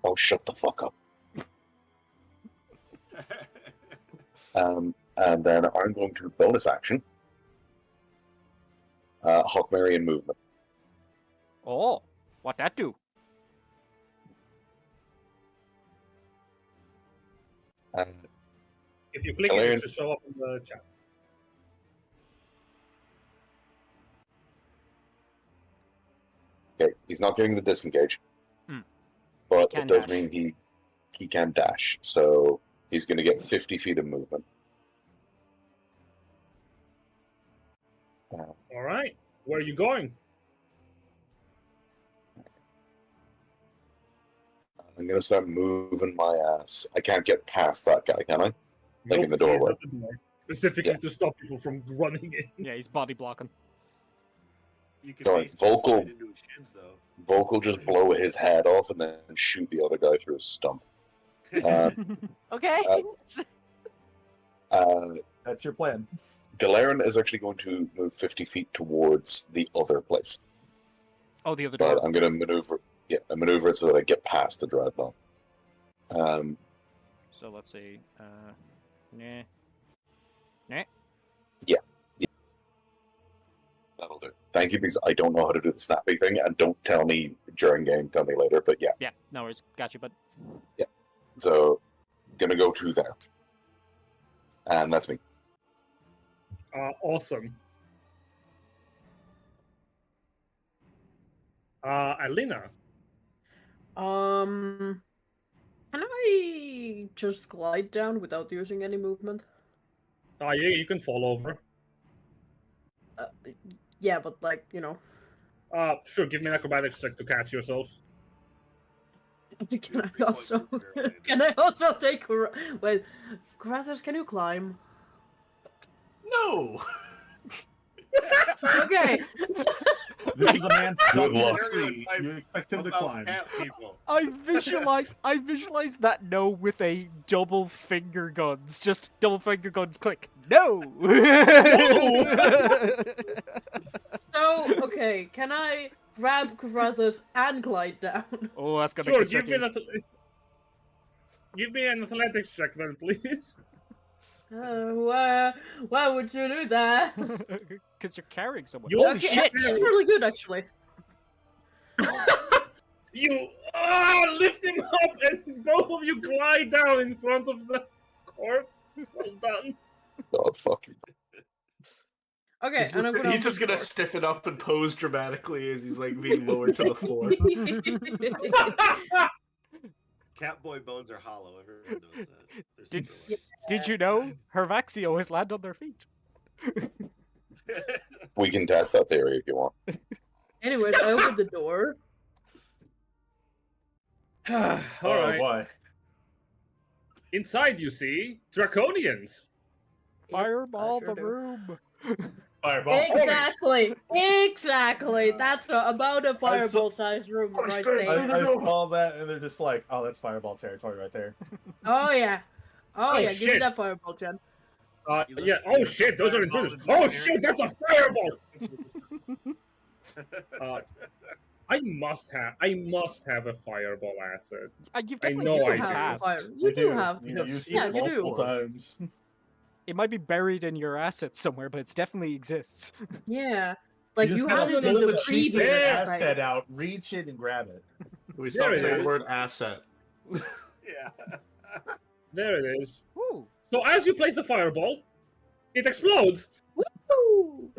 Speaker 2: Oh, shut the fuck up. And then I'm going to bonus action. Hawkmarian movement.
Speaker 3: Oh, what that do?
Speaker 2: And
Speaker 1: If you click it,
Speaker 2: Galarin.
Speaker 1: it should show up in the chat.
Speaker 2: okay, he's not getting the disengage.
Speaker 3: Hmm.
Speaker 2: But
Speaker 3: He can
Speaker 2: it does
Speaker 3: dash.
Speaker 2: mean he can dash. So he's going to get 50 feet of movement.
Speaker 1: All right. Where are you going?
Speaker 2: I'm going to start moving my ass. I can't get past that guy, can I? Like in the
Speaker 1: Nope, he's
Speaker 2: doorway.
Speaker 1: at the door, specifically
Speaker 2: Yeah.
Speaker 1: to stop people from running in.
Speaker 3: Yeah, he's body blocking.
Speaker 5: You can
Speaker 2: Don't,
Speaker 5: baseball
Speaker 2: vocal-
Speaker 5: slide into his shins, though.
Speaker 2: Volk will just blow his head off and then shoot the other guy through his stump.
Speaker 6: Okay.
Speaker 4: That's your plan.
Speaker 2: Galarin is actually going to move 50 feet towards the other place.
Speaker 3: Oh, the other
Speaker 2: But
Speaker 3: door.
Speaker 2: I'm going to maneuver it so that I get past the dreadnought.
Speaker 3: So let's see. Nah.
Speaker 2: That'll do. Thank you, because I don't know how to do the snappy thing, and don't tell me during game, tell me later, but yeah.
Speaker 3: Yeah, no worries. Got you, bud.
Speaker 2: So, gonna go to there. And that's me.
Speaker 1: Awesome. Alina.
Speaker 9: Can I just glide down without using any movement?
Speaker 1: Yeah, you can fall over.
Speaker 9: Yeah, but like, you know.
Speaker 1: Sure, give me an acrobatics check to catch yourself.
Speaker 9: Can I also take wait, Grathos, can you climb?
Speaker 7: No.
Speaker 9: Okay.
Speaker 4: This is a man stuck
Speaker 2: Good
Speaker 4: in a
Speaker 2: luck.
Speaker 4: tree. You expect him to
Speaker 5: About
Speaker 4: climb.
Speaker 5: cat people.
Speaker 3: I visualize that no with a double finger guns. Just double finger guns click. No!
Speaker 9: So, okay, can I grab Grathos and glide down?
Speaker 3: Oh, that's gonna
Speaker 1: Sure,
Speaker 3: make it
Speaker 1: give me
Speaker 3: tricky.
Speaker 1: give me an athletics check then, please.
Speaker 9: Why would you do that?
Speaker 3: Because you're carrying someone.
Speaker 1: You-
Speaker 3: Holy
Speaker 9: Okay,
Speaker 3: shit!
Speaker 9: that's really good, actually.
Speaker 1: You lift him up, and both of you glide down in front of the court. Well done.
Speaker 2: God, fuck you.
Speaker 9: Okay, and I'm gonna.
Speaker 7: He's just gonna stiffen up and pose dramatically as he's like being lowered to the floor.
Speaker 5: Catboy bones are hollow. Everyone knows that. They're
Speaker 3: Did,
Speaker 5: super
Speaker 3: did you know Hervaxi always land on their feet?
Speaker 5: light.
Speaker 2: We can test that theory if you want.
Speaker 9: Anyways, I opened the door.
Speaker 1: All
Speaker 4: Oh,
Speaker 1: right.
Speaker 4: boy.
Speaker 1: Inside, you see Draconians.
Speaker 3: Fireball
Speaker 9: sure
Speaker 3: the
Speaker 9: do.
Speaker 3: room.
Speaker 4: Fireball.
Speaker 9: Exactly. That's about a fireball-sized room right
Speaker 7: great.
Speaker 9: there.
Speaker 4: I saw that and they're just like, oh, that's fireball territory right there.
Speaker 9: Oh yeah. Oh yeah. Give me
Speaker 1: shit.
Speaker 9: that fireball, Jen.
Speaker 1: Yeah. Oh shit, those are intruders. Oh shit, that's a fireball. I must have a fireball asset.
Speaker 3: You've
Speaker 1: I
Speaker 3: definitely
Speaker 1: know
Speaker 3: used
Speaker 1: I
Speaker 3: it in
Speaker 1: do.
Speaker 3: the past.
Speaker 9: You do have.
Speaker 4: You see
Speaker 9: Yeah,
Speaker 4: it
Speaker 9: you do.
Speaker 4: multiple times.
Speaker 3: It might be buried in your assets somewhere, but it definitely exists.
Speaker 9: Yeah. Like
Speaker 4: just
Speaker 9: you
Speaker 4: gotta
Speaker 9: had it in
Speaker 4: pull
Speaker 9: the
Speaker 4: the
Speaker 9: previous
Speaker 4: cheapest
Speaker 1: Yeah.
Speaker 4: asset out, reach it, and grab it.
Speaker 7: We
Speaker 1: There
Speaker 7: stop
Speaker 1: it
Speaker 7: saying
Speaker 1: is.
Speaker 7: the word asset.
Speaker 5: Yeah.
Speaker 1: There it is.
Speaker 3: Woo.
Speaker 1: So as you place the fireball, it explodes.
Speaker 9: Woo!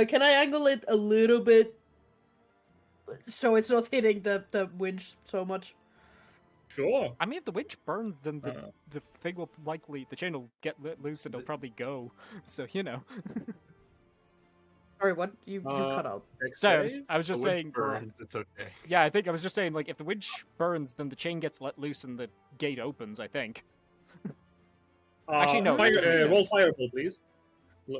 Speaker 9: Can I angle it a little bit so it's not hitting the winch so much?
Speaker 1: Sure.
Speaker 3: I mean, if the winch burns, then
Speaker 1: Uh,
Speaker 3: the thing will the chain will get let loose and it'll probably go. So, you know.
Speaker 9: Sorry, what? You
Speaker 1: Uh,
Speaker 9: cut out.
Speaker 3: So
Speaker 1: save?
Speaker 3: I was just
Speaker 7: The winch
Speaker 3: saying.
Speaker 7: burns, it's okay.
Speaker 3: Yeah, I think I was just saying, like, if the winch burns, then the chain gets let loose and the gate opens, I think. Actually, no,
Speaker 1: Fire,
Speaker 3: that doesn't make
Speaker 1: roll
Speaker 3: sense.
Speaker 1: fireball, please.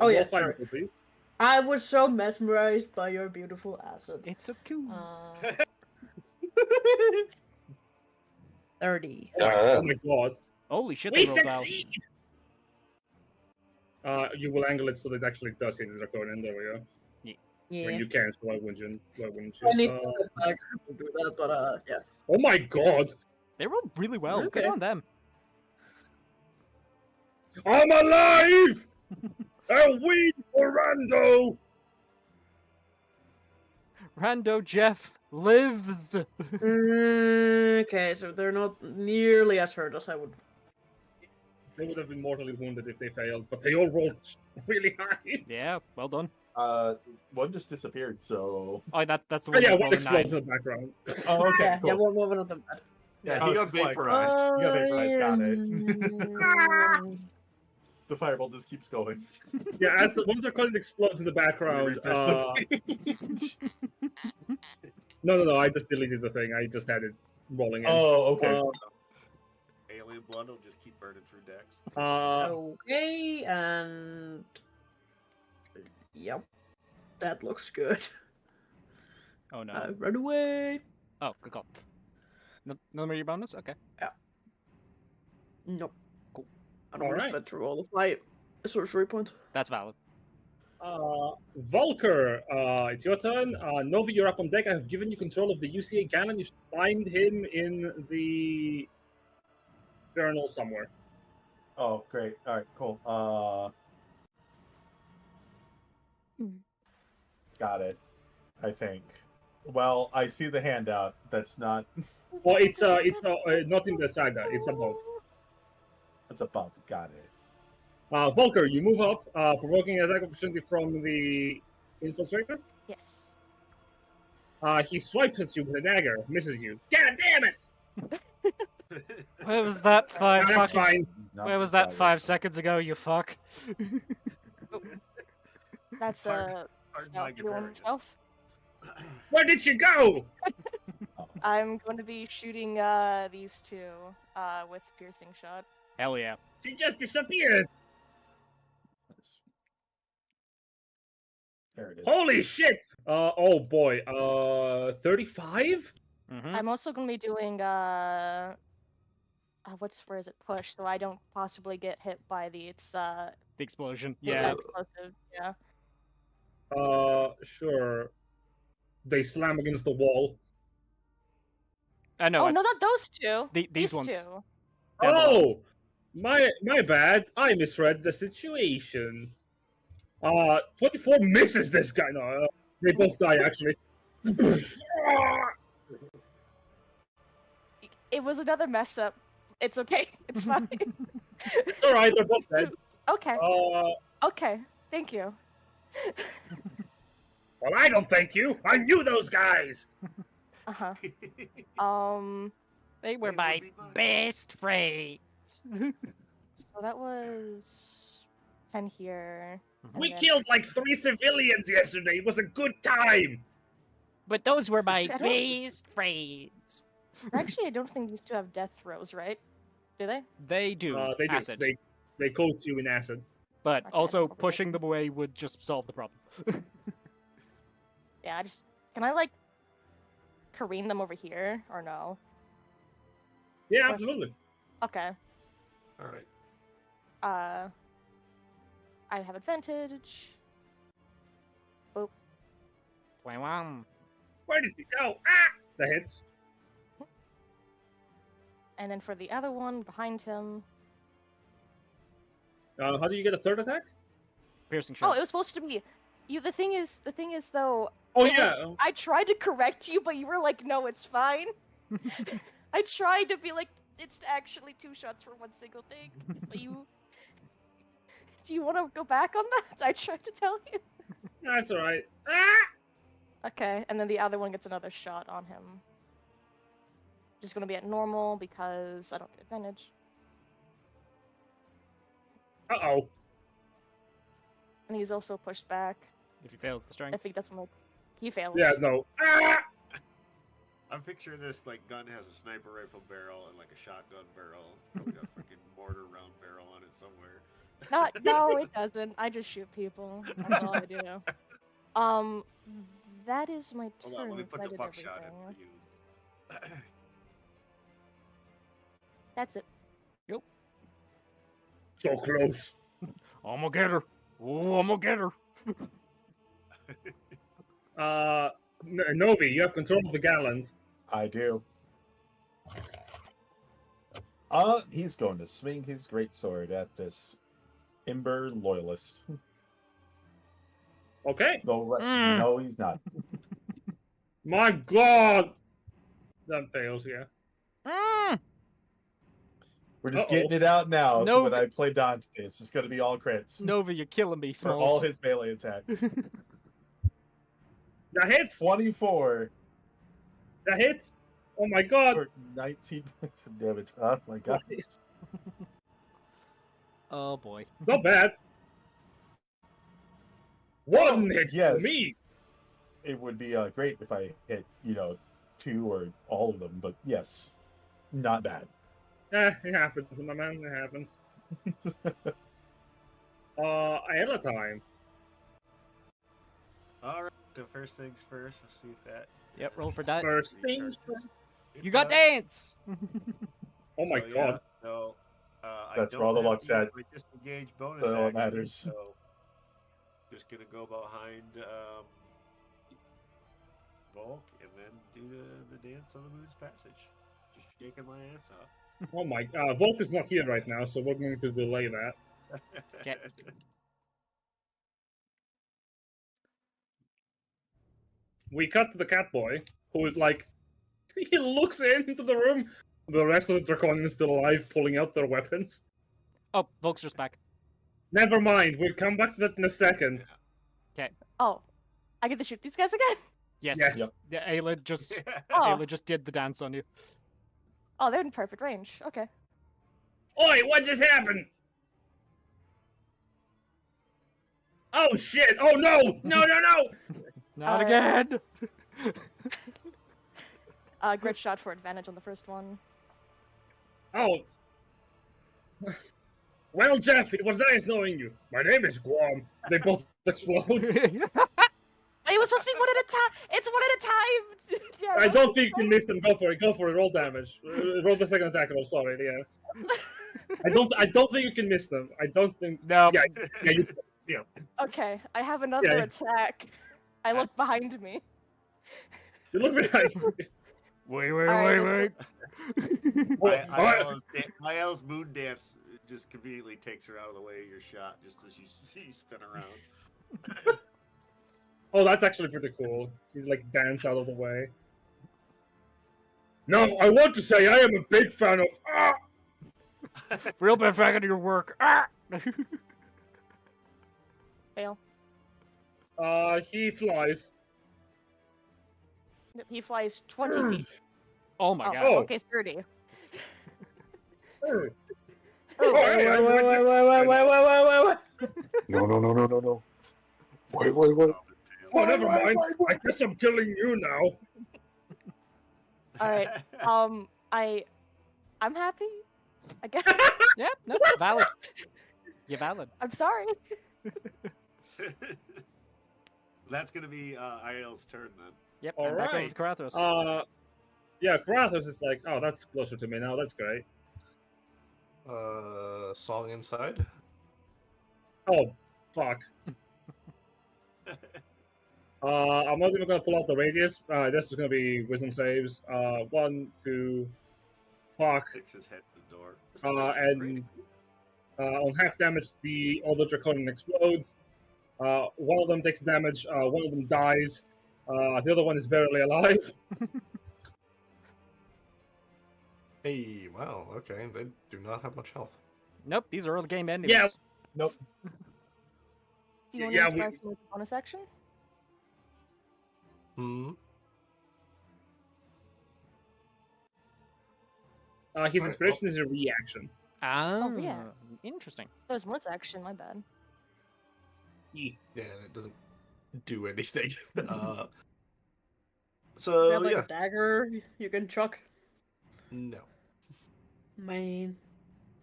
Speaker 9: Oh, yeah,
Speaker 1: Roll fireball, please.
Speaker 9: I was so mesmerized by your beautiful acid.
Speaker 3: It's so cool.
Speaker 9: 30.
Speaker 1: Oh my god.
Speaker 3: Holy shit,
Speaker 1: We
Speaker 3: they rolled well.
Speaker 1: succeed! You will angle it so that it actually does hit the draconian. There we go. I
Speaker 9: Yeah.
Speaker 1: mean, you can, so why wouldn't you?
Speaker 9: I need to step back to do that, but yeah.
Speaker 1: Oh my god!
Speaker 3: They rolled really well. Good
Speaker 9: Okay.
Speaker 3: on them.
Speaker 1: I'm alive! A win for Rando!
Speaker 3: Rando Jeff lives.
Speaker 9: Okay, so they're not nearly as hurt as I would.
Speaker 1: They would have been mortally wounded if they failed, but they all rolled really high.
Speaker 3: Yeah, well done.
Speaker 4: One just disappeared, so.
Speaker 3: Oh, that's the
Speaker 1: Oh
Speaker 3: one.
Speaker 1: yeah,
Speaker 3: that
Speaker 1: one
Speaker 3: rolled a 9.
Speaker 1: explodes in the background.
Speaker 4: Oh, okay,
Speaker 9: Yeah,
Speaker 4: cool.
Speaker 9: yeah, one of them bad.
Speaker 4: Yeah,
Speaker 7: he
Speaker 4: I was
Speaker 7: got
Speaker 4: just like,
Speaker 7: vaporized.
Speaker 4: You got vaporized, got it.
Speaker 9: Um,
Speaker 4: The fireball just keeps going.
Speaker 1: Yeah, as one of the columns explodes in the background.
Speaker 4: Refresh the page.
Speaker 1: No, I just deleted the thing. I just had it rolling in.
Speaker 4: Oh, okay.
Speaker 5: Alien blood will just keep burning through decks.
Speaker 9: Okay, and yep, that looks good.
Speaker 3: Oh no.
Speaker 9: Run away.
Speaker 3: Oh, good call. None of your bonus? Okay.
Speaker 9: Nope.
Speaker 3: Cool.
Speaker 9: I don't want to
Speaker 1: Alright.
Speaker 9: spend through all of my sorcery points.
Speaker 3: That's valid.
Speaker 1: Volker, it's your turn. Novi, you're up on deck. I have given you control of the UCA cannon. You should find him in the journal somewhere.
Speaker 4: Oh, great. All right, cool. Got it. I think. Well, I see the handout. That's not.
Speaker 1: Well, it's not in the saga. It's above.
Speaker 4: That's above. Got it.
Speaker 1: Volker, you move up, provoking attack opportunity from the infiltrator.
Speaker 6: Yes.
Speaker 1: He swipes at you with a dagger, misses you. God damn it!
Speaker 3: Where was that five?
Speaker 1: That's
Speaker 3: fucking-
Speaker 1: fine.
Speaker 4: He's not
Speaker 3: Where was that
Speaker 4: the
Speaker 3: 5 seconds ago? You fuck.
Speaker 6: That's
Speaker 5: Pardon my
Speaker 6: stealth. You
Speaker 5: Gabarian.
Speaker 6: want stealth?
Speaker 1: Where did you go?
Speaker 6: I'm going to be shooting these two with piercing shot.
Speaker 3: Hell yeah.
Speaker 1: She just disappeared.
Speaker 4: There it is.
Speaker 1: Holy shit! Oh boy. 35?
Speaker 3: Mm-hmm.
Speaker 6: I'm also going to be doing where is it? Push, so I don't possibly get hit by the
Speaker 3: The explosion.
Speaker 6: the
Speaker 3: Yeah.
Speaker 6: explosive. Yeah.
Speaker 1: Sure. They slam against the wall.
Speaker 3: I know.
Speaker 6: Oh no, not those two.
Speaker 3: These ones.
Speaker 6: two.
Speaker 3: Down below.
Speaker 1: Oh! My bad. I misread the situation. 24 misses this guy. No, they both die actually.
Speaker 6: It was another mess up. It's okay. It's fine.
Speaker 1: It's alright, they're both dead.
Speaker 6: Okay.
Speaker 1: Uh,
Speaker 6: Okay. Thank you.
Speaker 1: well, I don't thank you. I knew those guys.
Speaker 6: Uh-huh.
Speaker 3: They were
Speaker 5: They
Speaker 3: my
Speaker 5: would be mine.
Speaker 3: best friends.
Speaker 6: So that was 10 here. and
Speaker 1: We
Speaker 6: then-
Speaker 1: killed like 3 civilians yesterday. It was a good time.
Speaker 3: But those were my
Speaker 6: I don't-
Speaker 3: best friends.
Speaker 6: Actually, I don't think these two have death throws, right? Do they?
Speaker 3: They do.
Speaker 1: They do.
Speaker 3: Acid.
Speaker 1: They coat you in acid.
Speaker 3: But
Speaker 6: Okay,
Speaker 3: also
Speaker 6: I'll do that.
Speaker 3: pushing them away would just solve the problem.
Speaker 6: Yeah, can I like careen them over here or no?
Speaker 1: Yeah, absolutely.
Speaker 6: Okay.
Speaker 7: All right.
Speaker 6: I have advantage.
Speaker 3: Wow.
Speaker 1: Where did you go? Ah! That hits.
Speaker 6: And then for the other one behind him.
Speaker 1: How do you get a third attack?
Speaker 3: Piercing
Speaker 6: Oh,
Speaker 3: shot.
Speaker 6: it was supposed to be. The thing is though.
Speaker 1: Oh
Speaker 6: It
Speaker 1: yeah.
Speaker 6: I tried to correct you, but you were like, "No, it's fine." I tried to be like, "It's actually 2 shots for one single thing." But you. Do you want to go back on that? I tried to tell you.
Speaker 1: That's alright. Ah!
Speaker 6: Okay, and then the other one gets another shot on him. Just gonna be at normal because I don't get advantage.
Speaker 1: Uh-oh.
Speaker 6: And he's also pushed back
Speaker 3: If he fails the strength.
Speaker 6: if he doesn't like. He fails.
Speaker 1: Yeah, no. Ah!
Speaker 5: I'm picturing this like gun has a sniper rifle barrel and like a shotgun barrel. Probably got a freaking mortar round barrel on it somewhere.
Speaker 6: No, it doesn't. I just shoot people. That's all I do. That is my turn.
Speaker 5: Hold on, let me
Speaker 6: 'cause
Speaker 5: put
Speaker 6: I
Speaker 5: the
Speaker 6: did
Speaker 5: buckshot in
Speaker 6: everything.
Speaker 5: for you.
Speaker 6: That's it.
Speaker 1: So close.
Speaker 3: I'm gonna get her. Oh, I'm gonna get her.
Speaker 1: Novi, you have control of the gallant.
Speaker 4: I do. He's going to swing his greatsword at this Ember loyalist.
Speaker 1: Okay.
Speaker 4: No, he's not.
Speaker 1: My God. That fails, yeah.
Speaker 4: We're just
Speaker 1: Uh-oh.
Speaker 4: getting it out now.
Speaker 3: No,
Speaker 4: So when I play Dante, it's just going to be all crits
Speaker 3: Nova, you're killing me,
Speaker 4: for all
Speaker 3: Smalls.
Speaker 4: his melee attacks.
Speaker 1: That hits.
Speaker 4: 24
Speaker 1: That hits. Oh my God.
Speaker 4: for 19 points of damage. Oh my god.
Speaker 3: Oh boy.
Speaker 1: Not bad. One hit
Speaker 4: yes.
Speaker 1: for me.
Speaker 4: It would be great if I hit, 2 or all of them, but yes, not bad.
Speaker 1: It happens, my man. It happens. Ayla time.
Speaker 5: All right. So first things first. We'll see if that.
Speaker 3: Yep, roll for that.
Speaker 1: First things
Speaker 5: recharges.
Speaker 1: first.
Speaker 3: You got dance!
Speaker 1: Oh my
Speaker 5: So,
Speaker 1: God.
Speaker 5: Yeah, so
Speaker 4: That's
Speaker 5: I
Speaker 4: where all the
Speaker 5: don't
Speaker 4: luck's
Speaker 5: have
Speaker 4: at.
Speaker 5: my disengage bonus
Speaker 4: That's all that
Speaker 5: action,
Speaker 4: matters.
Speaker 5: So just gonna go behind Volk and then do the dance on the moon's passage. Just shaking my ass off.
Speaker 1: Oh my God. Volk is not here right now, so we're going to delay that.
Speaker 3: Okay.
Speaker 1: We cut to the cat boy, who is like, he looks into the room. The rest of the Draconians still alive, pulling out their weapons.
Speaker 3: Oh, Volk's just back.
Speaker 1: Never mind, we'll come back to that in a second.
Speaker 6: Oh, I get to shoot these guys again?
Speaker 3: Yes.
Speaker 1: Yes.
Speaker 4: Yep.
Speaker 3: Yeah, Ayla just
Speaker 6: Oh,
Speaker 3: Ayla just did the dance on you.
Speaker 6: oh, they're in perfect range. Okay.
Speaker 1: Oi, what just happened? Oh shit! Oh no! No, no, no!
Speaker 3: Not again!
Speaker 6: Grit shot for advantage on the first one.
Speaker 1: Oh. Well, Jeff, it was nice knowing you. My name is Guam. They both explode.
Speaker 6: It was supposed to be one at a time. It's one at a time. Yeah,
Speaker 1: I don't think you can miss them. Go for it. Go for it. Roll damage. Roll the second attack roll. Sorry. Yeah. I don't think you can miss them. I don't think.
Speaker 3: No.
Speaker 1: Yeah.
Speaker 6: Okay, I have another
Speaker 1: Yeah.
Speaker 6: attack. I look behind me.
Speaker 1: You look behind.
Speaker 3: Wait.
Speaker 6: Alright,
Speaker 5: My L's moon dance just conveniently takes her out of the way of your shot, just as you see you spin around.
Speaker 1: Oh, that's actually pretty cool. He's like dance out of the way. No, I want to say I am a big fan of.
Speaker 3: Real bad fag of your work. Ah!
Speaker 6: Fail.
Speaker 1: He flies.
Speaker 6: He flies 20 feet.
Speaker 3: Oh my
Speaker 6: Oh,
Speaker 3: god.
Speaker 6: okay, 30.
Speaker 1: Oh,
Speaker 9: Wait.
Speaker 2: No. Wait.
Speaker 1: Oh, never mind. I guess I'm killing you now.
Speaker 6: All right. I'm happy. I guess.
Speaker 3: Yeah, no, valid. You're valid.
Speaker 6: I'm sorry.
Speaker 5: That's gonna be IL's turn then.
Speaker 3: Yep,
Speaker 1: All
Speaker 3: and back over
Speaker 1: right.
Speaker 3: to Karathos.
Speaker 1: Yeah, Kratos is like, oh, that's closer to me now. That's great.
Speaker 7: Song inside.
Speaker 1: Oh, fuck. I'm not even gonna pull out the radius. This is gonna be wisdom saves. 1, 2, fuck.
Speaker 5: Sticks his head in the door.
Speaker 1: And on half damage, the other Draconian explodes. One of them takes damage. One of them dies. The other one is barely alive.
Speaker 7: Hey, wow, okay, they do not have much health.
Speaker 3: Nope, these are early game endings.
Speaker 1: Yeah.
Speaker 4: Nope.
Speaker 6: Do you want
Speaker 1: Yeah,
Speaker 6: to start with a bonus action?
Speaker 1: His inspiration is a reaction.
Speaker 3: Ah,
Speaker 6: yeah.
Speaker 3: interesting.
Speaker 6: That was Mort's action, my bad.
Speaker 7: Yeah, and it doesn't do anything.
Speaker 9: You
Speaker 7: So
Speaker 9: have like
Speaker 7: yeah,
Speaker 9: a dagger you can chuck.
Speaker 7: no.
Speaker 9: Man.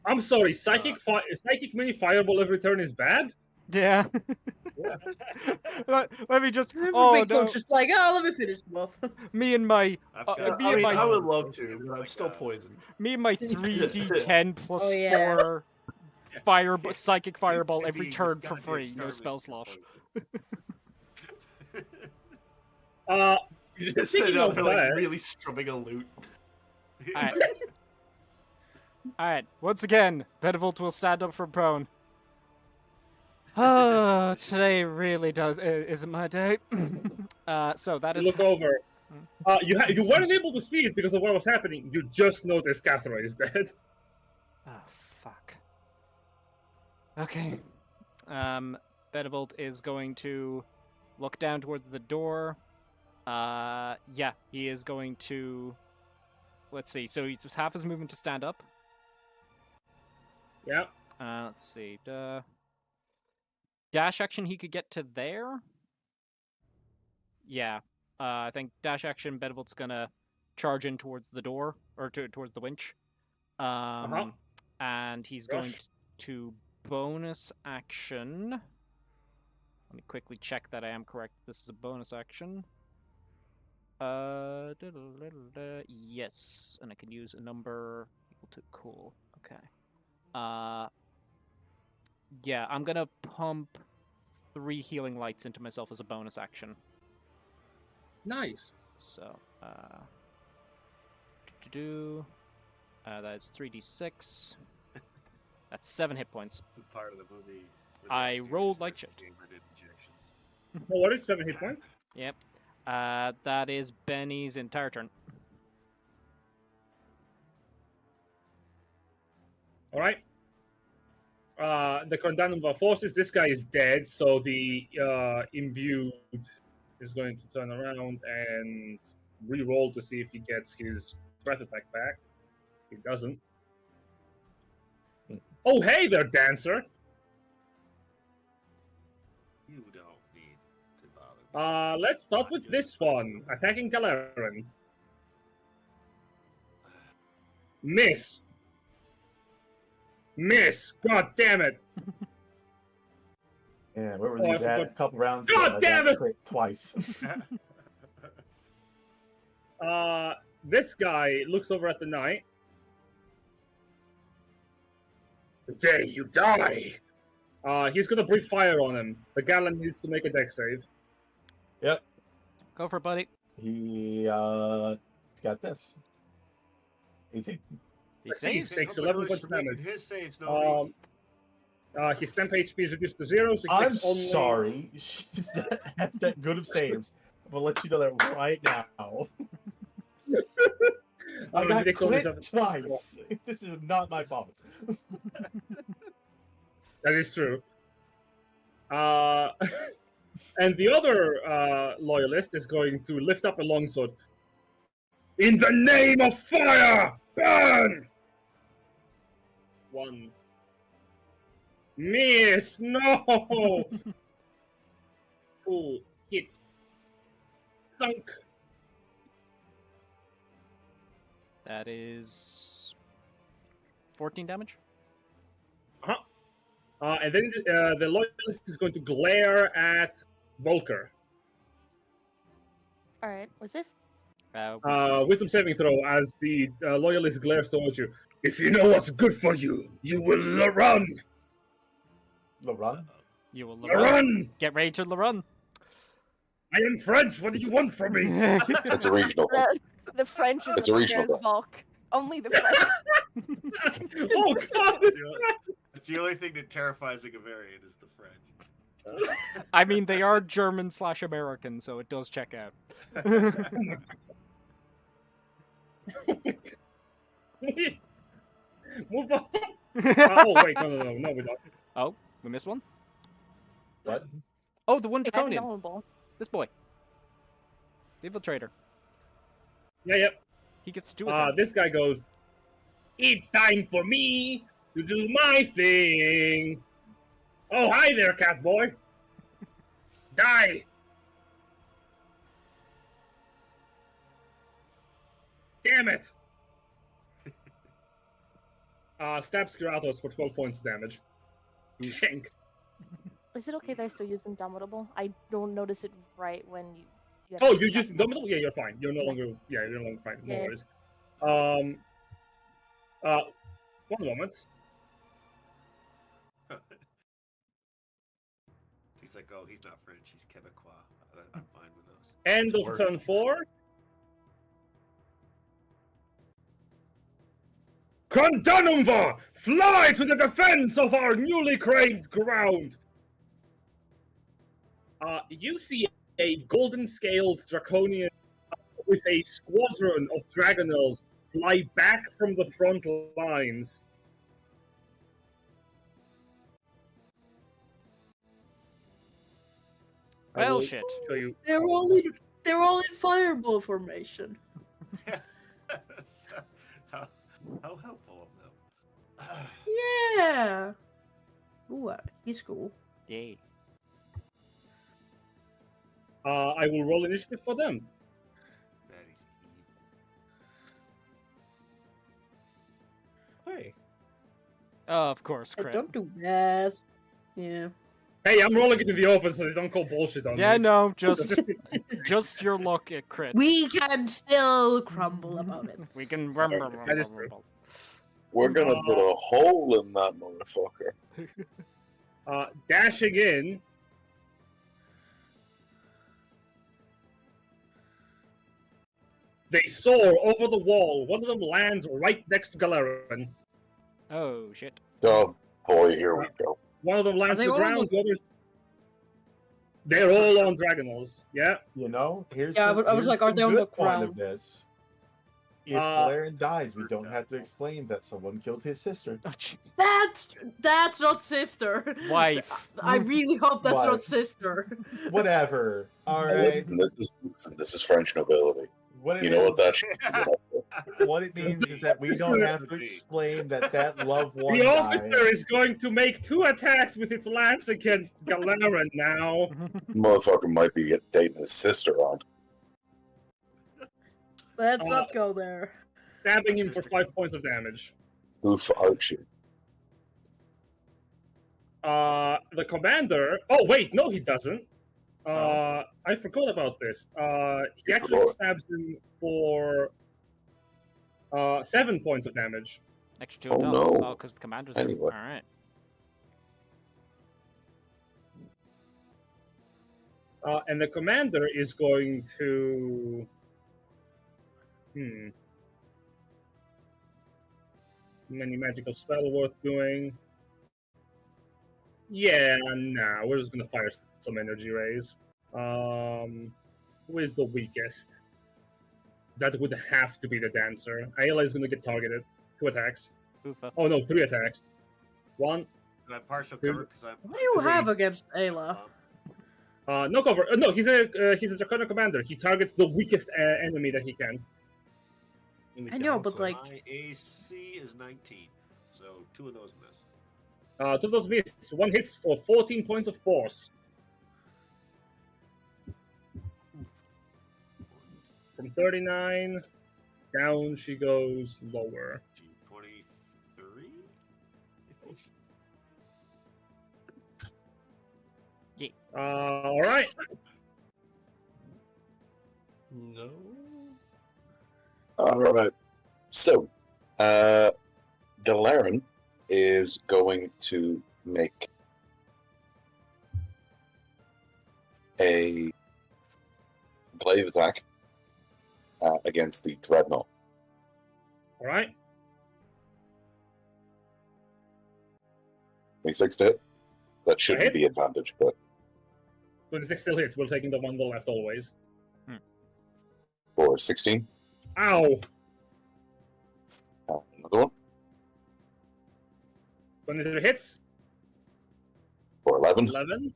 Speaker 1: I'm sorry, psychic mini fireball every turn is bad?
Speaker 3: Yeah.
Speaker 1: Yeah.
Speaker 3: let me just.
Speaker 9: Every
Speaker 3: Oh
Speaker 9: week
Speaker 3: no!
Speaker 9: Cook's just like, oh, let me finish them off.
Speaker 3: Me and my
Speaker 5: I've
Speaker 3: Uh,
Speaker 5: got
Speaker 3: me
Speaker 7: I
Speaker 3: and
Speaker 7: mean,
Speaker 3: my-
Speaker 7: I would love to, but I'm still poisoned.
Speaker 3: me and my 3d10 plus
Speaker 9: Oh, yeah.
Speaker 3: 4 psychic fireball every
Speaker 5: Indeed,
Speaker 3: turn
Speaker 5: this
Speaker 3: for
Speaker 5: goddamn
Speaker 3: free. No
Speaker 5: Charlie
Speaker 3: spell
Speaker 5: is
Speaker 3: slot.
Speaker 5: poison.
Speaker 7: You just
Speaker 1: Speaking
Speaker 7: sit out
Speaker 1: of
Speaker 7: there like
Speaker 1: that-
Speaker 7: really strumming a lute.
Speaker 3: Alright. Alright, once again, Benevolt will stand up from prone. Oh, today really isn't my day. So that is.
Speaker 1: Look over. You weren't able to see it because of what was happening. You just noticed Cathra is dead.
Speaker 3: Oh, fuck. Okay. Benevolt is going to look down towards the door. Yeah, he is going to. Let's see. So he's half his movement to stand up.
Speaker 1: Yeah.
Speaker 3: Let's see. Dash action, he could get to there. Yeah. I think dash action, Benevolt's gonna charge in towards the door or towards the winch. And he's going
Speaker 1: Rush.
Speaker 3: to bonus action. Let me quickly check that I am correct. This is a bonus action. Yes, and I can use a number equal to cool. Okay. Yeah, I'm gonna pump 3 healing lights into myself as a bonus action.
Speaker 1: Nice.
Speaker 3: So, that's 3d6. That's 7 hit points.
Speaker 5: The part of the movie. where the
Speaker 3: I
Speaker 5: Alexander
Speaker 3: rolled like
Speaker 5: Stephen
Speaker 3: shit.
Speaker 5: Gamer did injections.
Speaker 1: Well, what is 7 hit points?
Speaker 3: Yep. That is Benny's entire turn.
Speaker 1: All right. The Condemned of Forces. This guy is dead, so the imbued is going to turn around and re-roll to see if he gets his breath attack back. He doesn't. Oh, hey there, Dancer.
Speaker 5: You don't need to bother.
Speaker 1: Let's start with this one. Attacking Galeran. Miss. Miss. God damn it.
Speaker 4: Yeah, where were
Speaker 1: Oh, I
Speaker 4: these at? A
Speaker 1: forgot.
Speaker 4: couple rounds
Speaker 1: God
Speaker 4: ago, I
Speaker 1: damn
Speaker 4: got
Speaker 1: it!
Speaker 4: crit twice.
Speaker 1: This guy looks over at the knight. Today you die. He's gonna breathe fire on him. The Galan needs to make a dex save.
Speaker 4: Yep.
Speaker 3: Go for it, buddy.
Speaker 4: He's got this. 18.
Speaker 3: He
Speaker 1: Let's see,
Speaker 3: saves.
Speaker 1: takes
Speaker 5: But
Speaker 1: 11
Speaker 5: who's
Speaker 1: points of
Speaker 5: making
Speaker 1: damage.
Speaker 5: His saves, no.
Speaker 1: His temp HP is reduced to 0, so he
Speaker 4: I'm
Speaker 1: takes only...
Speaker 4: sorry. She's not have that good of saves. I'll let you know that right now. I
Speaker 1: he
Speaker 4: got
Speaker 1: takes only
Speaker 4: quit
Speaker 1: 7.
Speaker 4: twice. This is not my fault.
Speaker 1: That is true. And the other loyalist is going to lift up a longsword. In the name of fire, burn! 1. Miss! No! 2. Hit. Thunk.
Speaker 3: That is 14 damage.
Speaker 1: And then the loyalist is going to glare at Volker.
Speaker 6: Alright, was it?
Speaker 1: Wisdom saving throw as the loyalist glares towards you. If you know what's good for you, you will run!
Speaker 4: LeRun?
Speaker 3: You will
Speaker 1: Run!
Speaker 3: Get ready to run.
Speaker 1: I am French, what do you want from me?
Speaker 2: It's a regional thing.
Speaker 6: The French is
Speaker 2: It's a
Speaker 6: what
Speaker 2: regional
Speaker 6: scares
Speaker 2: thing.
Speaker 6: Volk. Only the French.
Speaker 1: Oh god!
Speaker 5: It's the only thing that terrifies a Gavarian is the French.
Speaker 3: I mean, they are German/American, so it does check out.
Speaker 1: Move on! Oh wait, no, we don't.
Speaker 3: Oh, we missed one?
Speaker 4: What?
Speaker 3: Oh, the one
Speaker 6: Yeah,
Speaker 3: draconian.
Speaker 6: knowable.
Speaker 3: This boy. The infiltrator.
Speaker 1: Yeah, yep.
Speaker 3: He gets to do with it.
Speaker 1: This guy goes, It's time for me to do my thing. Oh, hi there, cat boy. Die. Damn it. Stabs Grathos for 12 points of damage. Shank.
Speaker 6: Is it okay that I still use Indomitable? I don't notice it right when you.
Speaker 1: Oh, you used Indomitable? Yeah, you're fine. You're no longer. Yeah, you're no longer fine. No
Speaker 6: Yeah.
Speaker 1: worries. One moment.
Speaker 5: He's like, oh, he's not French. He's Quebecois. I'm fine with those.
Speaker 1: End of turn 4. Condonumva! Fly to the defense of our newly claimed ground! You see a golden-scaled draconian with a squadron of dragonels fly back from the front lines. I
Speaker 3: Well,
Speaker 1: will
Speaker 3: shit.
Speaker 1: show you.
Speaker 9: They're all in fireball formation.
Speaker 5: So, how helpful of them.
Speaker 9: Yeah. Ooh, he's cool.
Speaker 3: Yay.
Speaker 1: I will roll initiative for them.
Speaker 5: That is evil.
Speaker 7: Hey.
Speaker 3: Of course,
Speaker 9: I
Speaker 3: crit.
Speaker 9: don't do that. Yeah.
Speaker 1: Hey, I'm rolling into the open so they don't call bullshit on
Speaker 3: Yeah,
Speaker 1: me.
Speaker 3: no, just your luck at crits.
Speaker 9: We can still crumble about it.
Speaker 3: We can.
Speaker 1: That is true.
Speaker 8: We're gonna put a hole in that motherfucker.
Speaker 1: Dashing in. They soar over the wall. One of them lands right next to Galeran.
Speaker 3: Oh shit.
Speaker 8: Oh boy, here we go.
Speaker 1: One of them lands
Speaker 9: they
Speaker 1: to the
Speaker 9: all
Speaker 1: ground.
Speaker 9: on
Speaker 1: The others. They're all on Dragonels. Yeah.
Speaker 4: You know, here's
Speaker 9: Yeah,
Speaker 4: the,
Speaker 9: I was
Speaker 4: here's
Speaker 9: like, are
Speaker 4: the
Speaker 9: they on the
Speaker 4: good part
Speaker 9: ground?
Speaker 4: of this. If
Speaker 1: Uh,
Speaker 4: Galarian dies, we don't have to explain that someone killed his sister.
Speaker 3: Oh, jeez.
Speaker 9: That's not sister.
Speaker 3: Wife.
Speaker 9: I really hope that's
Speaker 4: Wife.
Speaker 9: not sister.
Speaker 4: Whatever. All right.
Speaker 8: This is French nobility.
Speaker 4: What it
Speaker 8: You know what
Speaker 4: is-
Speaker 8: that shit is?
Speaker 4: What it means is that we don't have to explain that loved one
Speaker 1: The
Speaker 4: died.
Speaker 1: officer is going to make 2 attacks with its lance against Galeran now.
Speaker 8: Motherfucker might be dating his sister on.
Speaker 9: Let's not go there.
Speaker 1: Stabbing him for 5 points of damage.
Speaker 8: Oof, Archie.
Speaker 1: The commander. Oh wait, no, he doesn't. I forgot about this. He
Speaker 8: You
Speaker 1: actually
Speaker 8: forgot.
Speaker 1: stabs him for 7 points of damage.
Speaker 3: Extra 2
Speaker 8: Oh,
Speaker 3: on top.
Speaker 8: no.
Speaker 3: Oh, because the commander's
Speaker 8: Anyway.
Speaker 3: Alright.
Speaker 1: And the commander is going to. Any magical spell worth doing? Yeah, nah. We're just gonna fire some energy rays. Who is the weakest? That would have to be the dancer. Ayla is gonna get targeted. 2 attacks.
Speaker 3: Oofa.
Speaker 1: Oh no, 3 attacks. 1.
Speaker 5: Am I partial cover? Because I'm.
Speaker 9: What do you have against Ayla?
Speaker 1: No cover. No, he's a draconic commander. He targets the weakest enemy that he can.
Speaker 5: In the
Speaker 9: I know, but,
Speaker 5: council.
Speaker 9: like-
Speaker 5: My AC is 19, so 2 of those miss.
Speaker 1: 2 of those miss. 1 hits for 14 points of force. From 39 down, she goes lower.
Speaker 5: 23. I think.
Speaker 1: All right.
Speaker 7: No.
Speaker 8: All right. So, Galarin is going to make a glaive attack against the Dreadnought.
Speaker 1: All right.
Speaker 8: 26 to hit. That should be
Speaker 1: Hit.
Speaker 8: the advantage, but
Speaker 1: 26 still hits. We're taking the one go left always.
Speaker 8: for 16.
Speaker 1: Ow.
Speaker 8: Another one
Speaker 1: 23 hits.
Speaker 8: for 11.
Speaker 1: 11.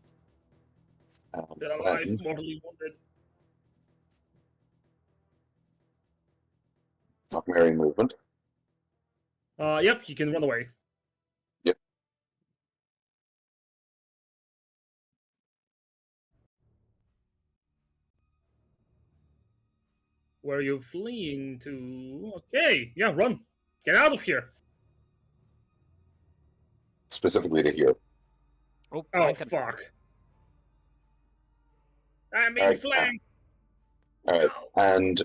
Speaker 8: And
Speaker 1: Still alive.
Speaker 8: then
Speaker 1: Mortally wounded.
Speaker 8: not marrying movement.
Speaker 1: Yep, you can run away.
Speaker 2: Yep.
Speaker 1: Where are you fleeing to? Okay, yeah, run. Get out of here.
Speaker 2: Specifically to here.
Speaker 3: Oh,
Speaker 1: Oh,
Speaker 3: flanking.
Speaker 1: fuck. I'm being
Speaker 2: Alright,
Speaker 1: flanked.
Speaker 2: Alright, and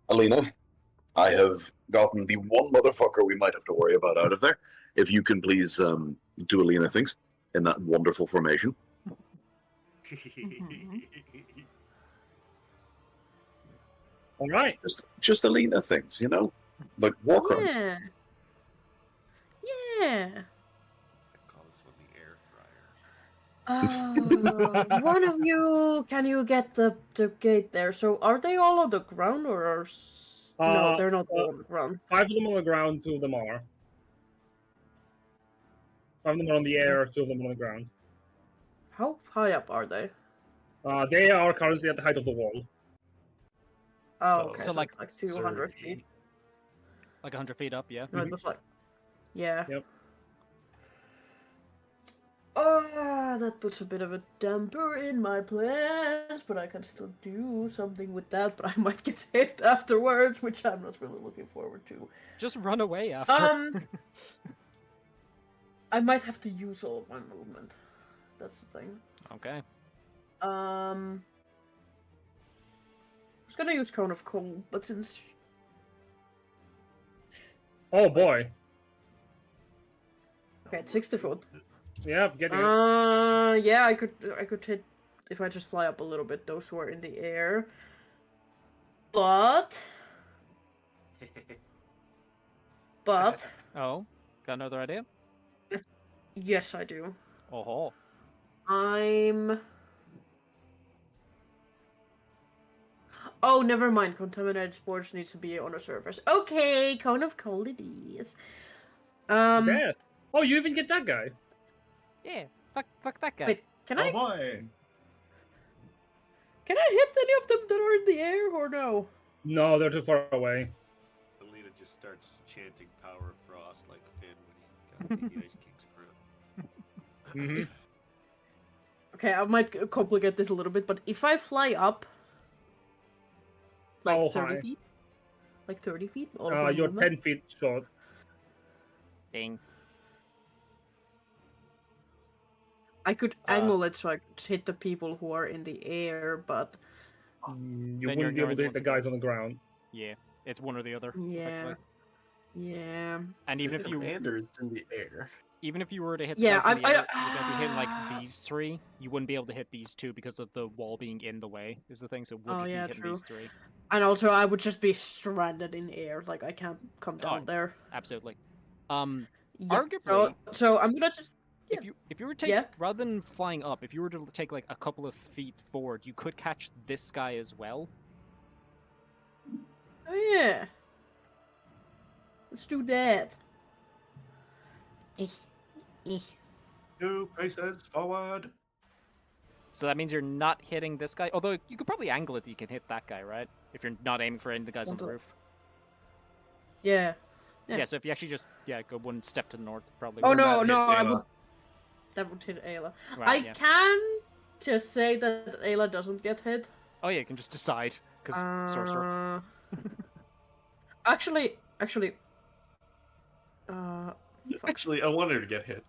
Speaker 2: Alina, I have gotten the one motherfucker we might have to worry about out of there. If you can please do Alina things in that wonderful formation.
Speaker 1: All right.
Speaker 2: Just Alina things, you know? Like war crimes.
Speaker 9: Yeah. Yeah.
Speaker 5: I call this one the air fryer.
Speaker 9: One of you, can you get the gate there? So are they all on the ground or are no, they're not all on the ground.
Speaker 1: 5 of them on the ground, 2 of them are. 5 of them are on the air, 2 of them on the ground.
Speaker 9: How high up are they?
Speaker 1: They are currently at the height of the wall.
Speaker 9: Oh, okay.
Speaker 3: So
Speaker 9: So
Speaker 3: like
Speaker 9: like 200 feet.
Speaker 3: Like 100 feet up, yeah.
Speaker 9: No, it was like, yeah.
Speaker 1: Yep.
Speaker 9: That puts a bit of a damper in my plans, but I can still do something with that. But I might get hit afterwards, which I'm not really looking forward to.
Speaker 3: Just run away after.
Speaker 9: I might have to use all of my movement. That's the thing.
Speaker 3: Okay.
Speaker 9: I was gonna use Cone of Cold, but since
Speaker 1: Oh boy.
Speaker 9: okay, it's 60 foot.
Speaker 1: Yep, getting it.
Speaker 9: Yeah, I could hit if I just fly up a little bit. Those who are in the air, but
Speaker 3: Oh, got another idea?
Speaker 9: yes, I do.
Speaker 3: Oh.
Speaker 9: Oh, never mind. Contaminated spores needs to be on a surface. Okay, Cone of Cold it is.
Speaker 1: There. Oh, you even get that guy.
Speaker 3: Yeah, fuck that guy.
Speaker 9: Wait, can
Speaker 4: Oh
Speaker 9: I
Speaker 4: boy.
Speaker 9: hit any of them that are in the air or no?
Speaker 1: No, they're too far away.
Speaker 5: Alina just starts chanting Power of Frost like Finn when he got the Ice King's grip.
Speaker 1: Mm-hmm.
Speaker 9: Okay, I might complicate this a little bit, but if I fly up, like
Speaker 1: How
Speaker 9: 30
Speaker 1: high?
Speaker 9: feet, like 30 feet, all of my
Speaker 1: You're
Speaker 9: movement,
Speaker 1: 10 feet short.
Speaker 3: Ding.
Speaker 9: I could angle it so I could hit the people who are in the air, but
Speaker 1: You
Speaker 3: Then
Speaker 1: wouldn't
Speaker 3: you're
Speaker 1: be able to
Speaker 3: the
Speaker 1: hit the
Speaker 3: ones
Speaker 1: guys on the ground.
Speaker 3: Yeah, it's one or the other.
Speaker 9: yeah,
Speaker 3: effectively.
Speaker 9: yeah.
Speaker 3: And even if you
Speaker 7: Commander's in the air.
Speaker 3: were to hit the
Speaker 9: Yeah,
Speaker 3: guys in the
Speaker 9: I-
Speaker 3: air, you're gonna be hitting like these 3. You wouldn't be able to hit these 2 because of the wall being in the way. Is the thing? So we'll
Speaker 9: Oh,
Speaker 3: just
Speaker 9: yeah,
Speaker 3: be hitting
Speaker 9: true.
Speaker 3: these 3.
Speaker 9: And also, I would just be stranded in air, like I can't come down
Speaker 3: Oh,
Speaker 9: there.
Speaker 3: Absolutely.
Speaker 9: Yeah.
Speaker 3: Arguably,
Speaker 9: So I'm gonna just
Speaker 3: if you were to take
Speaker 9: Yeah.
Speaker 3: rather than flying up, if you were to take like a couple of feet forward, you could catch this guy as well.
Speaker 9: oh yeah. Let's do that.
Speaker 4: 2 paces forward.
Speaker 3: So that means you're not hitting this guy. Although you could probably angle it that you can hit that guy, right? If you're not aiming for any of the guys on the
Speaker 9: Also-
Speaker 3: roof.
Speaker 9: Yeah.
Speaker 3: Yeah.
Speaker 9: Yeah.
Speaker 3: So if you actually just go one step to the north, probably.
Speaker 9: Oh
Speaker 3: would.
Speaker 9: no,
Speaker 4: hit
Speaker 9: no, I
Speaker 4: Ayla.
Speaker 9: would. That would hit Ayla.
Speaker 3: Right,
Speaker 9: I
Speaker 3: yeah.
Speaker 9: can just say that Ayla doesn't get hit.
Speaker 3: Oh yeah, you can just decide because sorcerer.
Speaker 9: Actually.
Speaker 7: Actually, I want her to get hit.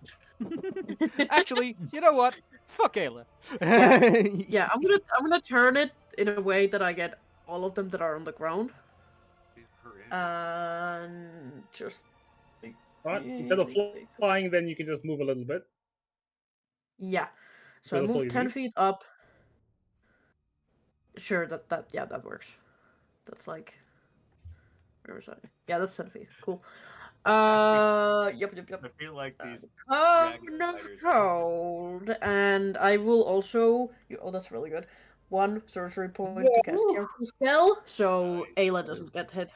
Speaker 3: Actually, you know what? Fuck Ayla.
Speaker 9: Yeah, I'm gonna turn it in a way that I get all of them that are on the ground.
Speaker 5: Get her in.
Speaker 9: And just
Speaker 1: Alright, instead of flying, then you can just move a little bit.
Speaker 9: yeah. So I
Speaker 1: That's all
Speaker 9: move
Speaker 1: you
Speaker 9: 10
Speaker 1: need.
Speaker 9: feet up. Sure, that works. That's like where was I? Yeah, that's 10 feet. Cool. Yep.
Speaker 5: I feel like these
Speaker 9: Cone
Speaker 5: dragon
Speaker 9: of
Speaker 5: riders are just-
Speaker 9: Cold, and I will also. Oh, that's really good. 1 sorcery point to cast
Speaker 1: Whoa.
Speaker 9: careful spell, so
Speaker 5: Nice.
Speaker 9: Ayla doesn't get hit.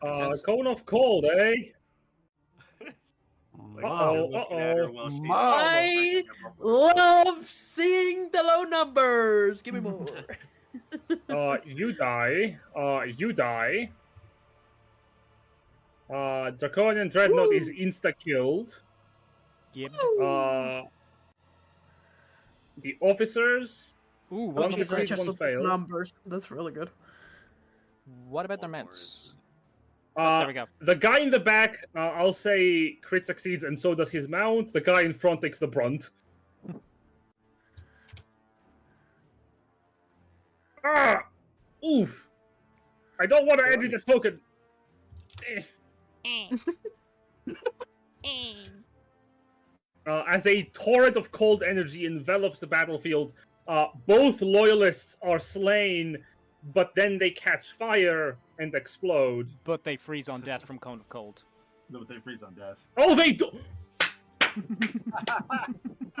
Speaker 3: sense.
Speaker 1: Cone of Cold, eh?
Speaker 5: like,
Speaker 1: Uh-oh,
Speaker 5: you're looking at her
Speaker 1: uh-oh.
Speaker 5: while she's
Speaker 9: I
Speaker 5: bringing them up with her
Speaker 9: love seeing the low numbers. Give me more.
Speaker 1: You die. You die. Draconian Dreadnought is insta-killed.
Speaker 3: Gibbed.
Speaker 1: The officers...
Speaker 3: Ooh,
Speaker 1: One
Speaker 3: one
Speaker 1: succeeds,
Speaker 3: success.
Speaker 1: one failed.
Speaker 9: Numbers. That's really good.
Speaker 3: What about their
Speaker 5: One more
Speaker 3: mounts?
Speaker 1: Uh,
Speaker 3: There we go.
Speaker 1: The guy in the back, I'll say crit succeeds, and so does his mount. The guy in front takes the brunt. Ah! Oof! I don't want to edit the token. As a torrent of cold energy envelops the battlefield, both loyalists are slain, but then they catch fire and explode.
Speaker 3: But they freeze on death from Cone of Cold.
Speaker 4: No, they freeze on death.
Speaker 1: Oh, they do.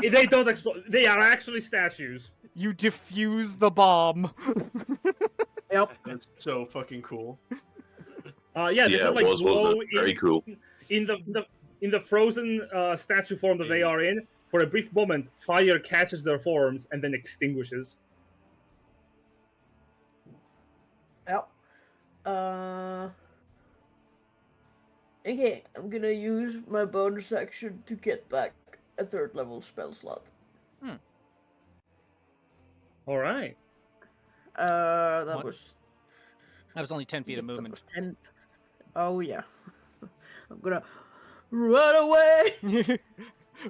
Speaker 1: They don't explode. They are actually statues.
Speaker 3: You defuse the bomb.
Speaker 9: Yep.
Speaker 4: That's so fucking cool.
Speaker 1: Yeah, they
Speaker 8: Yeah,
Speaker 1: sort of, like,
Speaker 8: was
Speaker 1: glow
Speaker 8: very cool.
Speaker 1: in the frozen statue form that they are in. For a brief moment, fire catches their forms and then extinguishes.
Speaker 9: Yep. Okay, I'm gonna use my bonus action to get back a 3rd level spell slot.
Speaker 1: All right.
Speaker 9: That
Speaker 3: What?
Speaker 9: was.
Speaker 3: That was only 10 feet of
Speaker 9: that
Speaker 3: movement.
Speaker 9: was 10. Oh yeah. I'm gonna run away.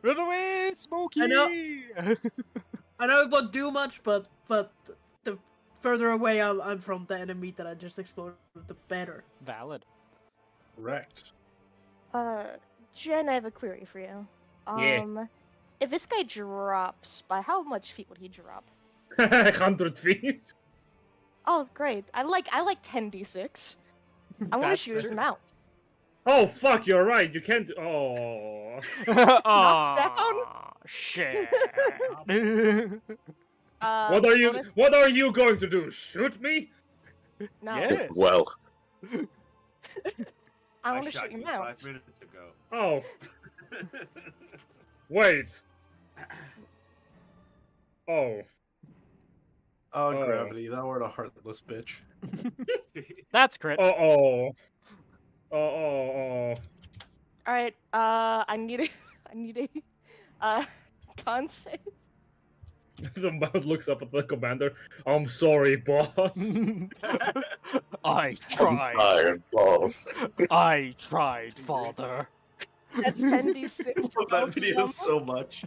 Speaker 3: Run away, Smokey!
Speaker 9: I know. I know it won't do much, but the further away I'm from the enemy that I just exploded, the better.
Speaker 3: Valid.
Speaker 4: Correct.
Speaker 6: Jen, I have a query for you.
Speaker 1: Yeah.
Speaker 6: If this guy drops, by how much feet would he drop?
Speaker 1: 100 feet.
Speaker 6: Oh, great. I like 10d6. I want to
Speaker 3: That's
Speaker 6: shoot his
Speaker 3: true.
Speaker 6: mount.
Speaker 1: Oh, fuck, you're right. You can't... Oh.
Speaker 3: Aw, shit.
Speaker 6: Bonus-
Speaker 1: What are you going to do? Shoot me?
Speaker 6: No.
Speaker 3: Yes.
Speaker 8: Well,
Speaker 6: I want to
Speaker 5: shot
Speaker 6: shoot your
Speaker 5: you
Speaker 6: mount.
Speaker 5: 5 minutes ago.
Speaker 1: Oh, wait. Oh.
Speaker 7: Oh,
Speaker 1: Oh.
Speaker 7: gravity, thou art a heartless bitch.
Speaker 3: That's crit.
Speaker 1: Uh-oh. Oh.
Speaker 6: Alright, I need a con save.
Speaker 1: The mount looks up at the commander. I'm sorry, boss.
Speaker 3: I
Speaker 8: I'm
Speaker 3: tried.
Speaker 8: tired, boss.
Speaker 3: I tried, father.
Speaker 6: That's 10d6.
Speaker 4: I love that video so much.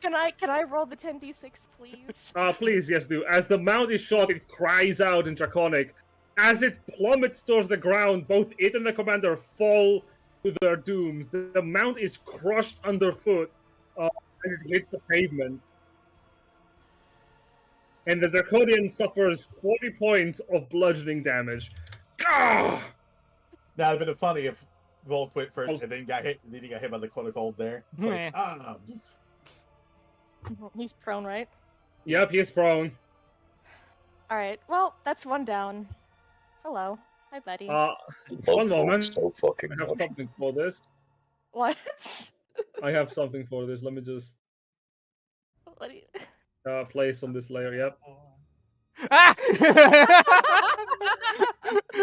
Speaker 6: Can I roll the 10d6, please?
Speaker 1: Please, yes, do. As the mount is shot, it cries out in Draconic. As it plummets towards the ground, both it and the commander fall to their dooms. The mount is crushed underfoot as it hits the pavement. And the Draconian suffers 40 points of bludgeoning damage. Gah!
Speaker 4: Now, it'd been funny if Volk went first and then got hit. Then he got hit by the quote unquote there. It's like,
Speaker 6: He's prone, right?
Speaker 1: Yep, he's prone.
Speaker 6: Alright, well, that's one down. Hello. Hi, buddy.
Speaker 8: Love
Speaker 1: One
Speaker 8: Volk
Speaker 1: moment.
Speaker 8: so fucking
Speaker 1: I have
Speaker 8: much.
Speaker 1: something for this.
Speaker 6: What?
Speaker 1: I have something for this. Let me just
Speaker 6: What do you...
Speaker 1: place on this layer. Yep.
Speaker 3: Ah!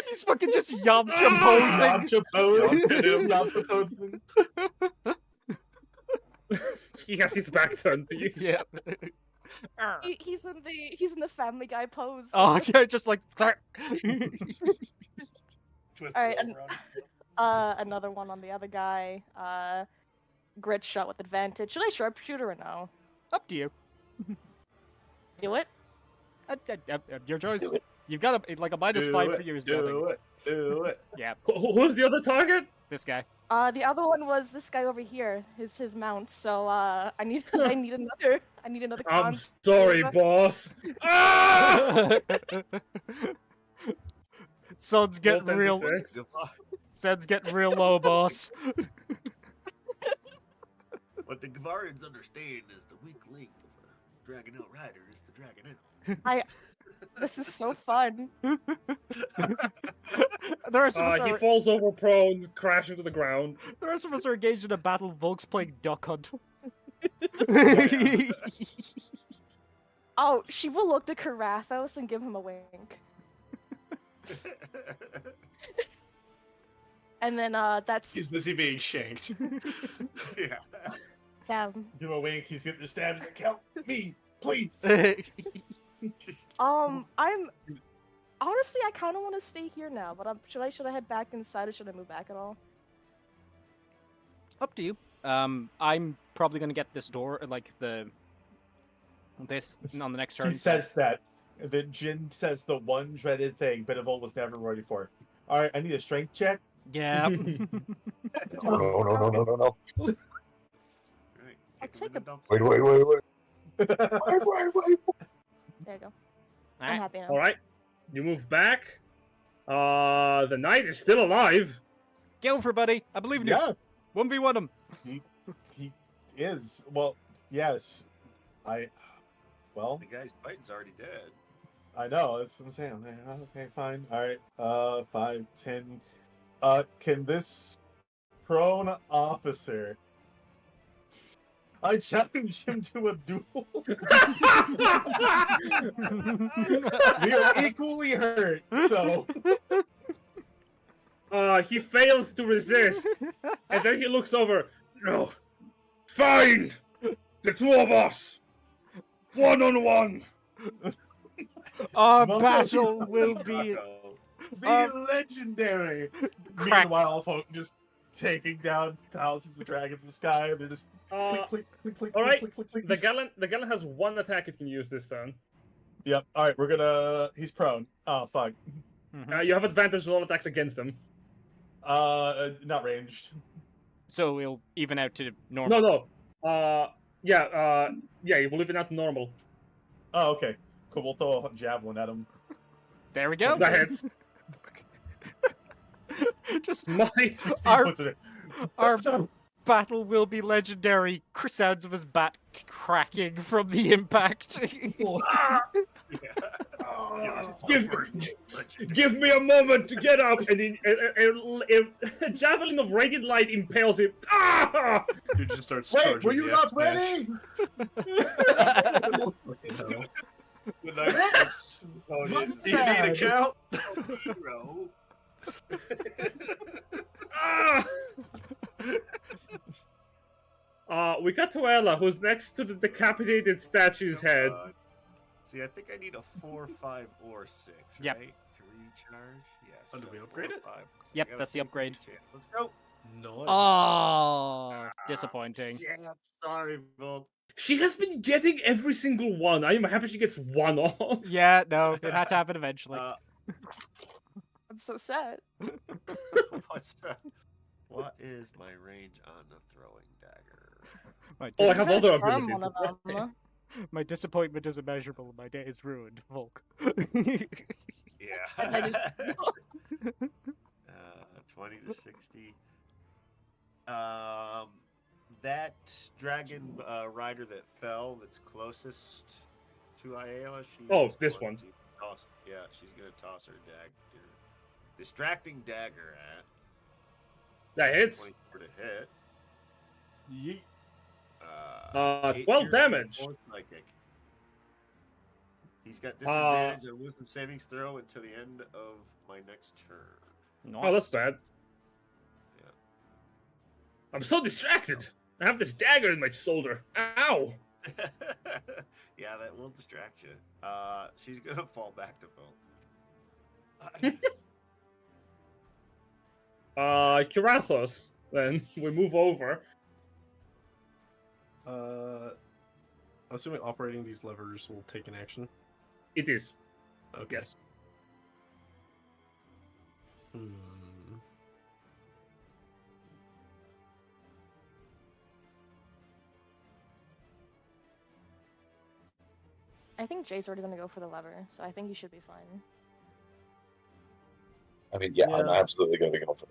Speaker 3: He's fucking just yamcha posing.
Speaker 4: Yamcha posing.
Speaker 1: He has his back turned to you.
Speaker 3: Yeah.
Speaker 6: He's in the Family Guy pose.
Speaker 3: Oh, yeah, just like.
Speaker 5: Twist
Speaker 6: Alright,
Speaker 5: it around.
Speaker 6: another one on the other guy. Grit shot with advantage. Should I sharpshooter or no?
Speaker 3: Up to you.
Speaker 6: Do it.
Speaker 3: Your choice.
Speaker 8: Do it.
Speaker 3: You've got a -5 for yours, nothing.
Speaker 4: Do it.
Speaker 3: Yeah,
Speaker 1: Who's the other target?
Speaker 3: this guy.
Speaker 6: The other one was this guy over here. His mount. So I need another
Speaker 1: I'm
Speaker 6: con
Speaker 1: sorry,
Speaker 6: save.
Speaker 1: boss. Ah!
Speaker 3: Sun's getting
Speaker 1: Well,
Speaker 3: real.
Speaker 1: that's
Speaker 3: Sun's getting real low, boss.
Speaker 5: What the Gavarians understand is the weak link of a Dragonel rider is the Dragonel.
Speaker 6: This is so fun.
Speaker 3: The rest of us
Speaker 1: He
Speaker 3: are.
Speaker 1: falls over prone, crashing to the ground.
Speaker 3: The rest of us are engaged in a battle. Volk's playing Duck Hunt.
Speaker 6: Oh, she will look to Karathos and give him a wink. And then that's
Speaker 7: He's busy being shanked.
Speaker 5: Yeah.
Speaker 6: yeah.
Speaker 4: Give him a wink. He's getting the stabs. Like, help me, please.
Speaker 6: I'm honestly I kind of want to stay here now, but should I head back inside or should I move back at all?
Speaker 3: Up to you. I'm probably gonna get this door, like this on the next turn.
Speaker 4: He says that. And then Jin says the one dreaded thing Benevolt was never ready for. All right, I need a strength check.
Speaker 3: Yeah.
Speaker 2: No.
Speaker 5: Right.
Speaker 6: I'll take a-
Speaker 2: Wait.
Speaker 4: Wait.
Speaker 6: There you go. I'm
Speaker 3: Alright.
Speaker 6: happy now.
Speaker 1: All right, you move back. The knight is still alive.
Speaker 3: Go for it, buddy. I believe in you.
Speaker 4: Yeah,
Speaker 3: 1v1 him.
Speaker 4: he is. Well, yes. Well,
Speaker 5: The guy's fighting's already dead.
Speaker 4: I know. That's what I'm saying. Okay, fine. All right. 5, 10. Can this prone officer? I challenge him to a duel. We are equally hurt, so
Speaker 1: He fails to resist, and then he looks over. No, fine. The two of us, 1-on-1.
Speaker 3: Our
Speaker 4: Well,
Speaker 3: battle will be
Speaker 4: be legendary.
Speaker 3: Crack.
Speaker 4: Meanwhile, folk just taking down thousands of dragons in the sky. They're just click, click,
Speaker 1: all right.
Speaker 4: click, click.
Speaker 1: The Gallon has one attack it can use this turn.
Speaker 4: Yep. All right, we're gonna. He's prone. Oh fuck.
Speaker 1: You have advantage on all attacks against them.
Speaker 4: Not ranged.
Speaker 3: So we'll even out to normal.
Speaker 1: No. Yeah, you will even out normal.
Speaker 4: Oh, okay. Cool. We'll throw a javelin at him.
Speaker 3: There we go.
Speaker 1: That hits.
Speaker 3: Just
Speaker 1: Might.
Speaker 3: Our-
Speaker 4: Puts it
Speaker 3: our battle will be legendary. Sounds of his bat cracking from the impact.
Speaker 1: Give me a moment to get up, and then a javelin of radiant light impales him. Ah!
Speaker 7: You just start
Speaker 4: Wait,
Speaker 7: charging
Speaker 4: were you
Speaker 7: the
Speaker 4: not
Speaker 7: F-smash.
Speaker 4: ready?
Speaker 5: The knight
Speaker 4: Oh,
Speaker 7: Do you need a count?
Speaker 5: hero.
Speaker 1: We got to Ella, who's next to the decapitated statue's head.
Speaker 5: See, I think I need a 4, 5, or 6,
Speaker 3: Yep.
Speaker 5: right? To recharge? Yes.
Speaker 7: Oh, did
Speaker 5: so
Speaker 7: we upgrade
Speaker 5: 4,
Speaker 7: it?
Speaker 5: 5. So
Speaker 3: Yep,
Speaker 5: I got a
Speaker 3: that's the
Speaker 5: 50
Speaker 3: upgrade.
Speaker 5: chance. Let's go.
Speaker 7: No.
Speaker 3: Oh, disappointing.
Speaker 5: Yeah, sorry, Volk.
Speaker 1: She has been getting every single one. I am happy she gets one off.
Speaker 3: Yeah, no, it had to happen eventually.
Speaker 6: I'm so sad.
Speaker 5: What's that? What is my range on the throwing dagger?
Speaker 3: My,
Speaker 1: Oh, I
Speaker 3: dis-
Speaker 1: have other
Speaker 6: Charm
Speaker 1: abilities.
Speaker 6: one of them.
Speaker 3: my disappointment is immeasurable. My day is ruined, Volk.
Speaker 5: Yeah. 20 to 60. That dragon rider that fell, that's closest to Ayala.
Speaker 1: This one.
Speaker 5: Yeah, she's gonna toss her dagger, distracting dagger at.
Speaker 1: That hits.
Speaker 5: 24 to hit.
Speaker 4: Yeet.
Speaker 5: 8
Speaker 1: 12
Speaker 5: piercing,
Speaker 1: damage.
Speaker 5: 4 psychic. He's got disadvantage on wisdom savings throw until the end of my next turn.
Speaker 1: Oh, that's
Speaker 3: Nice.
Speaker 1: bad. I'm so distracted. I have this dagger in my shoulder. Ow!
Speaker 5: Yeah, that will distract you. She's gonna fall back to Volk.
Speaker 1: Kirathos. Then we move over.
Speaker 7: Assuming operating these levers will take an action.
Speaker 1: It is.
Speaker 7: Okay.
Speaker 1: Yes.
Speaker 6: I think Jay's already gonna go for the lever, so I think you should be fine.
Speaker 2: I mean, yeah, I'm absolutely going to be going for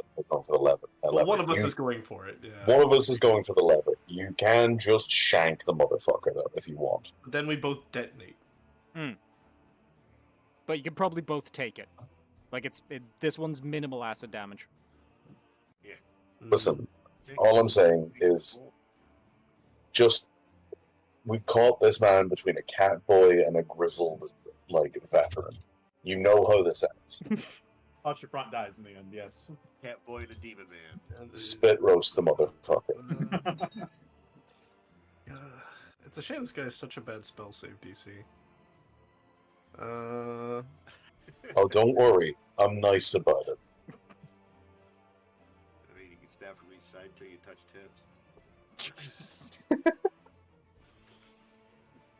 Speaker 2: the lever.
Speaker 7: Well, one of us is going for it. Yeah.
Speaker 2: One of us is going for the lever. You can just shank the motherfucker though if you want.
Speaker 7: Then we both detonate.
Speaker 3: But you can probably both take it. Like this one's minimal acid damage.
Speaker 2: Listen, all I'm saying is just we caught this man between a cat boy and a grizzled veteran. You know how this ends.
Speaker 4: Front dies in the end, yes.
Speaker 5: Cat boy and a demon man.
Speaker 2: Spit roast the motherfucker.
Speaker 7: It's a shame this guy has such a bad spell save DC.
Speaker 2: Oh, don't worry. I'm nice about it.
Speaker 5: I mean, you can stab from each side until you touch tips.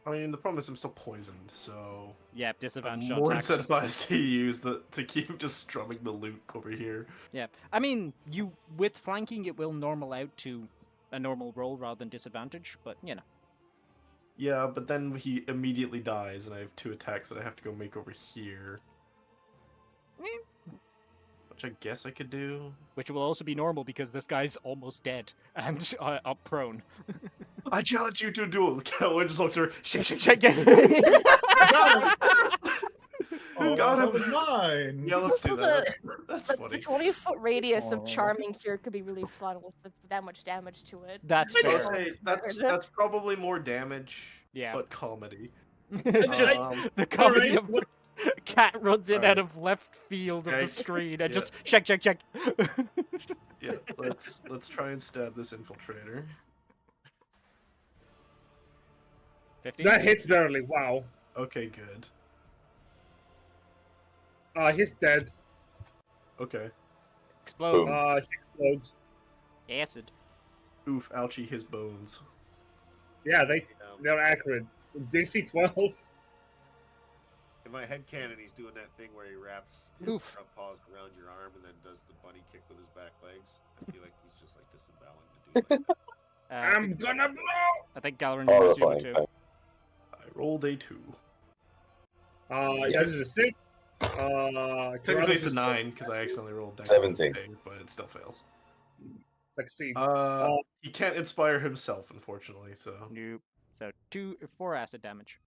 Speaker 7: I mean, the problem is I'm still poisoned, so
Speaker 3: Yeah,
Speaker 7: I'm
Speaker 3: disadvantage on
Speaker 7: more
Speaker 3: attacks.
Speaker 7: incentivized to use to keep just strumming the loot over here.
Speaker 3: Yeah, I mean, with flanking, it will normal out to a normal roll rather than disadvantage, but you know.
Speaker 7: Yeah, but then he immediately dies, and I have 2 attacks that I have to go make over here. Which I guess I could do.
Speaker 3: Which will also be normal because this guy's almost dead and up prone.
Speaker 7: I challenge you to a duel. The cat just looks over. Shake, shake,
Speaker 3: Check
Speaker 7: shake.
Speaker 3: it.
Speaker 4: Oh,
Speaker 7: Got
Speaker 4: that
Speaker 7: him.
Speaker 4: was mine.
Speaker 7: Yeah, let's do
Speaker 6: Also
Speaker 7: that. That's
Speaker 6: The
Speaker 7: funny.
Speaker 6: 20-foot radius of
Speaker 4: Aw.
Speaker 6: charming here could be really fun with that much damage to it.
Speaker 3: That's
Speaker 7: I
Speaker 3: fair.
Speaker 7: will say, that's probably more damage,
Speaker 3: Yeah.
Speaker 7: but comedy.
Speaker 3: Just the comedy of
Speaker 1: Alright,
Speaker 3: cat runs in out
Speaker 7: Alright.
Speaker 3: of left field of
Speaker 7: Okay.
Speaker 3: the screen and
Speaker 7: Yeah.
Speaker 3: just check.
Speaker 7: Yeah, let's try and stab this infiltrator.
Speaker 3: 50.
Speaker 1: That hits barely. Wow.
Speaker 7: Okay, good.
Speaker 1: He's dead.
Speaker 7: Okay.
Speaker 3: Explodes.
Speaker 1: He explodes.
Speaker 3: Acid.
Speaker 7: Oof, ouchie, his bones.
Speaker 1: Yeah,
Speaker 5: Um,
Speaker 1: they're accurate. DC 12.
Speaker 5: in my head canon, he's doing that thing where he wraps his
Speaker 3: Oof.
Speaker 5: front paws around your arm and then does the bunny kick with his back legs. I feel like he's just like disemboweling to do like that.
Speaker 1: I'm gonna blow.
Speaker 3: I think Galarin was doing
Speaker 2: Horrifying.
Speaker 3: it too.
Speaker 2: thing.
Speaker 7: I rolled a 2.
Speaker 1: That
Speaker 2: Yes.
Speaker 1: is a 6.
Speaker 7: Technically it's a 9, because I accidentally rolled that.
Speaker 2: 17.
Speaker 7: But it still fails.
Speaker 1: Succeeds.
Speaker 7: He can't inspire himself, unfortunately, so
Speaker 3: Nope. So 4 acid damage.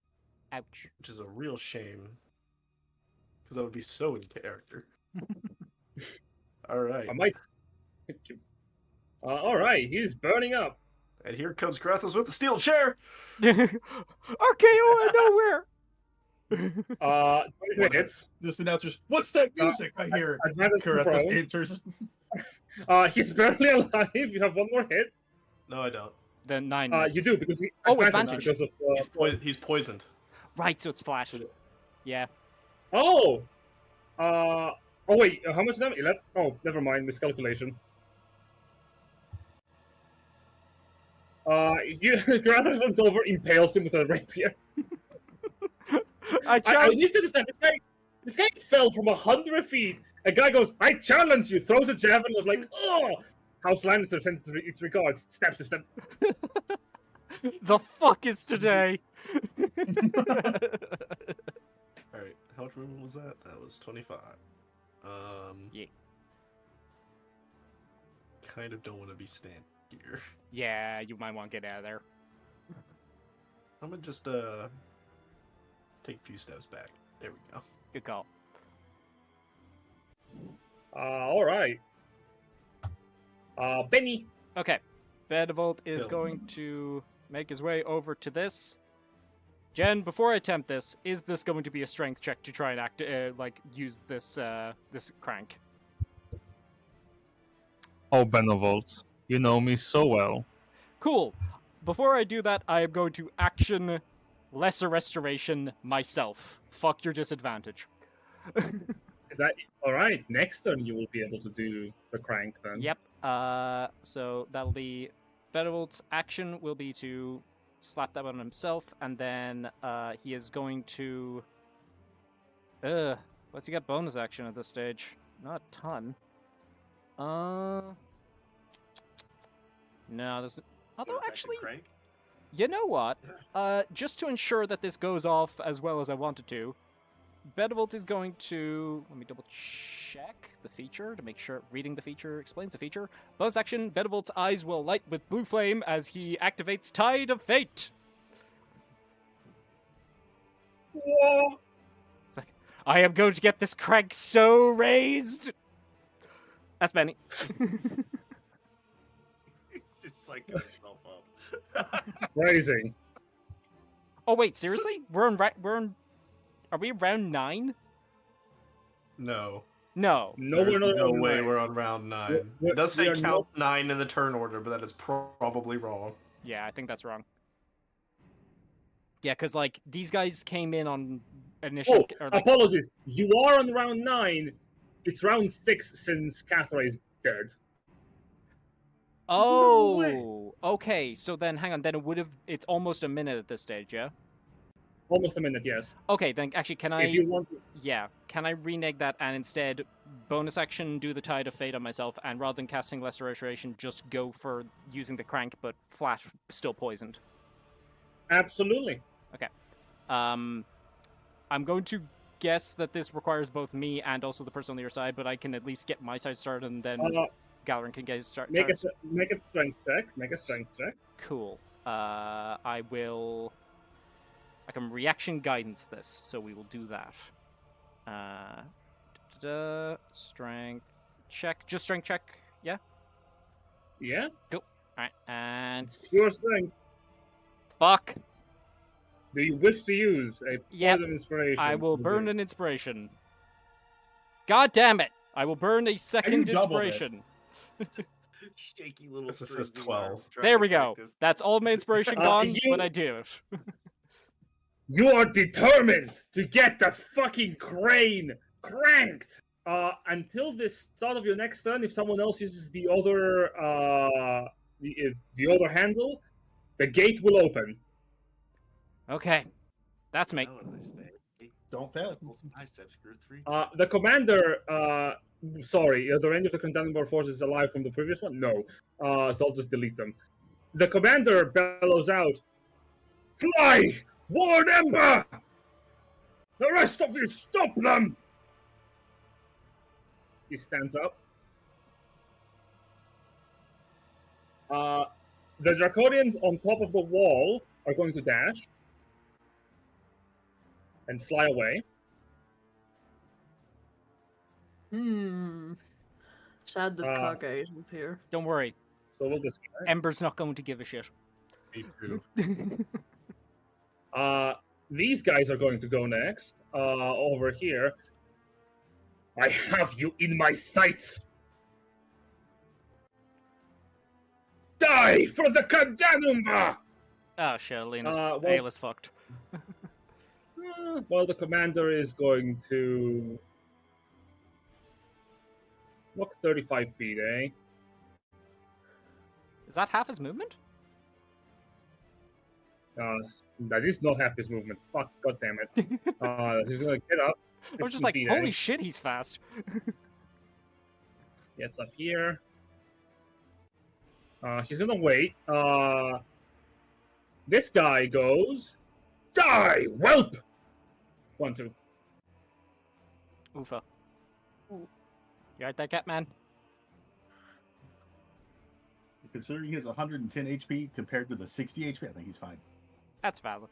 Speaker 3: Ouch.
Speaker 7: which is a real shame. Because that would be so in character. Alright.
Speaker 1: I might. All right, he's burning up.
Speaker 7: And here comes Grathos with the steel chair!
Speaker 3: RKO out of nowhere.
Speaker 1: 23 hits.
Speaker 4: Just announcers. What's that music I hear?
Speaker 1: Advantage to
Speaker 4: Karathos
Speaker 1: prone.
Speaker 4: enters.
Speaker 1: He's barely alive. You have one more hit.
Speaker 7: No, I don't.
Speaker 3: Then 9.
Speaker 1: You
Speaker 3: misses.
Speaker 1: do because he
Speaker 3: Oh, advantage.
Speaker 1: because of.
Speaker 7: He's poisoned.
Speaker 3: Right, so it's flash. Yeah.
Speaker 1: Oh. Oh wait, how much damage? 11. Oh, never mind. Miscalculation. Grathos runs over, impales him with a rapier.
Speaker 3: I
Speaker 1: I
Speaker 3: challenge.
Speaker 1: need to understand this guy fell from 100 feet. A guy goes, "I challenge you!" Throws a javelin. Was like, "Oh!" House Lannister sends its regards. Stab.
Speaker 3: The fuck is today?
Speaker 7: Alright, how much movement was that? That was 25.
Speaker 3: Yeah.
Speaker 7: Kind of don't want to be standing here.
Speaker 3: Yeah, you might want to get out of there.
Speaker 7: I'm gonna just, take a few steps back. There we go.
Speaker 3: Good call.
Speaker 1: All right. Benny.
Speaker 3: Okay. Benevolt is
Speaker 7: Bill.
Speaker 3: going to make his way over to this. Jen, before I attempt this, is this going to be a strength check to try and use this this crank?
Speaker 10: Oh, Benevolt, you know me so well.
Speaker 3: Cool. Before I do that, I am going to action Lesser Restoration myself. Fuck your disadvantage.
Speaker 1: All right. Next turn, you will be able to do the crank then.
Speaker 3: Yep. So that'll be Benevolt's action will be to slap that on himself, and then he is going to. What's he got bonus action at this stage? Not a ton. No, there's. Although
Speaker 5: Bonus action
Speaker 3: actually,
Speaker 5: crank?
Speaker 3: you know what? Just to ensure that this goes off as well as I want it to, Benevolt is going to... Let me double check the feature to make sure reading the feature explains the feature. Bonus action, Benevolt's eyes will light with blue flame as he activates Tide of Fate.
Speaker 1: Whoa.
Speaker 3: It's like, I am going to get this crank so raised! That's Benny.
Speaker 5: He's just psyching himself up.
Speaker 1: Raising.
Speaker 3: Oh wait, seriously? Are we round 9?
Speaker 7: No.
Speaker 3: No.
Speaker 1: No,
Speaker 7: There's
Speaker 1: we're not
Speaker 7: no
Speaker 1: on
Speaker 7: way
Speaker 1: 9.
Speaker 7: we're on round 9.
Speaker 1: We're-
Speaker 7: It does
Speaker 1: we
Speaker 7: say
Speaker 1: are
Speaker 7: count 9 in the turn order, but that is probably wrong.
Speaker 3: Yeah, I think that's wrong. Yeah, because, like, these guys came in on initiative...
Speaker 1: Oh,
Speaker 3: or, like,
Speaker 1: apologies. You are on round 9. It's round 6 since Cathra is dead.
Speaker 3: oh! Okay, so then, hang on, then it would have... It's almost a minute at this stage, yeah?
Speaker 1: Almost a minute, yes.
Speaker 3: Okay, then, actually, can I...
Speaker 1: If you want to...
Speaker 3: Yeah, can I renege that and instead bonus action do the Tide of Fate on myself, and rather than casting Lesser Restoration, just go for using the crank, but flat, still poisoned?
Speaker 1: Absolutely.
Speaker 3: I'm going to guess that this requires both me and also the person on the other side, but I can at least get my side started, and then Galarin can get his start.
Speaker 1: Make a strength check. Make a strength check.
Speaker 3: Cool. I can reaction guidance this, so we will do that. Strength check. Just strength check, yeah?
Speaker 1: Yeah?
Speaker 3: Cool. Alright, and...
Speaker 1: It's pure strength.
Speaker 3: Fuck!
Speaker 1: Do you wish to use a
Speaker 3: Yep.
Speaker 1: point of inspiration?
Speaker 3: I will burn an inspiration. God damn it! I will burn a second
Speaker 4: doubled it.
Speaker 3: inspiration.
Speaker 5: Shaky little
Speaker 7: This says
Speaker 5: strings you
Speaker 7: 12.
Speaker 5: are trying
Speaker 3: There
Speaker 5: to
Speaker 3: we go.
Speaker 5: practice.
Speaker 3: That's all my inspiration gone,
Speaker 1: you-
Speaker 3: but I do it.
Speaker 1: You are determined to get that fucking crane cranked. Until the start of your next turn, if someone else uses the other the other handle, the gate will open.
Speaker 3: Okay. That's me.
Speaker 5: Well, if I stay,
Speaker 4: Don't fail.
Speaker 5: I step screw 3.
Speaker 1: The commander, sorry, are there any of the contending bar forces alive from the previous one? No. So I'll just delete them. The commander bellows out, "Fly! Ward Ember! The rest of you stop them!" He stands up. The Draconians on top of the wall are going to dash and fly away.
Speaker 9: Sad that Kage isn't here.
Speaker 3: Don't worry.
Speaker 1: So we'll just.
Speaker 3: Ember's not going to give a shit.
Speaker 7: Me too.
Speaker 1: These guys are going to go next. Over here. I have you in my sights. Die for the Kadanumba!
Speaker 3: Oh shit, Alina's
Speaker 1: well-
Speaker 3: Ayla's fucked.
Speaker 1: Well, the commander is going to walk 35 feet, eh?
Speaker 3: Is that half his movement?
Speaker 1: That is not half his movement. Fuck, goddammit. He's gonna get up.
Speaker 3: I was just
Speaker 1: 15
Speaker 3: like,
Speaker 1: feet,
Speaker 3: holy
Speaker 1: eh?
Speaker 3: shit, he's fast.
Speaker 1: Gets up here. He's gonna wait. This guy goes, "Die, whelp!" 1, 2.
Speaker 3: Oofa. You alright there, Catman?
Speaker 4: Considering he has 110 HP compared to the 60 HP, I think he's fine.
Speaker 3: That's valid.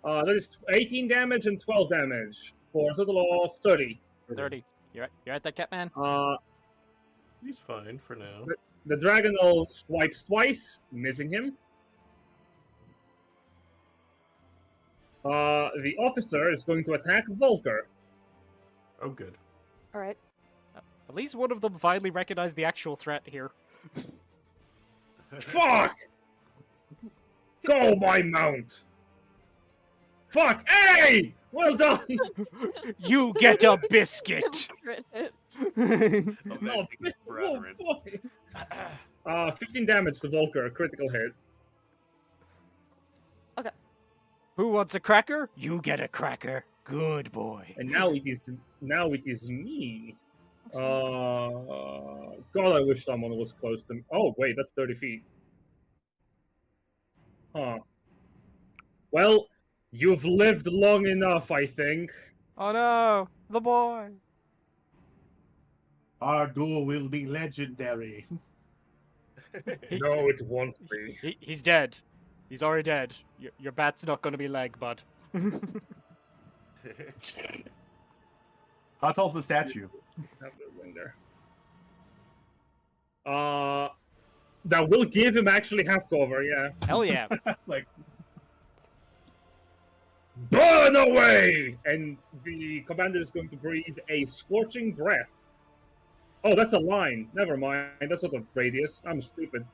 Speaker 1: That is 18 damage and 12 damage for a total of 30.
Speaker 3: 30. You alright there, Catman?
Speaker 7: He's fine for now.
Speaker 1: The Dragonol swipes twice, missing him. The officer is going to attack Volker.
Speaker 7: Oh, good.
Speaker 6: Alright.
Speaker 3: At least one of them finally recognized the actual threat here.
Speaker 1: Fuck! Go, my mount! Fuck! Hey! Well done!
Speaker 3: You get a biscuit!
Speaker 6: Crit hit.
Speaker 1: No,
Speaker 5: Avenging his brethren.
Speaker 1: boy. 15 damage to Volker, a critical hit.
Speaker 3: Who wants a cracker? You get a cracker. Good boy.
Speaker 1: And now it is me. God, I wish someone was close to me. Oh, wait, that's 30 feet. Huh. Well, you've lived long enough, I think.
Speaker 3: Oh no, the boy.
Speaker 4: Our duel will be legendary.
Speaker 1: No, it won't be.
Speaker 3: He's dead. He's already dead. Your bat's not going to be leg, bud.
Speaker 4: How tall's the statue?
Speaker 1: Have the winder. That will give him actually half cover, yeah.
Speaker 3: Hell yeah.
Speaker 4: That's like
Speaker 1: burn away! And the commander is going to breathe a scorching breath. Oh, that's a line. Never mind. That's not a radius. I'm stupid.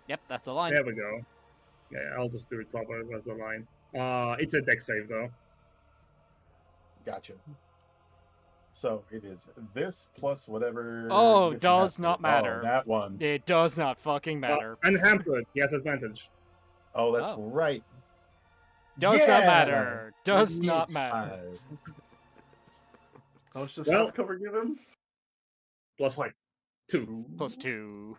Speaker 3: Yep, that's a line.
Speaker 1: There we go. Yeah, I'll just do it proper as a line. It's a deck save, though.
Speaker 4: Gotcha. So it is this plus whatever.
Speaker 3: Oh,
Speaker 4: gets
Speaker 3: does
Speaker 4: hampered.
Speaker 3: not matter.
Speaker 4: Oh, that one.
Speaker 3: It does not fucking matter.
Speaker 1: And hampered. He has advantage.
Speaker 4: Oh, that's
Speaker 3: Oh.
Speaker 4: right.
Speaker 3: Does not
Speaker 4: Yeah!
Speaker 3: matter. Does not matter.
Speaker 7: How much does
Speaker 1: Well-
Speaker 7: half cover give him?
Speaker 1: Plus like 2.
Speaker 3: Plus 2.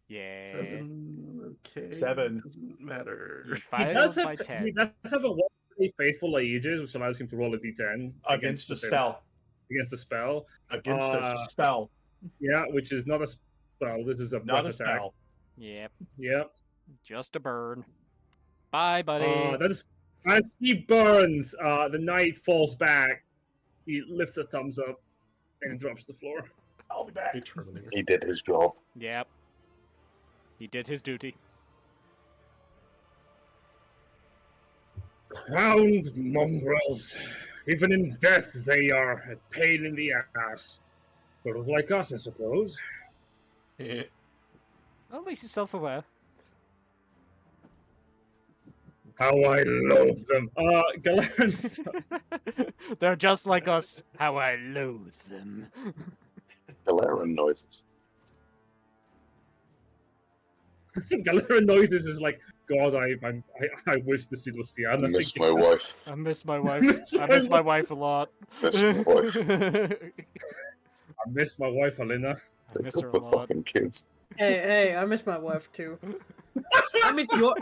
Speaker 3: Yeah.
Speaker 7: 7. Okay.
Speaker 4: 7.
Speaker 7: Doesn't matter.
Speaker 1: He
Speaker 3: Five
Speaker 1: does
Speaker 3: by
Speaker 1: have
Speaker 3: 10.
Speaker 1: he does have a very faithful Aegis, which allows him to roll a d10
Speaker 4: Against a spell.
Speaker 1: Against the spell.
Speaker 4: Against a spell.
Speaker 1: Yeah, which is not a spell. This is a
Speaker 4: Not a
Speaker 1: breath attack.
Speaker 4: spell.
Speaker 3: Yep.
Speaker 1: Yep.
Speaker 3: Just a burn. Bye, buddy.
Speaker 1: That is as he burns. The knight falls back. He lifts a thumbs up and drops to the floor.
Speaker 4: I'll be back.
Speaker 7: Terminator.
Speaker 2: He did his job.
Speaker 3: Yep. He did his duty.
Speaker 1: Crowned mongrels. Even in death, they are a pain in the ass. Sort of like us, I suppose.
Speaker 7: Eh.
Speaker 3: Well, at least you're self-aware.
Speaker 1: How I loathe them. Galen's
Speaker 3: They're just like us. How I loathe them.
Speaker 2: Galeran noises.
Speaker 1: Galeran noises is like, God, I wish the seed was the
Speaker 2: I
Speaker 1: other.
Speaker 2: miss my wife.
Speaker 3: I miss my wife. I miss my wife a lot.
Speaker 2: Miss my wife.
Speaker 1: I miss my wife, Alina.
Speaker 3: I miss her a
Speaker 2: The
Speaker 3: lot.
Speaker 2: fucking kids.
Speaker 9: Hey, I miss my wife too. I miss your.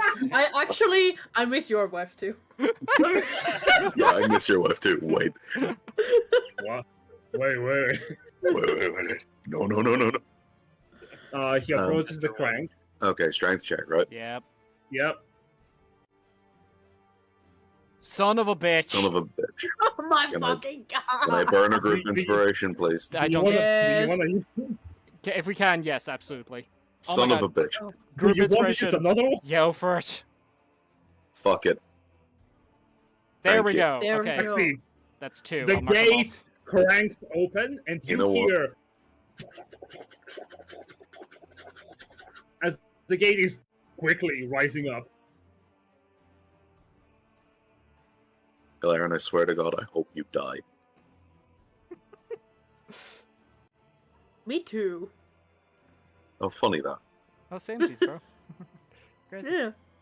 Speaker 9: I miss your wife too.
Speaker 2: Yeah, I miss your wife too. Wait.
Speaker 1: What? Wait.
Speaker 2: Wait. No.
Speaker 1: He approaches the crank.
Speaker 2: Okay, strength check, right?
Speaker 3: Yep.
Speaker 1: Yep.
Speaker 3: Son of a bitch.
Speaker 2: Son of a bitch.
Speaker 9: Oh my
Speaker 2: Can I-
Speaker 9: fucking god!
Speaker 2: Can I burn a group inspiration, please?
Speaker 3: I
Speaker 1: Do
Speaker 3: don't.
Speaker 1: you wanna-
Speaker 9: Yes.
Speaker 1: do you wanna-
Speaker 3: Okay, if we can, yes, absolutely. Oh my
Speaker 2: Son of
Speaker 3: God.
Speaker 2: a bitch.
Speaker 3: Group
Speaker 1: you want to use
Speaker 3: inspiration.
Speaker 1: another one?
Speaker 3: Yo, for it.
Speaker 2: Fuck it.
Speaker 3: There
Speaker 2: Thank
Speaker 3: we
Speaker 2: you.
Speaker 3: go.
Speaker 9: There we
Speaker 3: Okay,
Speaker 9: go.
Speaker 1: Succeeds.
Speaker 3: that's 2.
Speaker 1: The
Speaker 3: I'll mark them
Speaker 1: gate
Speaker 3: off.
Speaker 1: cranks open, and
Speaker 2: You
Speaker 1: you
Speaker 2: know what?
Speaker 1: hear as the gate is quickly rising up.
Speaker 2: Galeran, I swear to God, I hope you die.
Speaker 9: Me too.
Speaker 2: Oh, funny that.
Speaker 3: Oh, samesies, bro. Crazy.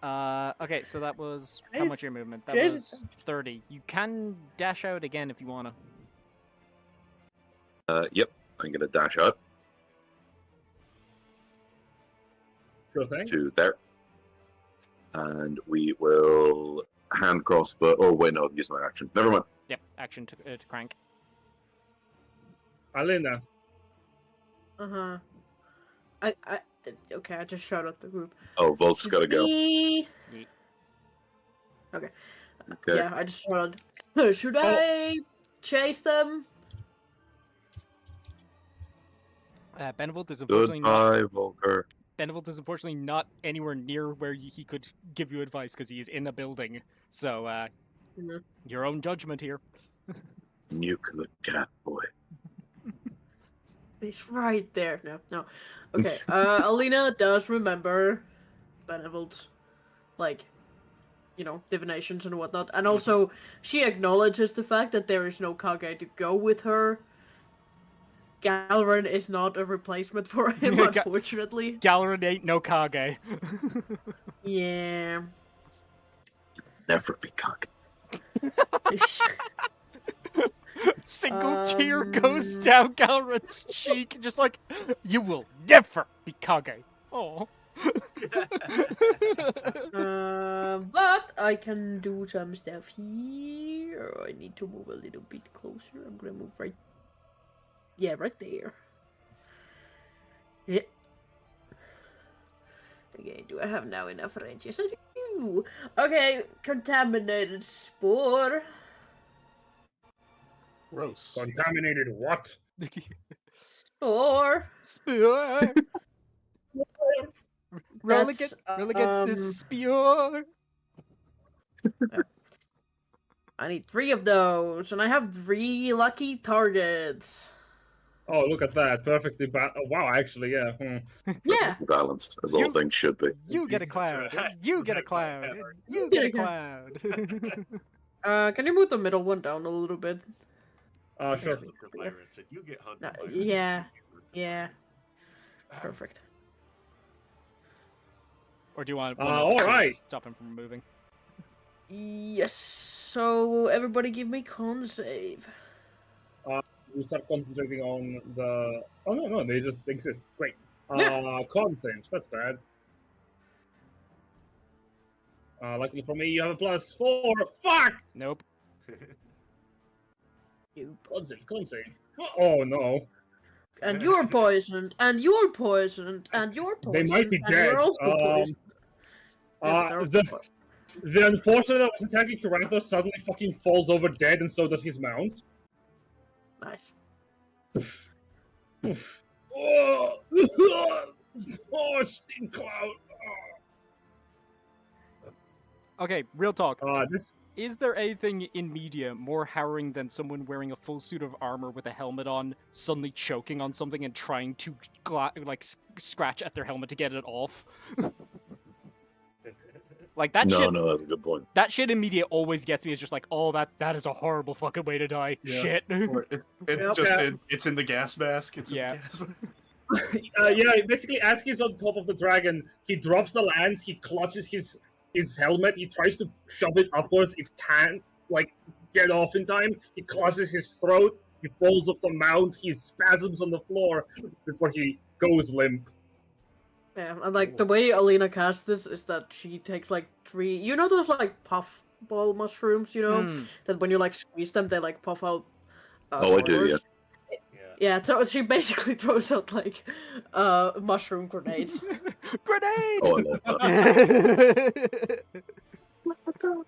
Speaker 9: Yeah.
Speaker 3: Okay, so that was how
Speaker 9: Crazy.
Speaker 3: much your movement? That
Speaker 9: Crazy.
Speaker 3: was 30. You can dash out again if you wanna.
Speaker 2: Yep, I'm gonna dash out
Speaker 1: Sure thing.
Speaker 2: to there. And we will hand crossbow. Oh, wait, no, I've used my action. Never mind.
Speaker 3: Yep, action to crank.
Speaker 1: Alina,
Speaker 9: I okay. I just shouted at the group.
Speaker 2: Oh, Volt's gotta go.
Speaker 9: Me.
Speaker 3: Yeet.
Speaker 9: Okay.
Speaker 2: Okay.
Speaker 9: Yeah, I just shouted. Should I chase them?
Speaker 3: Benevolt is unfortunately not.
Speaker 2: Goodbye, Volker.
Speaker 3: Benevolt is unfortunately not anywhere near where he could give you advice because he is in a building. So,
Speaker 9: Mhm.
Speaker 3: your own judgment here.
Speaker 2: Nuke the cat boy.
Speaker 9: He's right there. No. Okay. Alina does remember Benevolt's, like, divinations and whatnot, and also she acknowledges the fact that there is no Kage to go with her. Galrin is not a replacement for him,
Speaker 3: Ga-
Speaker 9: unfortunately.
Speaker 3: Galeran ain't no Kage.
Speaker 9: Yeah.
Speaker 2: Never be cocky.
Speaker 3: Single tear goes down Galeran's cheek, just like, you will never be Kage. Oh.
Speaker 9: But I can do some stuff here. I need to move a little bit closer. I'm gonna move right. Yeah, right there. Yeah. Okay, do I have now enough range? Yes, I do. Okay, contaminated spore.
Speaker 7: Gross.
Speaker 1: contaminated what?
Speaker 9: Spore.
Speaker 3: Spear. Roll
Speaker 9: That's,
Speaker 3: against this spear.
Speaker 9: I need 3 of those, and I have 3 lucky targets.
Speaker 1: Oh, look at that. Perfectly oh, wow, actually, yeah.
Speaker 9: Yeah.
Speaker 8: Balanced, as all things should be.
Speaker 3: You get a cloud. You get a cloud. You get a cloud.
Speaker 9: Can you move the middle one down a little bit?
Speaker 1: Sure.
Speaker 5: The virus, and you get hunted by
Speaker 9: Yeah. Yeah. Perfect.
Speaker 3: Or do you want?
Speaker 1: all right.
Speaker 3: Stop him from moving.
Speaker 9: Yes. So everybody, give me con save.
Speaker 1: You start concentrating on the... Oh, no, they just exist. Great.
Speaker 9: Yeah.
Speaker 1: Con saves, that's bad. Luckily for me, you have a +4. Fuck!
Speaker 3: Nope.
Speaker 1: Con save. Oh, no.
Speaker 9: And you're poisoned, and you're poisoned, and you're poisoned.
Speaker 1: They might be
Speaker 9: and
Speaker 1: dead.
Speaker 9: You're also poisoned.
Speaker 1: The unfortunate that was attacking Karathos suddenly fucking falls over dead, and so does his mount.
Speaker 9: Nice.
Speaker 1: Oh, stink cloud.
Speaker 3: Okay, real talk.
Speaker 1: This
Speaker 3: Is there anything in media more harrowing than someone wearing a full suit of armor with a helmet on, suddenly choking on something and trying to scratch at their helmet to get it off? Like that shit.
Speaker 8: No, that's a good point.
Speaker 3: That shit in media always gets me. It's just like, oh, that is a horrible fucking way to die.
Speaker 7: Yeah.
Speaker 3: Shit.
Speaker 7: It's in the gas mask. It's
Speaker 3: Yeah.
Speaker 7: in the gas mask.
Speaker 1: Basically, as he's on top of the dragon, he drops the lance, he clutches his helmet, he tries to shove it upwards, it can't, get off in time, he clutches his throat, he falls off the mount, he spasms on the floor before he goes limp.
Speaker 9: Yeah, and the way Alina casts this is that she takes 3. You know those puff ball mushrooms, that when you squeeze them, they puff out.
Speaker 8: Oh, I do, yeah.
Speaker 9: Yeah, so she basically throws out mushroom grenades.
Speaker 3: Grenade!
Speaker 8: Oh, I love that.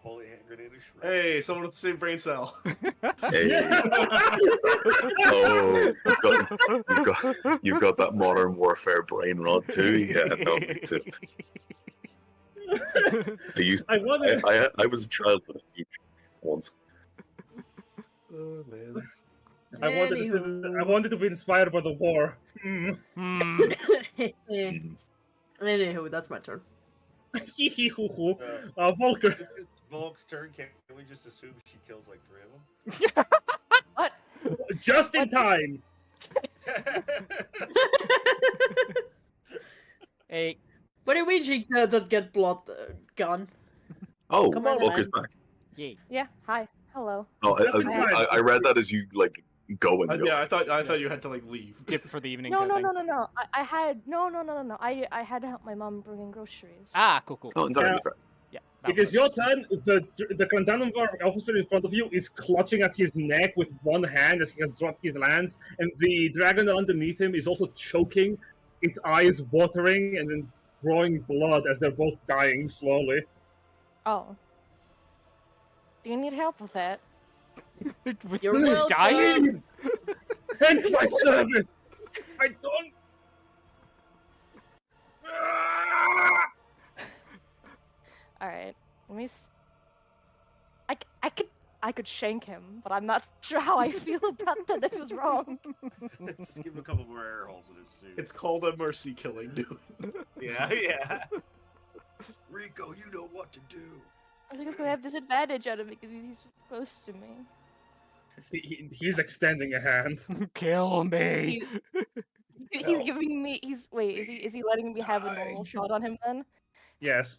Speaker 5: Holy hand grenade is shred.
Speaker 7: Hey, someone with the same brain cell.
Speaker 8: Hey. Oh, you've got that modern warfare brain rot too. Yeah, no, me too. I was a child with a future once.
Speaker 7: Oh man.
Speaker 1: I wanted to be inspired by the war.
Speaker 9: Anywho, that's my turn.
Speaker 1: Volker.
Speaker 5: If it's Volk's turn, can we just assume she kills 3 of them?
Speaker 9: What?
Speaker 1: Just in time.
Speaker 3: Hey.
Speaker 9: What do you mean she doesn't get blood gun?
Speaker 8: Oh,
Speaker 9: Come on,
Speaker 8: Volker's
Speaker 9: man.
Speaker 8: back.
Speaker 3: Yeah.
Speaker 6: Yeah, hi. Hello.
Speaker 8: Oh, I read that as you go and go.
Speaker 7: Yeah, I thought you had to leave.
Speaker 3: Dip for the evening.
Speaker 6: No.
Speaker 3: kind of thing.
Speaker 6: I had I had to help my mom bring in groceries.
Speaker 3: Ah, cool.
Speaker 8: Oh, entirely fair.
Speaker 3: Yeah.
Speaker 1: It is your turn. The Krandanumvar officer in front of you is clutching at his neck with one hand as he has dropped his lance, and the dragon underneath him is also choking, its eyes watering and then drawing blood as they're both dying slowly.
Speaker 6: Oh. Do you need help with that?
Speaker 3: With
Speaker 9: You're welcome.
Speaker 3: dying?
Speaker 1: End my service! I don't...
Speaker 6: Alright. Let me I could shank him, but I'm not sure how I feel about that if it was wrong.
Speaker 5: Just give him a couple more air holes in his suit.
Speaker 7: It's called a mercy killing, dude.
Speaker 5: Yeah. Rico, you know what to do.
Speaker 6: I think he's gonna have disadvantage on him because he's close to me.
Speaker 1: He's extending a hand.
Speaker 3: Kill me.
Speaker 6: He's giving me. Is he letting me have a normal shot on him then?
Speaker 1: Yes.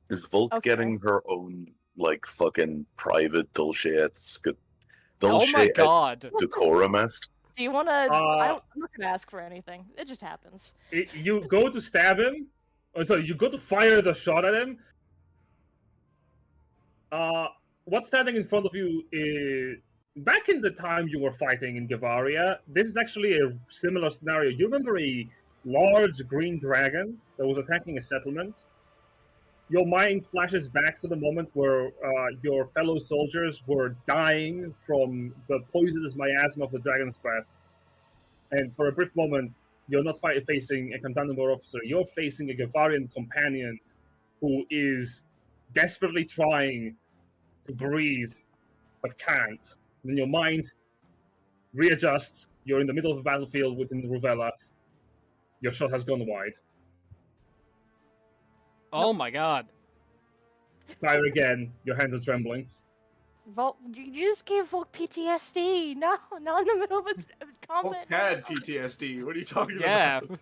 Speaker 8: Is Volk
Speaker 6: Okay.
Speaker 8: getting her own fucking private dulce
Speaker 3: Oh my god.
Speaker 8: decorum-esque?
Speaker 6: Do you want to? I'm not gonna ask for anything. It just happens.
Speaker 1: You go to stab him. Oh, sorry, you go to fire the shot at him. What's standing in front of you is... Back in the time you were fighting in Gavaria, this is actually a similar scenario. You remember a large green dragon that was attacking a settlement? Your mind flashes back to the moment where your fellow soldiers were dying from the poisonous miasma of the dragon's breath. And for a brief moment, you're not facing a Kandandamor officer. You're facing a Gavarian companion who is desperately trying to breathe, but can't. Then your mind readjusts. You're in the middle of a battlefield within the Ruvella. Your shot has gone wide.
Speaker 3: Oh my god.
Speaker 1: Fire again. Your hands are trembling.
Speaker 6: Volk, you just gave Volk PTSD. No, not in the middle of a
Speaker 7: Hulk
Speaker 6: comment.
Speaker 7: had PTSD. What are you talking
Speaker 3: Yeah.
Speaker 7: about?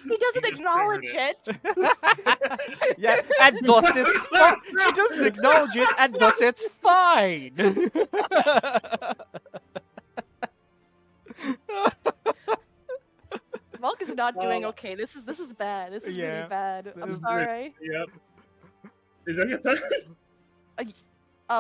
Speaker 6: He doesn't
Speaker 5: just
Speaker 6: acknowledge
Speaker 5: triggered
Speaker 6: it.
Speaker 3: Yeah, and thus it's fine. She doesn't acknowledge it, and thus it's fine.
Speaker 6: Volk is not doing okay. This is bad. This is
Speaker 3: Yeah.
Speaker 6: really bad. I'm
Speaker 3: This is-
Speaker 6: sorry.
Speaker 1: Yep. Is that your turn?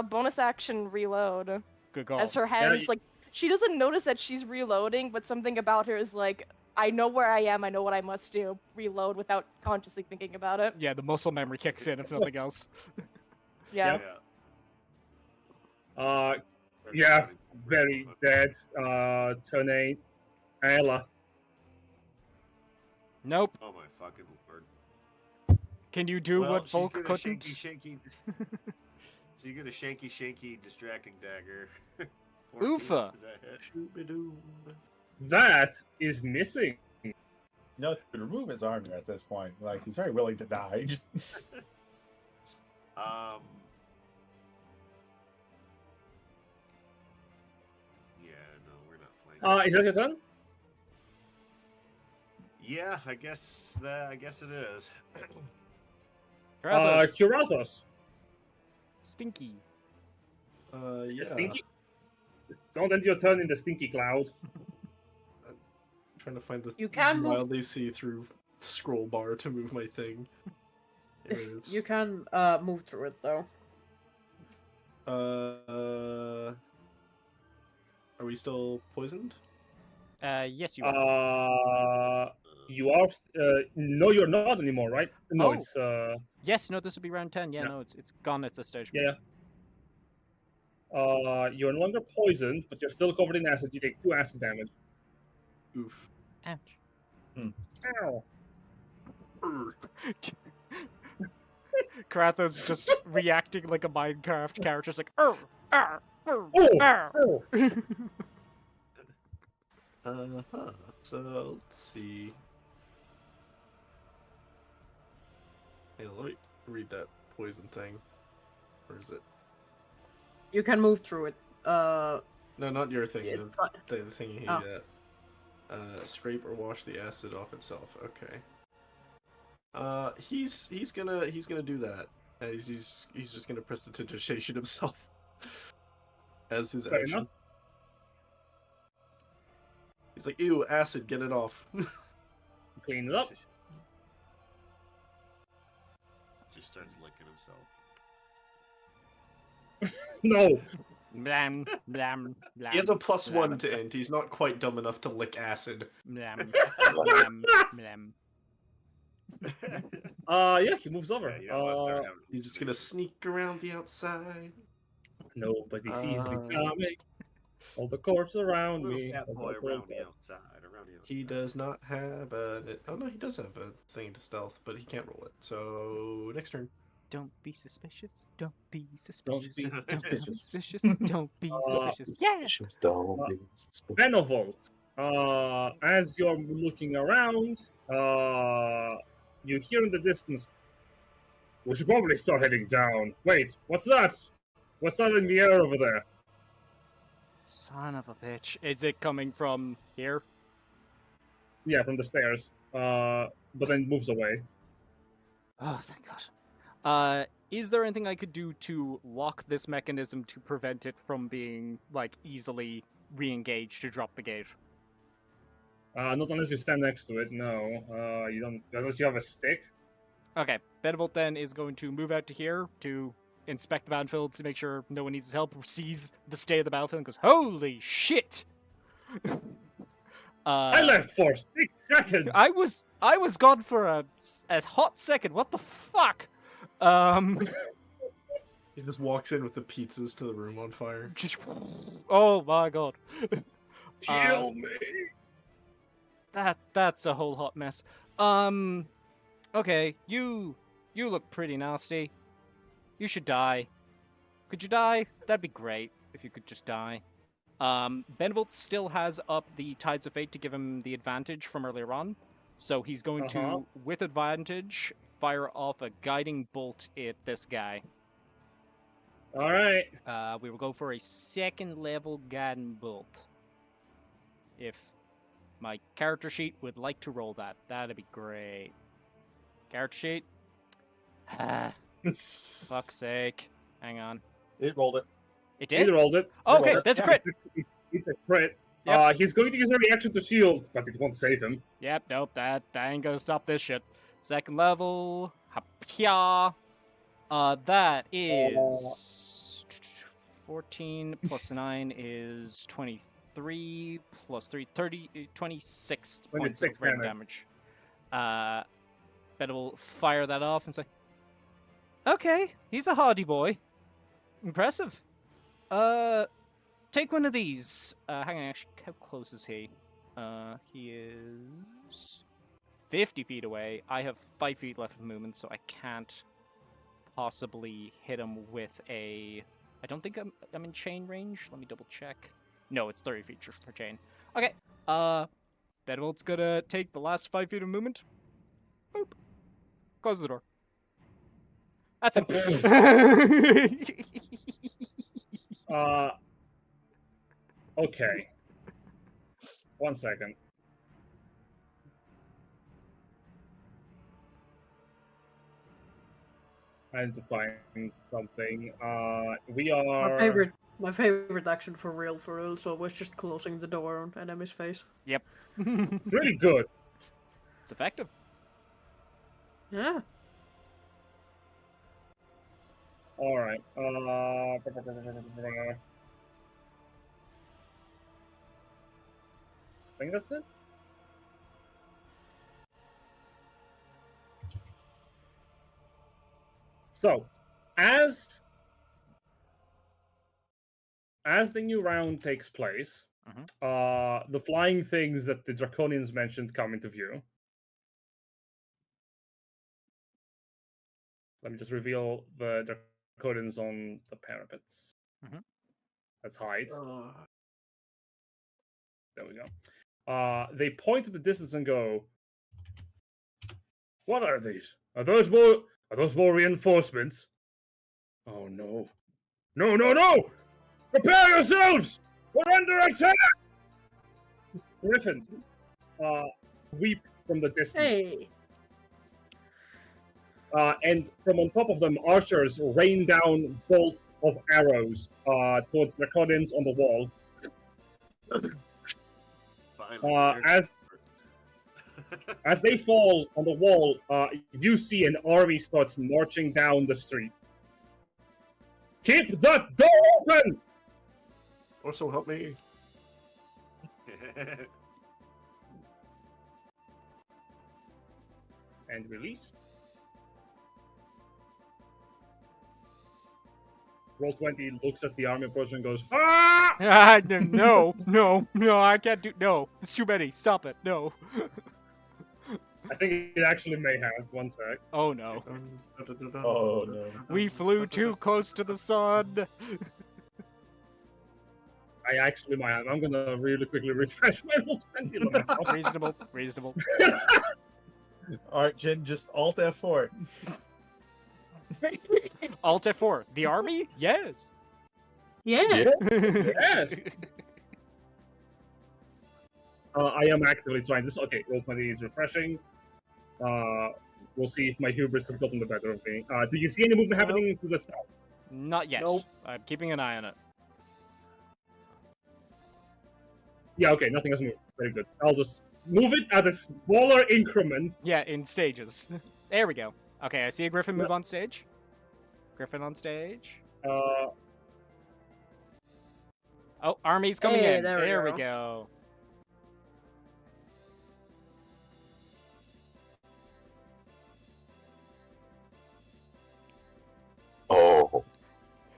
Speaker 6: Bonus action reload.
Speaker 3: Good call.
Speaker 6: As her hands
Speaker 1: y-
Speaker 6: like she doesn't notice that she's reloading, but something about her is like, I know where I am. I know what I must do. Reload without consciously thinking about it.
Speaker 3: Yeah, the muscle memory kicks in, if nothing else.
Speaker 6: Yeah.
Speaker 1: Yeah, very dead. Turn 8. Ayla.
Speaker 3: Nope.
Speaker 5: Oh my fucking word.
Speaker 3: Can you do
Speaker 5: Well,
Speaker 3: what
Speaker 5: she's
Speaker 3: Volk
Speaker 5: got a
Speaker 3: couldn't?
Speaker 5: Shanky. She's got a shanky distracting dagger. 14,
Speaker 3: Oofa.
Speaker 5: is that hit?
Speaker 7: Shooby-doo.
Speaker 1: That is missing.
Speaker 4: You know, you could remove his armor at this point. Like, he's very willing to die. Just
Speaker 5: Yeah, no, we're not flanking.
Speaker 1: Is that your turn?
Speaker 5: Yeah, I guess it is.
Speaker 3: Kratos.
Speaker 1: Kurathos.
Speaker 3: Stinky.
Speaker 7: Yeah.
Speaker 1: Stinky. Don't end your turn in the stinky cloud.
Speaker 7: Trying to find the
Speaker 9: You can move-
Speaker 7: wildly see-through scroll bar to move my thing. There it is.
Speaker 9: You can move through it though.
Speaker 7: Are we still poisoned?
Speaker 3: Yes, you are.
Speaker 1: You are. No, you're not anymore, right? No,
Speaker 3: Oh.
Speaker 1: it's.
Speaker 3: Yes, no, this would be round 10. Yeah,
Speaker 1: Yeah.
Speaker 3: no, it's gone at this stage.
Speaker 1: Yeah. You're no longer poisoned, but you're still covered in acid. You take 2 acid damage.
Speaker 7: Oof.
Speaker 3: Ouch.
Speaker 1: Ow.
Speaker 3: Kratos just reacting like a Minecraft character, just like, arr, arr, arr,
Speaker 1: Oh,
Speaker 3: arr.
Speaker 1: oh.
Speaker 7: Uh-huh. So, let's see. Hey, let me read that poison thing. Where is it?
Speaker 9: You can move through it.
Speaker 7: No, not your thing.
Speaker 9: It's
Speaker 7: The thing he
Speaker 9: Oh.
Speaker 7: scrape or wash the acid off itself. Okay. He's gonna do that. And he's just gonna prestidigitation himself as his
Speaker 1: Fair
Speaker 7: action.
Speaker 1: enough.
Speaker 7: He's like, ew, acid, get it off.
Speaker 1: Clean it up.
Speaker 5: Just starts licking himself.
Speaker 1: No.
Speaker 3: Blam, blam, blam.
Speaker 7: He has a +1
Speaker 3: blam,
Speaker 7: to end. He's not quite dumb enough to lick acid.
Speaker 3: Blam, blam, blam.
Speaker 1: Yeah, he moves over.
Speaker 5: Yeah, you know, let's start having
Speaker 7: He's just gonna sneak around the outside.
Speaker 1: Nobody sees me
Speaker 7: Uh,
Speaker 1: coming. All the corpses around
Speaker 5: little
Speaker 1: me.
Speaker 5: cat
Speaker 1: all
Speaker 5: boy
Speaker 1: the
Speaker 5: around the
Speaker 1: corpses.
Speaker 5: outside, around the outside.
Speaker 7: He does not have a. Oh no, he does have a thing to stealth, but he can't roll it. So next turn.
Speaker 3: Don't be suspicious. Don't be suspicious.
Speaker 1: be
Speaker 3: Don't be
Speaker 1: suspicious.
Speaker 3: suspicious. Don't be suspicious. Yeah.
Speaker 2: Just don't be suspicious.
Speaker 1: Benevolt. As you're looking around, you hear in the distance. We should probably start heading down. Wait, what's that? What's that in the air over there?
Speaker 3: Son of a bitch. Is it coming from here?
Speaker 1: Yeah, from the stairs. But then moves away.
Speaker 3: Oh, thank God. Is there anything I could do to lock this mechanism to prevent it from being, like, easily re-engaged to drop the gate?
Speaker 1: Not unless you stand next to it. No, you don't. Unless you have a stick.
Speaker 3: Okay, Benevolt then is going to move out to here to inspect the battlefield to make sure no one needs his help, sees the state of the battlefield, and goes, holy shit!
Speaker 1: I left for 6 seconds.
Speaker 3: I was gone for a hot second. What the fuck?
Speaker 7: He just walks in with the pizzas to the room on fire.
Speaker 3: Just, oh my God.
Speaker 1: Kill me.
Speaker 3: That's a whole hot mess. Okay, you look pretty nasty. You should die. Could you die? That'd be great if you could just die. Benevolt still has up the Tides of Fate to give him the advantage from earlier on. So he's going to, with advantage, fire off a guiding bolt at this guy.
Speaker 1: All right.
Speaker 3: We will go for a second level guiding bolt. If my character sheet would like to roll that, that'd be great. Character sheet? Fuck's sake. Hang on.
Speaker 4: It rolled it.
Speaker 3: It did?
Speaker 1: He rolled it.
Speaker 3: Oh, okay,
Speaker 4: rolled it.
Speaker 3: that's a crit.
Speaker 1: It's a crit.
Speaker 3: Yep.
Speaker 1: He's going to use a reaction to shield, but it won't save him.
Speaker 3: Yep, nope, that ain't gonna stop this shit. Second level. Hapya. That is 14 plus 9 is 23 plus 3, 30, 26 points
Speaker 1: 26
Speaker 3: of random damage. Better will fire that off and say, okay, he's a hardy boy. Impressive. Take one of these. Hang on, actually, how close is he? He is 50 feet away. I have 5 feet left of movement, so I can't possibly hit him with a... I don't think I'm in chain range. Let me double check. No, it's 30 feet for chain. Okay, Benevolt's gonna take the last 5 feet of movement. Boop. Close the door. That's him.
Speaker 1: Okay. 1 second. I need to find something. We are...
Speaker 9: My favorite action for real, so was just closing the door on enemy's face.
Speaker 3: Yep.
Speaker 1: It's really good.
Speaker 3: It's effective.
Speaker 9: Yeah.
Speaker 1: All right. I think that's it. So, as the new round takes place, the flying things that the Draconians mentioned come into view. Let me just reveal the Draconians on the parapets. Let's hide. There we go. They point at the distance and go, "What are these? Are those more reinforcements?" Oh no. No, no, no! Prepare yourselves! We're under attack! Griffins weep from the distance.
Speaker 9: Hey.
Speaker 1: And from on top of them, archers rain down bolts of arrows towards the Draconians on the wall. As they fall on the wall, you see an army starts marching down the street. Keep that door open!
Speaker 7: Also, help me.
Speaker 1: And release. Roll 20 looks at the army approach and goes, "Ah!"
Speaker 3: No, I can't do. No, it's too many. Stop it. No.
Speaker 1: I think it actually may have. 1 sec.
Speaker 3: Oh no.
Speaker 4: Oh no.
Speaker 3: We flew too close to the sun.
Speaker 1: I actually might have. I'm gonna really quickly refresh my roll 20.
Speaker 3: Reasonable.
Speaker 4: Alright, Jin, just Alt F4.
Speaker 3: Alt F4. The army? Yes.
Speaker 9: Yeah.
Speaker 1: Yes. I am actively trying this. Okay, roll 20 is refreshing. We'll see if my hubris has gotten the better of me. Do you see any movement happening to the south?
Speaker 3: Not yet.
Speaker 9: Nope.
Speaker 3: I'm keeping an eye on it.
Speaker 1: Yeah, okay, nothing has moved. Very good. I'll just move it at a smaller increment.
Speaker 3: Yeah, in stages. There we go. Okay, I see a griffin move on stage. Griffin on stage. Oh, army's coming in. There we go.
Speaker 2: Oh,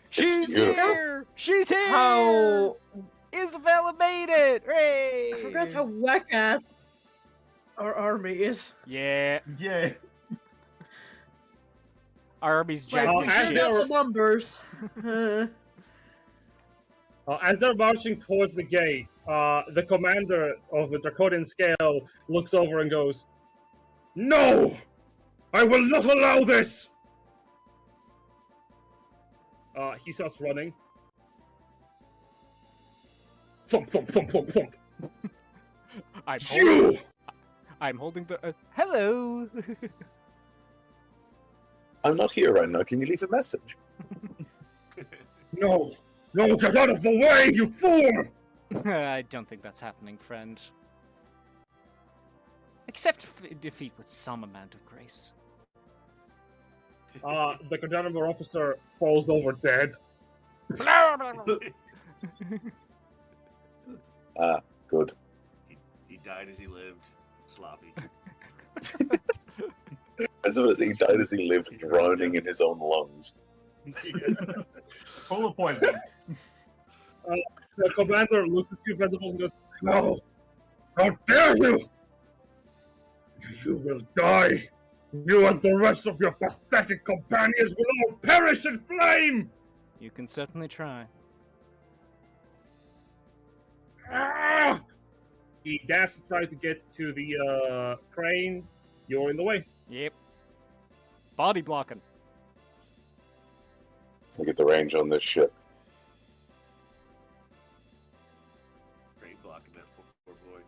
Speaker 3: She's
Speaker 2: beautiful.
Speaker 3: here! She's here!
Speaker 9: How...
Speaker 3: Isabella made it! Hooray!
Speaker 9: I forgot how whack-ass our army is.
Speaker 3: Yeah.
Speaker 4: Yeah.
Speaker 3: Our army's
Speaker 9: Like,
Speaker 3: jacked
Speaker 9: we
Speaker 3: to
Speaker 1: as
Speaker 9: should
Speaker 1: they
Speaker 9: have
Speaker 3: shit.
Speaker 9: the numbers.
Speaker 1: As they're marching towards the gate, the commander of the Draconian Scale looks over and goes, "No! I will not allow this!" He starts running. Thump, thump, thump, thump, thump. You!
Speaker 3: I'm holding the. Hello!
Speaker 2: I'm not here right now. Can you leave a message?
Speaker 1: No! No, get out of the way, you fool!
Speaker 3: I don't think that's happening, friend. Except defeat with some amount of grace.
Speaker 1: The condemnable officer falls over dead.
Speaker 2: Good.
Speaker 5: He died as he lived. Sloppy.
Speaker 2: As well as he died as he lived, drowning in his own lungs.
Speaker 4: Full of poison.
Speaker 1: The commander looks at you, Benevolt, and goes, "No! How dare you! You will die! You and the rest of your pathetic companions will all perish in flame!"
Speaker 3: You can certainly try.
Speaker 1: Ah! He dashes to try to get to the crane. You're in the way.
Speaker 3: Yep. Body blocking.
Speaker 2: Look at the range on this ship.
Speaker 5: Great blocking that poor boy.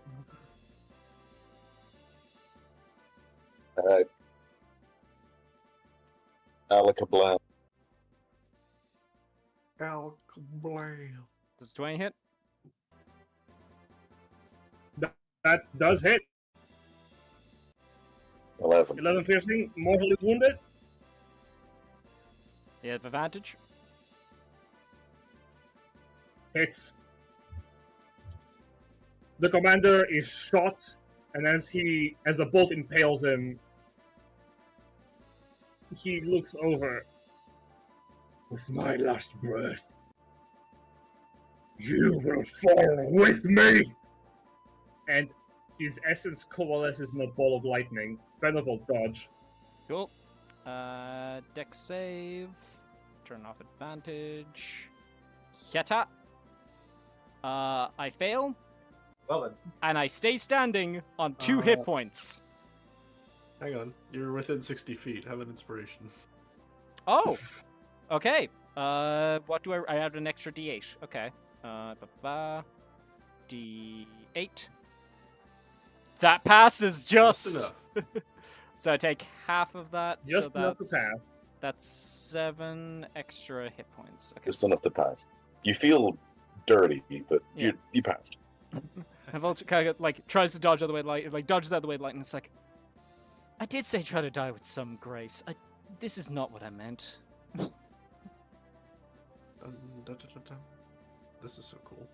Speaker 2: Alright. Alakablam.
Speaker 4: Alakablam.
Speaker 3: Does 20 hit?
Speaker 1: That does hit.
Speaker 2: 11.
Speaker 1: 11 piercing, mortally wounded.
Speaker 3: You have advantage.
Speaker 1: Hits. The commander is shot, and as the bolt impales him, he looks over. With my last breath, you will fall with me! And his essence coalesces in a ball of lightning. Benevolt dodge.
Speaker 3: Cool. Dex save. Turn off advantage. Yeta. I fail.
Speaker 4: Well then,
Speaker 3: And I stay standing on 2 hit points.
Speaker 7: Hang on, you're within 60 feet. Have an inspiration.
Speaker 3: Oh! Okay. What do I add an extra D8. Okay. D8. That passes just.
Speaker 7: enough.
Speaker 3: So I take half of that.
Speaker 1: Just
Speaker 3: so
Speaker 1: enough to
Speaker 3: that's,
Speaker 1: pass.
Speaker 3: That's 7 extra hit points. Okay.
Speaker 2: Just enough to pass. You feel dirty, but
Speaker 3: Yeah.
Speaker 2: you passed.
Speaker 3: And Vulture kind of like tries to dodge out of the way, like dodges out of the way, and it's like, I did say try to die with some grace. This is not what I meant.
Speaker 7: Dun, dun, dun, dun. This is so cool.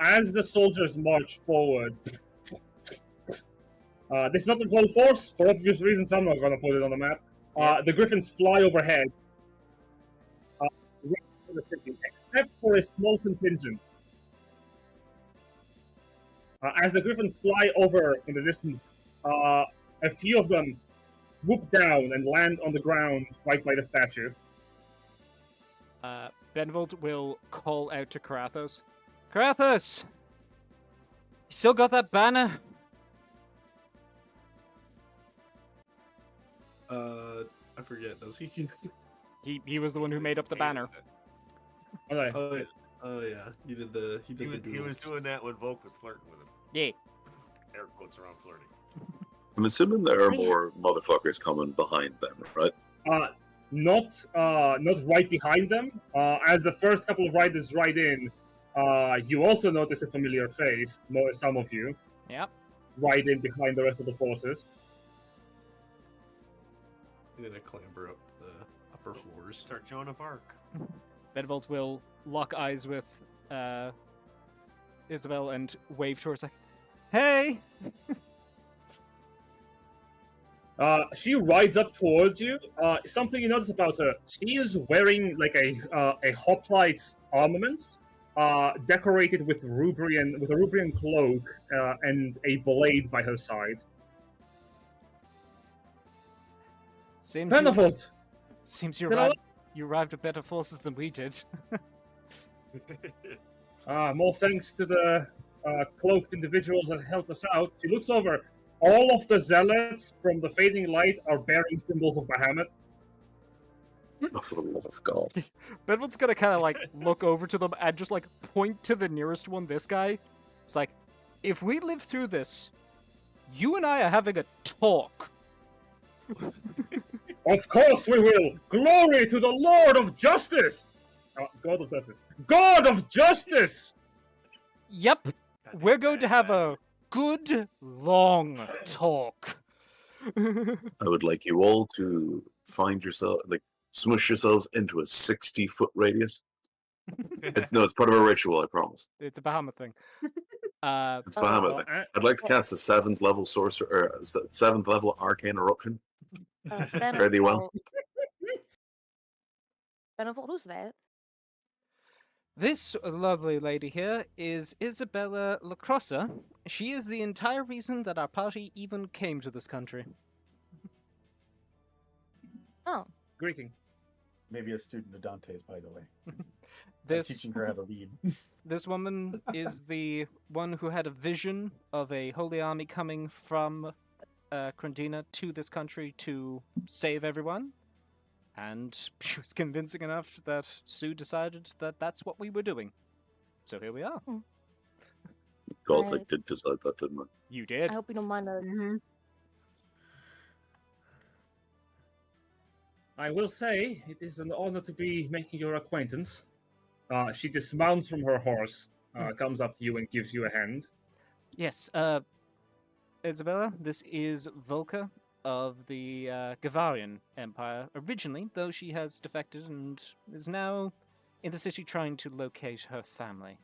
Speaker 1: As the soldiers march forward, this is not a full force. For obvious reasons, I'm not going to put it on the map. The griffins fly overhead, except for a small contingent. As the griffins fly over in the distance, a few of them swoop down and land on the ground right by the statue.
Speaker 3: Benevolt will call out to Karathos. Karathos! You still got that banner?
Speaker 7: I forget. Does he?
Speaker 3: He was the one who made up the banner.
Speaker 1: Okay.
Speaker 7: Oh yeah. He did the. He
Speaker 5: was doing that when Volk was flirting with him.
Speaker 3: Yeah.
Speaker 5: Air quotes around flirting.
Speaker 8: I'm assuming there are more motherfuckers coming behind them, right?
Speaker 1: Not right behind them. As the first couple of riders ride in, you also notice a familiar face. Some of you.
Speaker 3: Yep.
Speaker 1: Ride in behind the rest of the forces.
Speaker 7: I'm gonna clamber up the upper floors.
Speaker 5: Start Joan of Arc.
Speaker 3: Benevolt will lock eyes with Isabel and wave towards like, hey!
Speaker 1: She rides up towards you. Something you notice about her: she is wearing like a hoplite's armament, decorated with a Rubrian cloak and a blade by her side.
Speaker 3: Seems you,
Speaker 1: Benevolt!
Speaker 3: seems
Speaker 1: Can I-
Speaker 3: you arrived with better forces than we did.
Speaker 1: More thanks to the cloaked individuals that helped us out. She looks over. All of the zealots from the Fading Light are bearing symbols of Bahamut.
Speaker 2: Oh, for the love of God.
Speaker 3: Benvolt's gonna kind of like look over to them and just like point to the nearest one, this guy. It's like, if we live through this, you and I are having a talk.
Speaker 1: Of course we will! Glory to the Lord of Justice! God of Justice. God of Justice!
Speaker 3: Yep, we're going to have a good, long talk.
Speaker 8: I would like you all to find yourself, smush yourselves into a 60-foot radius. No, it's part of a ritual, I promise.
Speaker 3: It's a Bahamut thing.
Speaker 8: It's Bahamut. I'd like to cast a 7th level sorcerer, or 7th level arcane eruption. Fairly well.
Speaker 6: Benevolt, who's that?
Speaker 3: This lovely lady here is Isabella Lacrossa. She is the entire reason that our party even came to this country.
Speaker 6: Oh.
Speaker 1: Greeting.
Speaker 4: Maybe a student of Dante's, by the way. I'm
Speaker 3: This
Speaker 4: teaching her how to read.
Speaker 3: this woman is the one who had a vision of a holy army coming from Crandina to this country to save everyone. And she was convincing enough that Sue decided that that's what we were doing. So here we are.
Speaker 8: God, I
Speaker 6: Right.
Speaker 8: did decide that, didn't I?
Speaker 3: You did.
Speaker 6: I hope you don't mind
Speaker 1: I will say, it is an honor to be making your acquaintance. She dismounts from her horse, comes up to you and gives you a hand.
Speaker 3: Yes, Isabella, this is Volker of the Gavarian Empire originally, though she has defected and is now in the city trying to locate her family.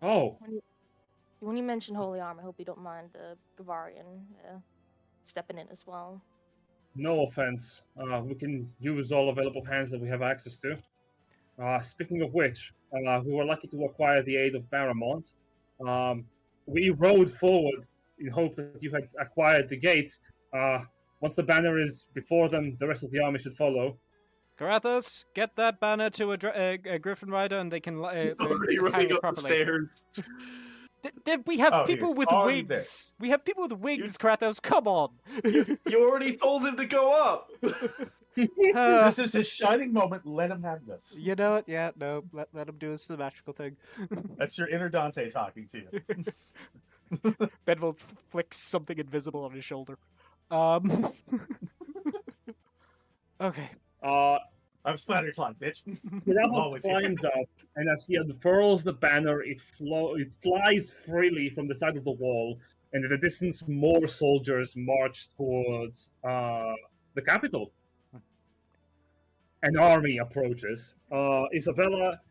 Speaker 1: Oh,
Speaker 6: When you mention Holy Arm, I hope you don't mind the Gavarian stepping in as well.
Speaker 1: no offense. We can use all available hands that we have access to. Speaking of which, we were lucky to acquire the aid of Baramont. We rode forward in hope that you had acquired the gates. Once the banner is before them, the rest of the army should follow.
Speaker 3: Karathos, get that banner to a Griffin Rider and they can
Speaker 5: He's already
Speaker 3: hang
Speaker 5: running
Speaker 3: it
Speaker 5: up the
Speaker 3: properly.
Speaker 5: stairs.
Speaker 3: We have
Speaker 4: Oh,
Speaker 3: people
Speaker 4: he's
Speaker 3: with
Speaker 4: already
Speaker 3: wigs. We have people with wigs, Karathos, come on!
Speaker 5: You already told him to go up.
Speaker 4: This is his shining moment. Let him have this.
Speaker 3: You know what? Yeah, no, let him do his symmetrical thing.
Speaker 4: That's your inner Dante talking to you.
Speaker 3: Benevolt flicks something invisible on his shoulder. Okay.
Speaker 4: I'm Splatterclock, bitch.
Speaker 1: Karathos
Speaker 4: always here.
Speaker 1: climbs up, and as he unfurls the banner, it flies freely from the side of the wall, and in the distance, more soldiers march towards the capital. An army approaches. Isabella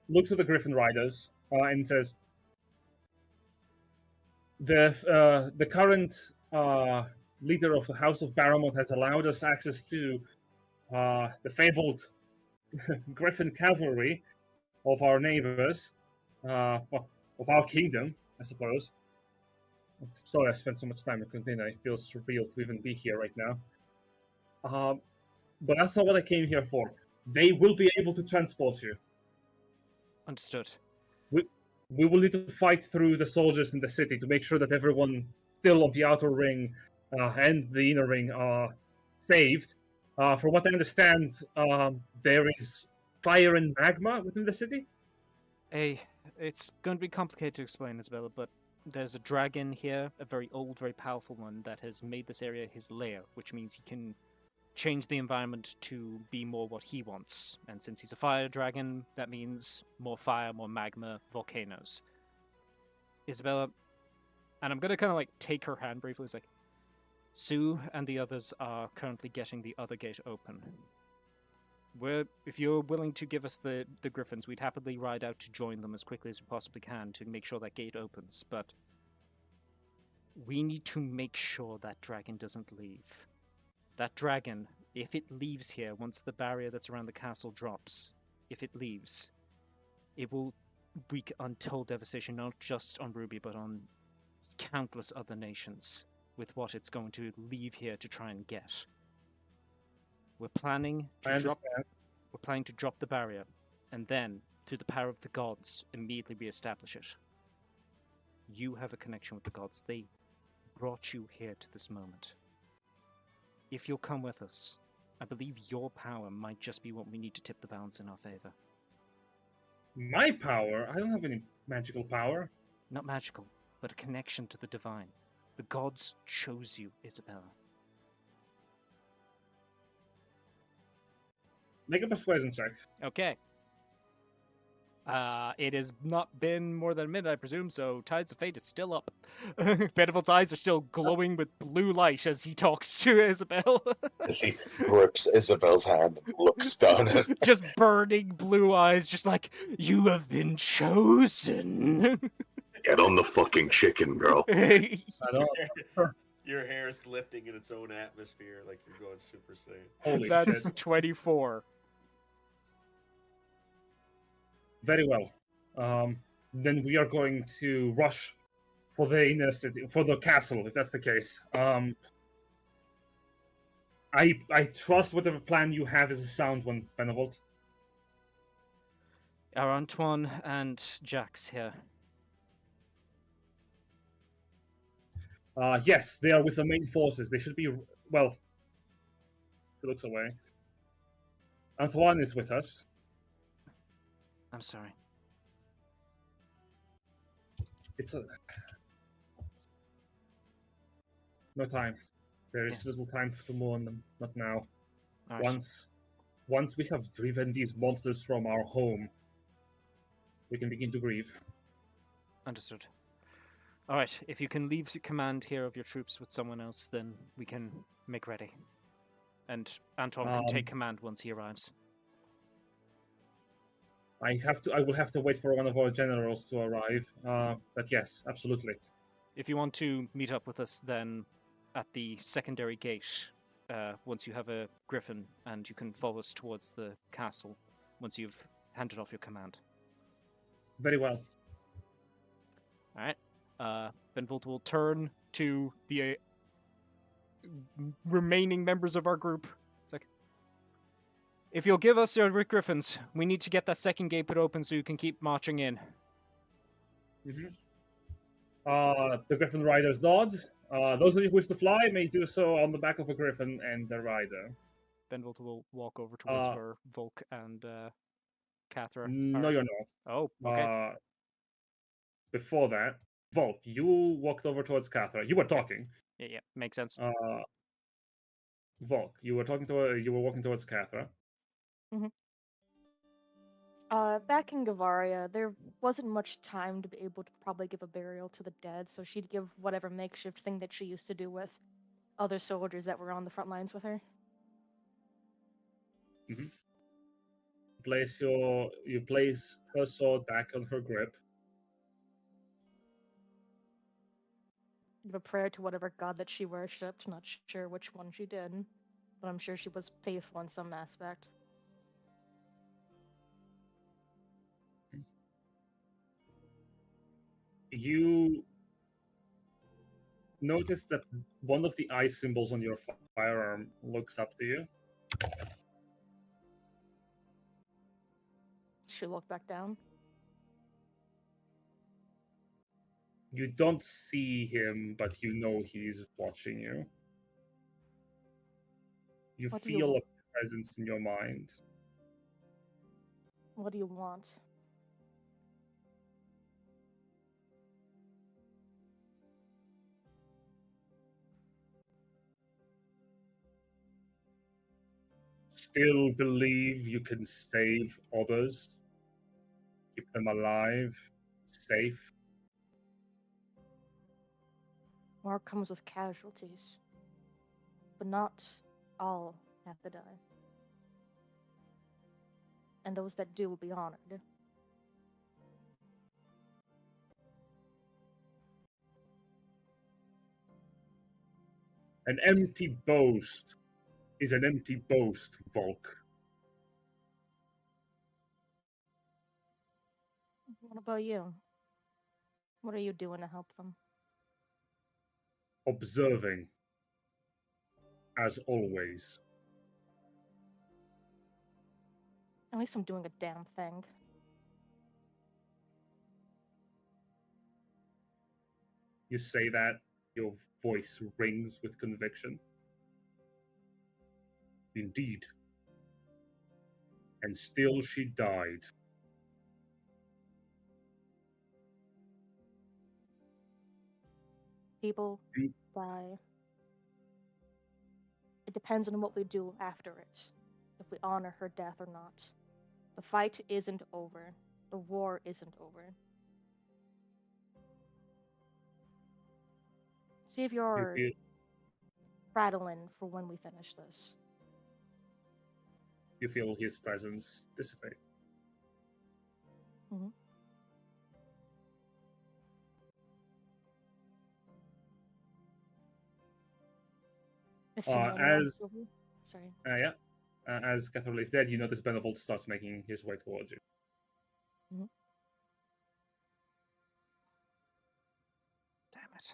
Speaker 1: looks at the Griffin Riders and says, "The current leader of the House of Baramont has allowed us access to the fabled Griffin cavalry of our neighbors, well, of our kingdom, I suppose. Sorry I spent so much time in Container. It feels surreal to even be here right now. But that's not what I came here for. They will be able to transport you.
Speaker 3: Understood.
Speaker 1: We will need to fight through the soldiers in the city to make sure that everyone still on the outer ring and the inner ring are saved. From what I understand, there is fire and magma within the city.
Speaker 3: It's going to be complicated to explain, Isabella, but there's a dragon here, a very old, very powerful one, that has made this area his lair, which means he can change the environment to be more what he wants. And since he's a fire dragon, that means more fire, more magma, volcanoes. Isabella, and I'm going to kind of like take her hand briefly, it's like, Sue and the others are currently getting the other gate open. If you're willing to give us the griffins, we'd happily ride out to join them as quickly as we possibly can to make sure that gate opens, but we need to make sure that dragon doesn't leave. That dragon, if it leaves here, once the barrier that's around the castle drops, if it leaves, it will wreak untold devastation, not just on Ruby, but on countless other nations with what it's going to leave here to try and get. We're planning
Speaker 1: I
Speaker 3: to drop.
Speaker 1: understand.
Speaker 3: We're planning to drop the barrier, and then, through the power of the gods, immediately re-establish it. You have a connection with the gods. They brought you here to this moment. If you'll come with us, I believe your power might just be what we need to tip the balance in our favor.
Speaker 1: My power? I don't have any magical power.
Speaker 3: Not magical, but a connection to the divine. The gods chose you, Isabella.
Speaker 1: Make a persuasion check.
Speaker 3: Okay. It has not been more than a minute, I presume, so Tides of Fate is still up. Benevolt's eyes are still glowing with blue light as he talks to Isabel.
Speaker 2: As he grips Isabel's hand and looks down at it.
Speaker 3: Just burning blue eyes, just like, you have been chosen.
Speaker 8: Get on the fucking chicken, girl.
Speaker 1: I don't.
Speaker 5: Your hair's lifting in its own atmosphere, like you're going Super Saiyan.
Speaker 1: Holy
Speaker 3: That's
Speaker 1: shit.
Speaker 3: 24.
Speaker 1: Very well. Then we are going to rush for the inner city, for the castle, if that's the case. I trust whatever plan you have is a sound one, Benevolt.
Speaker 3: Are Antoine and Jax here?
Speaker 1: Yes, they are with the main forces. They should be, well, he looks away. Antoine is with us.
Speaker 3: I'm sorry.
Speaker 1: It's no time. There is
Speaker 3: Yes.
Speaker 1: little time to mourn them. Not now.
Speaker 3: All right.
Speaker 1: Once we have driven these monsters from our home, we can begin to grieve.
Speaker 3: Understood. All right, if you can leave the command here of your troops with someone else, then we can make ready. And Antoine can take command once he arrives.
Speaker 1: I will have to wait for one of our generals to arrive. But yes, absolutely.
Speaker 3: If you want to meet up with us, then at the secondary gate, once you have a griffin, and you can follow us towards the castle once you've handed off your command.
Speaker 1: Very well.
Speaker 3: All right. Benevolt will turn to the remaining members of our group. It's like, if you'll give us your griffins, we need to get that second gate put open so you can keep marching in.
Speaker 1: Mm-hmm. The griffin riders nod. Those of you who wish to fly may do so on the back of a griffin and the rider.
Speaker 3: Benevolt will walk over towards where Volk and Catherine
Speaker 1: No,
Speaker 3: are.
Speaker 1: you're not.
Speaker 3: Oh, okay.
Speaker 1: Before that, Volk, you walked over towards Catherine. You were talking.
Speaker 3: Yeah, makes sense.
Speaker 1: Volk, you were walking towards Catherine.
Speaker 6: Back in Gavaria, there wasn't much time to be able to probably give a burial to the dead, so she'd give whatever makeshift thing that she used to do with other soldiers that were on the front lines with her.
Speaker 1: Mm-hmm. You place her sword back on her grip.
Speaker 6: Give a prayer to whatever god that she worshipped. Not sure which one she did, but I'm sure she was faithful in some aspect.
Speaker 1: You notice that one of the eye symbols on your firearm looks up to you.
Speaker 6: She looked back down.
Speaker 1: You don't see him, but you know he's watching you. You
Speaker 6: What do you
Speaker 1: feel
Speaker 6: want?
Speaker 1: a presence in your mind.
Speaker 6: What do you want?
Speaker 1: Still believe you can save others, keep them alive, safe.
Speaker 6: War comes with casualties, but not all have to die. And those that do will be honored.
Speaker 1: An empty boast is an empty boast, Volk.
Speaker 6: What about you? What are you doing to help them?
Speaker 1: observing, as always.
Speaker 6: At least I'm doing a damn thing.
Speaker 1: You say that, your voice rings with conviction. Indeed. And still she died.
Speaker 6: People die. It depends on what we do after it, if we honor her death or not. The fight isn't over. The war isn't over. See if you're rattling for when we finish this.
Speaker 1: You feel his presence dissipate.
Speaker 6: Mm-hmm. Sorry.
Speaker 1: As Catherine is dead, you notice Benevolt starts making his way towards you.
Speaker 6: Mm-hmm.
Speaker 3: Damn it.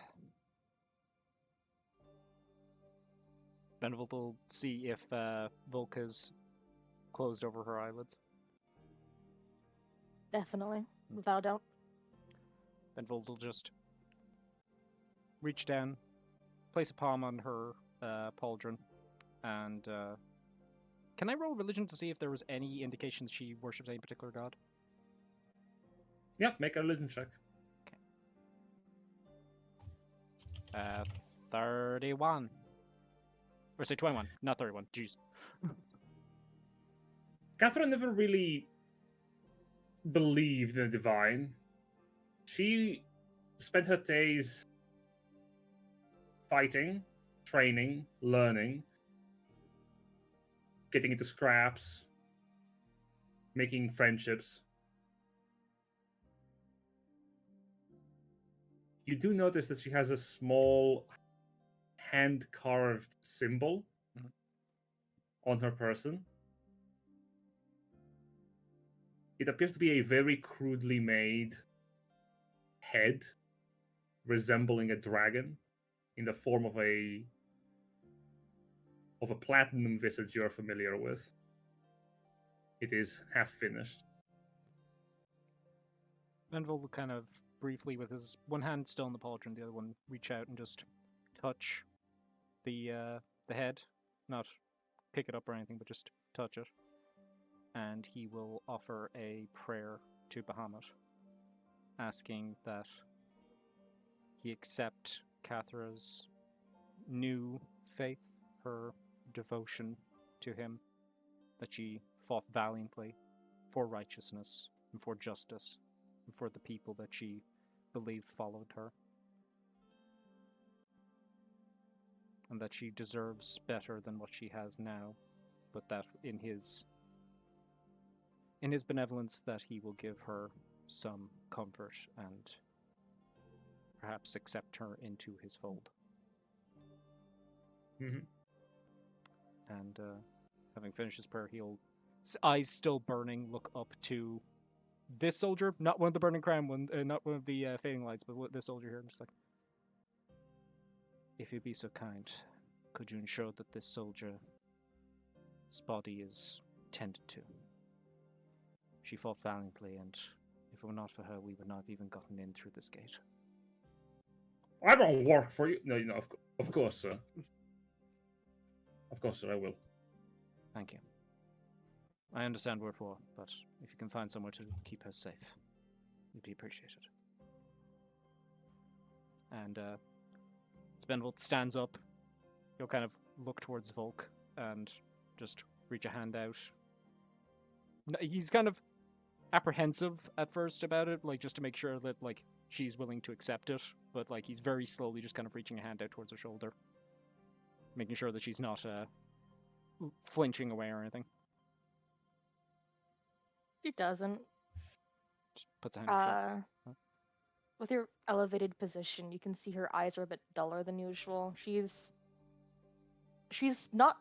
Speaker 3: Benevolt will see if Volker's closed over her eyelids.
Speaker 6: Definitely, without a doubt.
Speaker 3: Benevolt will just reach down, place a palm on her pauldron, and can I roll religion to see if there was any indications she worships any particular god?
Speaker 1: Yeah, make a religion check.
Speaker 3: Okay. 31. Or say 21, not 31. Jeez.
Speaker 1: Catherine never really believed in the divine. She spent her days fighting, training, learning, getting into scraps, making friendships. You do notice that she has a small hand-carved symbol on her person. It appears to be a very crudely made head resembling a dragon in the form of a platinum visage you're familiar with. It is half finished.
Speaker 3: Benevolt will kind of briefly, with his one hand still in the pauldron, the other one reach out and just touch the head, not pick it up or anything, but just touch it. And he will offer a prayer to Bahamut, asking that he accept Cathra's new faith, her devotion to him, that she fought valiantly for righteousness and for justice and for the people that she believed followed her, and that she deserves better than what she has now, but that in his benevolence that he will give her some comfort and perhaps accept her into his fold.
Speaker 1: Mm-hmm.
Speaker 3: And having finished his prayer, he'll, eyes still burning, look up to this soldier, not one of the burning crown one, not one of the fading lights, but this soldier here, and just like, if you'd be so kind, could you ensure that this soldier's body is tended to? She fought valiantly, and if it were not for her, we would not have even gotten in through this gate.
Speaker 1: I don't work for you. No, of course, sir. Of course, sir, I will.
Speaker 3: Thank you. I understand we're at war, but if you can find somewhere to keep her safe, it'd be appreciated. And as Benevolt stands up, he'll kind of look towards Volk and just reach a hand out. He's kind of apprehensive at first about it, like just to make sure that like she's willing to accept it, but like he's very slowly just kind of reaching a hand out towards her shoulder, making sure that she's not flinching away or anything.
Speaker 6: She doesn't.
Speaker 3: Just puts a hand on her shoulder. Huh?
Speaker 6: With your elevated position, you can see her eyes are a bit duller than usual. She's not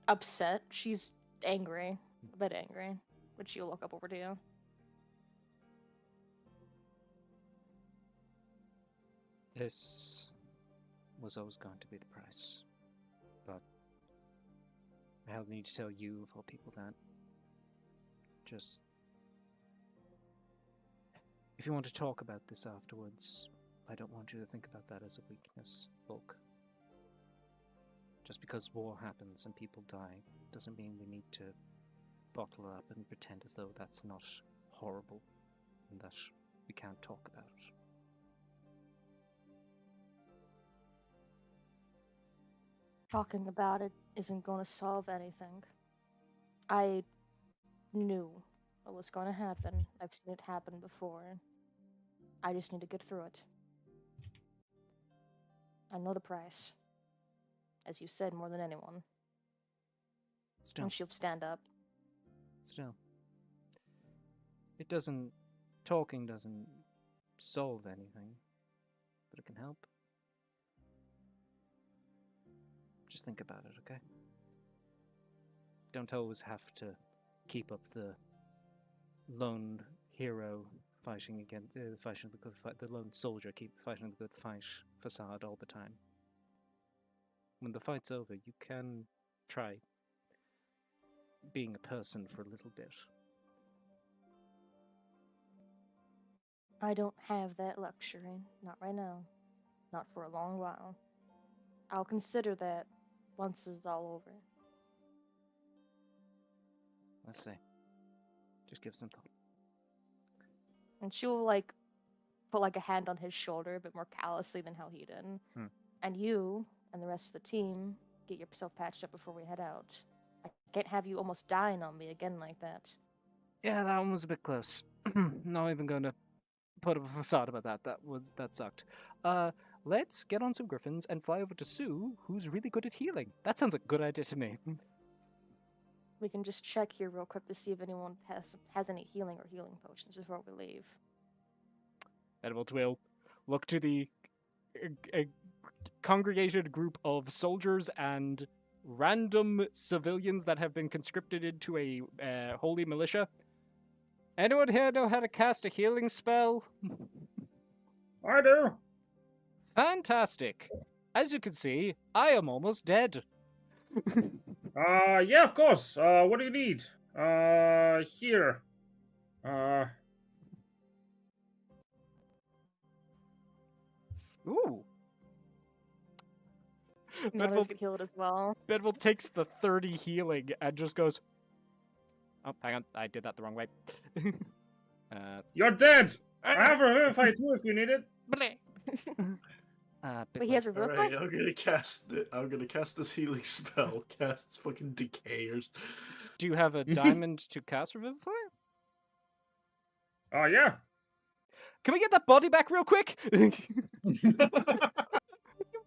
Speaker 6: upset. She's angry, a bit angry, but she'll look up over to you.
Speaker 3: This was always going to be the price. But I don't need to tell you, of all people, that. Just... If you want to talk about this afterwards, I don't want you to think about that as a weakness, Volk. Just because war happens and people die doesn't mean we need to bottle it up and pretend as though that's not horrible and that we can't talk about it.
Speaker 6: Talking about it isn't going to solve anything. I knew what was going to happen. I've seen it happen before. I just need to get through it. I know the price. As you said, more than anyone.
Speaker 3: Still.
Speaker 6: And she'll stand up.
Speaker 3: Still. It doesn't... Talking doesn't solve anything. But it can help. Just think about it, okay? Don't always have to keep up the lone hero fighting against fighting the good fight. The lone soldier keep fighting the good fight facade all the time. When the fight's over, you can try being a person for a little bit.
Speaker 6: I don't have that luxury. Not right now. Not for a long while. I'll consider that once it's all over.
Speaker 3: Let's see. Just give some thought.
Speaker 6: And she'll, like, put, like, a hand on his shoulder a bit more callously than how he did. And you and the rest of the team get yourself patched up before we head out. I can't have you almost dying on me again like that.
Speaker 3: Yeah, that one was a bit close. Not even going to put up a facade about that. That sucked. Let's get on some griffins and fly over to Sue, who's really good at healing. That sounds like a good idea to me.
Speaker 6: We can just check here real quick to see if anyone has any healing or healing potions before we leave.
Speaker 3: Benevolt will look to the congregated group of soldiers and random civilians that have been conscripted into a holy militia. Anyone here know how to cast a healing spell?
Speaker 1: I do.
Speaker 3: Fantastic. As you can see, I am almost dead.
Speaker 1: Yeah, of course. What do you need? Here.
Speaker 3: Ooh.
Speaker 6: Notice get healed as well.
Speaker 3: Benevolt takes the 30 healing and just goes, oh, hang on, I did that the wrong way.
Speaker 1: You're dead! I have a revivify too if you need it.
Speaker 6: But he has revivify?
Speaker 7: Alright, I'm gonna cast this healing spell. Casts fucking decayers.
Speaker 3: Do you have a diamond to cast Revivify?
Speaker 1: Yeah.
Speaker 3: Can we get that body back real quick?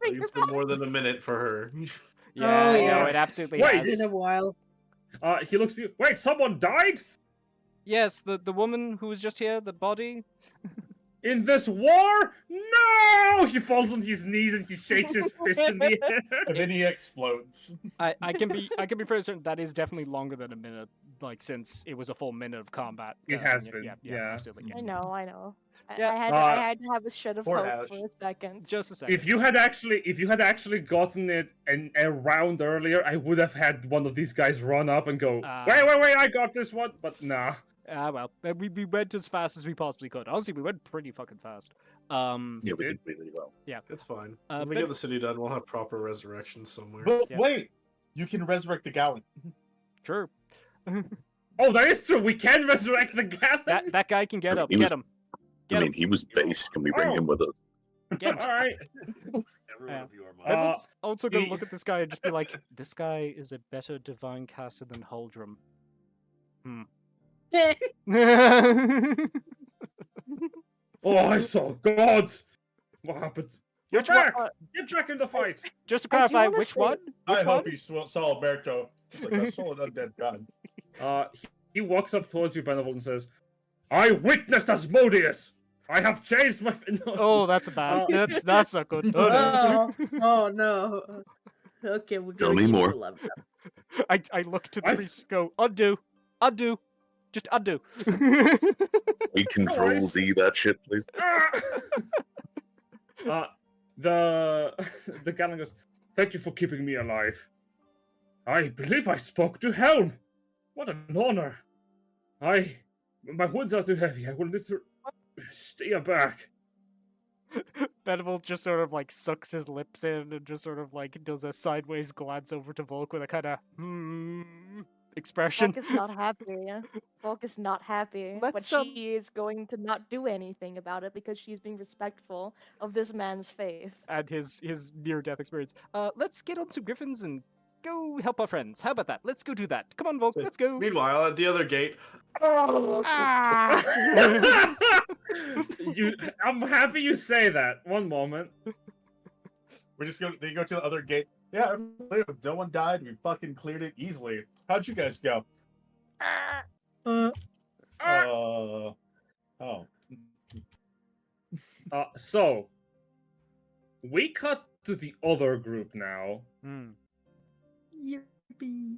Speaker 7: It's been more than a minute for her.
Speaker 3: Yeah,
Speaker 9: yeah.
Speaker 3: no, it absolutely
Speaker 1: Wait.
Speaker 3: has.
Speaker 9: It's been a while.
Speaker 1: He looks at you. Wait, someone died?
Speaker 3: Yes, the woman who was just here, the body.
Speaker 1: In this war? No! He falls on his knees and he shakes his fist in the air.
Speaker 4: And then he explodes.
Speaker 3: I can be pretty certain that is definitely longer than a minute, like since it was a full minute of combat.
Speaker 1: It has
Speaker 3: yeah,
Speaker 1: been,
Speaker 3: Yeah,
Speaker 1: yeah.
Speaker 3: absolutely.
Speaker 6: I know.
Speaker 3: Yeah.
Speaker 6: I had to have a shred of
Speaker 4: Poor
Speaker 6: hope
Speaker 4: Ash.
Speaker 6: for a second.
Speaker 3: Just a second.
Speaker 1: If you had actually gotten it a round earlier, I would have had one of these guys run up and go, wait, I got this one, but nah.
Speaker 3: Well, we went as fast as we possibly could. Honestly, we went pretty fucking fast.
Speaker 8: Yeah, we did really well.
Speaker 3: Yeah.
Speaker 7: It's fine. When we
Speaker 3: but-
Speaker 7: get the city done, we'll have proper resurrection somewhere.
Speaker 4: But
Speaker 3: Yeah.
Speaker 4: wait, you can resurrect the Gallant.
Speaker 3: True.
Speaker 1: Oh, that is true. We can resurrect the guy.
Speaker 3: That guy can get up.
Speaker 8: He was-
Speaker 3: Get him.
Speaker 8: I mean, he was base. Can we bring him with us?
Speaker 3: Get him.
Speaker 1: All right.
Speaker 5: Every one of you are mine.
Speaker 3: Everyone's also gonna
Speaker 1: he-
Speaker 3: look at this guy and just be like, "This guy is a better divine caster than Huldrum."
Speaker 1: Oh, I saw gods. What happened? You're
Speaker 3: Which one?
Speaker 1: back. Get back in the fight.
Speaker 3: Just to
Speaker 6: I do
Speaker 3: clarify,
Speaker 6: wanna
Speaker 3: which
Speaker 6: say-
Speaker 3: one?
Speaker 4: I
Speaker 3: Which one?
Speaker 4: hope you saw Alberto. It's like, I saw an undead god.
Speaker 1: He walks up towards you, Benevolt, and says, "I witnessed Asmodeus. I have changed my." No.
Speaker 3: Oh, that's bad. That's not good. Oh, no.
Speaker 9: Oh no. Okay, we're
Speaker 8: Tell
Speaker 9: gonna
Speaker 8: me
Speaker 9: keep
Speaker 8: more.
Speaker 9: it alive now.
Speaker 3: I look to the priest and go, undo, just undo.
Speaker 8: We control Z that shit, please.
Speaker 1: The the Galan goes, "Thank you for keeping me alive. I believe I spoke to Helm. What an honor. My wounds are too heavy. I will need to stay back."
Speaker 3: Benevolt just sort of like sucks his lips in and just sort of like does a sideways glance over to Volk with a kind of expression.
Speaker 6: Volk is not happy. Yeah? Volk is not happy, but
Speaker 3: Let's,
Speaker 6: she is going to not do anything about it because she's being respectful of this man's faith.
Speaker 3: And his near-death experience. Let's get on to Griffins and go help our friends. How about that? Let's go do that. Come on, Volk, let's go.
Speaker 7: Meanwhile, at the other gate,
Speaker 3: Ah!
Speaker 1: I'm happy you say that. One moment.
Speaker 4: They go to the other gate. Yeah, no one died. We fucking cleared it easily. How'd you guys go? Oh.
Speaker 1: So we cut to the other group now.
Speaker 3: Yippee.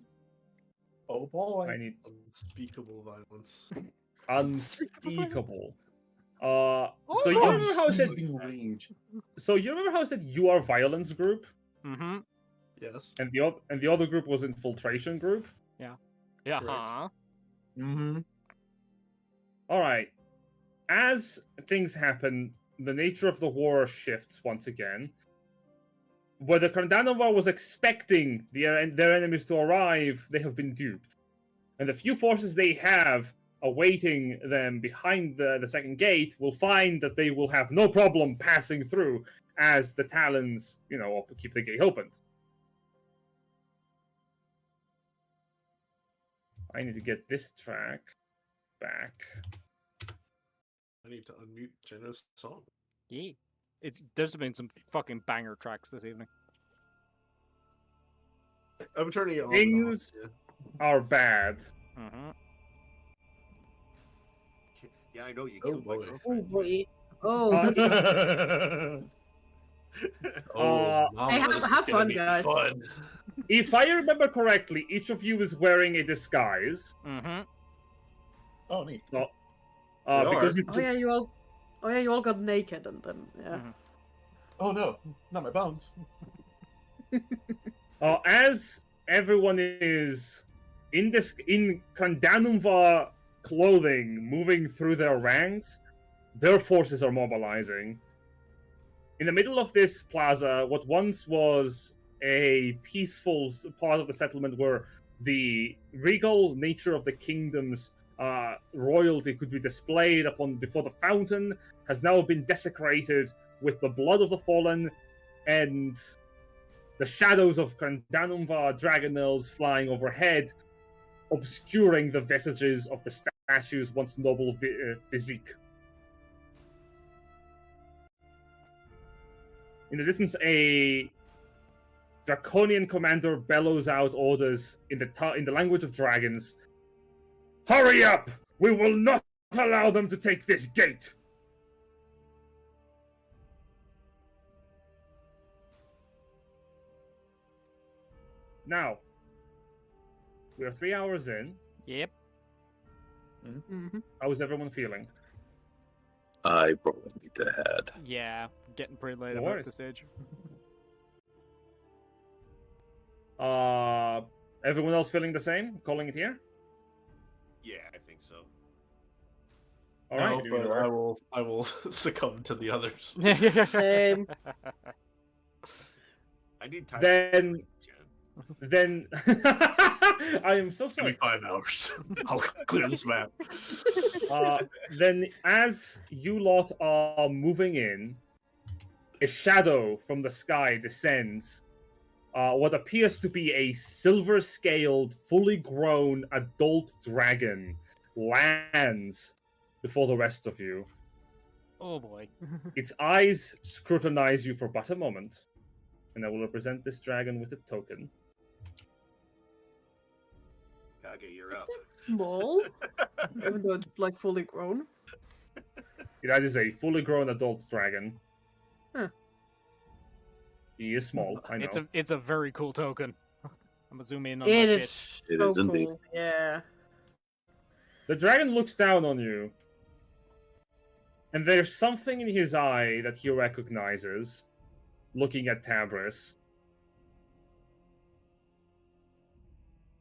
Speaker 4: Oh boy.
Speaker 1: I need
Speaker 7: unspeakable violence.
Speaker 1: unspeakable.
Speaker 3: Oh,
Speaker 1: So you remember how I said?
Speaker 4: Range.
Speaker 1: So you remember how I said you are violence group,
Speaker 3: Mm-hmm.
Speaker 7: Yes.
Speaker 1: and the other group was infiltration group.
Speaker 3: Yeah.
Speaker 7: Correct.
Speaker 3: Huh.
Speaker 4: Mm-hmm.
Speaker 1: All right. As things happen, the nature of the war shifts once again. Where the Kardanova was expecting their enemies to arrive, they have been duped. And the few forces they have awaiting them behind the second gate will find that they will have no problem passing through as the Talons, keep the gate opened. I need to get this track back.
Speaker 7: I need to unmute Jenna's song.
Speaker 3: Yeah. There's been some fucking banger tracks this evening.
Speaker 7: I'm turning it on.
Speaker 1: Things are bad.
Speaker 3: Mm-hmm.
Speaker 5: Yeah, I know you
Speaker 7: Oh,
Speaker 5: killed my
Speaker 7: boy.
Speaker 9: Oh
Speaker 5: girlfriend.
Speaker 9: boy. Oh,
Speaker 7: Mom,
Speaker 9: Hey,
Speaker 7: this is
Speaker 9: have
Speaker 7: gonna
Speaker 9: fun,
Speaker 7: be
Speaker 9: guys.
Speaker 7: Fun.
Speaker 1: If I remember correctly, each of you is wearing a disguise.
Speaker 3: Mm-hmm.
Speaker 4: Oh, neat.
Speaker 1: Because it's
Speaker 9: oh
Speaker 1: just,
Speaker 9: yeah, you all got naked and then yeah.
Speaker 4: Oh no, not my bones.
Speaker 1: as everyone is in Kandanumva clothing, moving through their ranks, their forces are mobilizing. In the middle of this plaza, what once was a peaceful part of the settlement where the regal nature of the kingdom's royalty could be displayed before the fountain has now been desecrated with the blood of the fallen and the shadows of Kandanumva dragonels flying overhead, obscuring the vestiges of the statue's once noble physique. In the distance, a draconian commander bellows out orders in the language of dragons. Hurry up! We will not allow them to take this gate! Now, we are 3 hours in.
Speaker 3: Yep.
Speaker 9: Mm-hmm.
Speaker 1: How is everyone feeling?
Speaker 8: I probably need to head.
Speaker 3: Yeah. Getting pretty late
Speaker 1: No
Speaker 3: about
Speaker 1: worries.
Speaker 3: this age.
Speaker 1: Everyone else feeling the same? Calling it here?
Speaker 5: Yeah, I think so.
Speaker 1: All right.
Speaker 7: No, but I will succumb to the others.
Speaker 9: Same.
Speaker 5: I need time.
Speaker 1: Then-
Speaker 5: to Jen.
Speaker 1: Then I am so
Speaker 7: It's gonna
Speaker 1: sorry.
Speaker 7: be 5 hours. I'll clear this map.
Speaker 1: Then, as you lot are moving in, a shadow from the sky descends. What appears to be a silver-scaled, fully grown adult dragon lands before the rest of you.
Speaker 3: Oh boy.
Speaker 1: Its eyes scrutinize you for but a moment, and I will represent this dragon with a token.
Speaker 5: Kage, you're up.
Speaker 9: Small, even though it's like fully grown.
Speaker 1: That is a fully grown adult dragon.
Speaker 9: Huh.
Speaker 1: He is small, I know.
Speaker 3: It's a very cool token. I'm gonna zoom in on
Speaker 9: It
Speaker 3: that
Speaker 9: is
Speaker 8: It
Speaker 9: so
Speaker 8: is indeed.
Speaker 9: cool. Yeah.
Speaker 1: The dragon looks down on you, and there's something in his eye that he recognizes. looking at Tabris.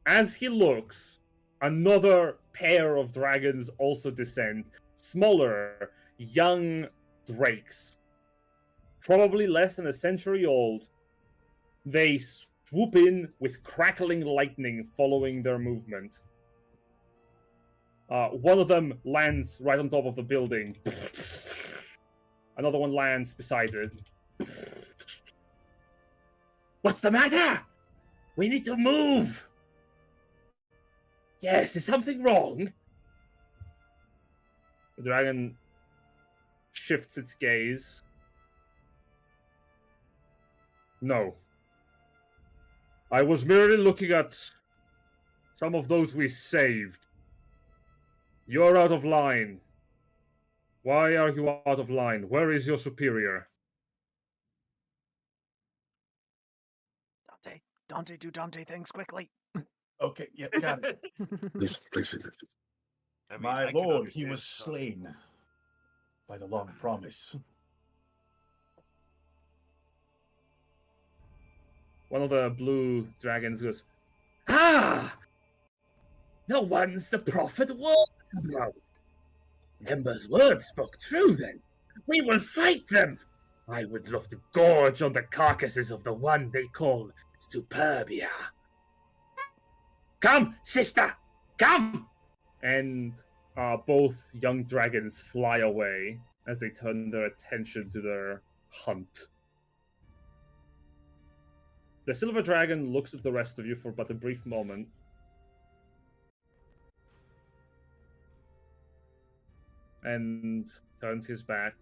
Speaker 1: As he looks, another pair of dragons also descend. Smaller, young drakes. Probably less than a century old. They swoop in with crackling lightning following their movement. One of them lands right on top of the building. Another one lands beside it. What's the matter? We need to move! Yes, is something wrong? The dragon shifts its gaze. No. I was merely looking at some of those we saved. You're out of line. Why are you out of line? Where is your superior?
Speaker 3: Dante, do Dante things quickly.
Speaker 4: Okay, yeah, got it.
Speaker 8: Please.
Speaker 5: I mean,
Speaker 4: My
Speaker 5: I can
Speaker 4: lord, he
Speaker 5: understand
Speaker 4: was
Speaker 5: some-
Speaker 4: slain by the long promise.
Speaker 1: One of the blue dragons goes, Ah! The ones the prophet warned about. Ember's words spoke true then. We will fight them. I would love to gorge on the carcasses of the one they call Superbia. Come, sister, come! And both young dragons fly away as they turn their attention to their hunt. The silver dragon looks at the rest of you for but a brief moment. And turns his back,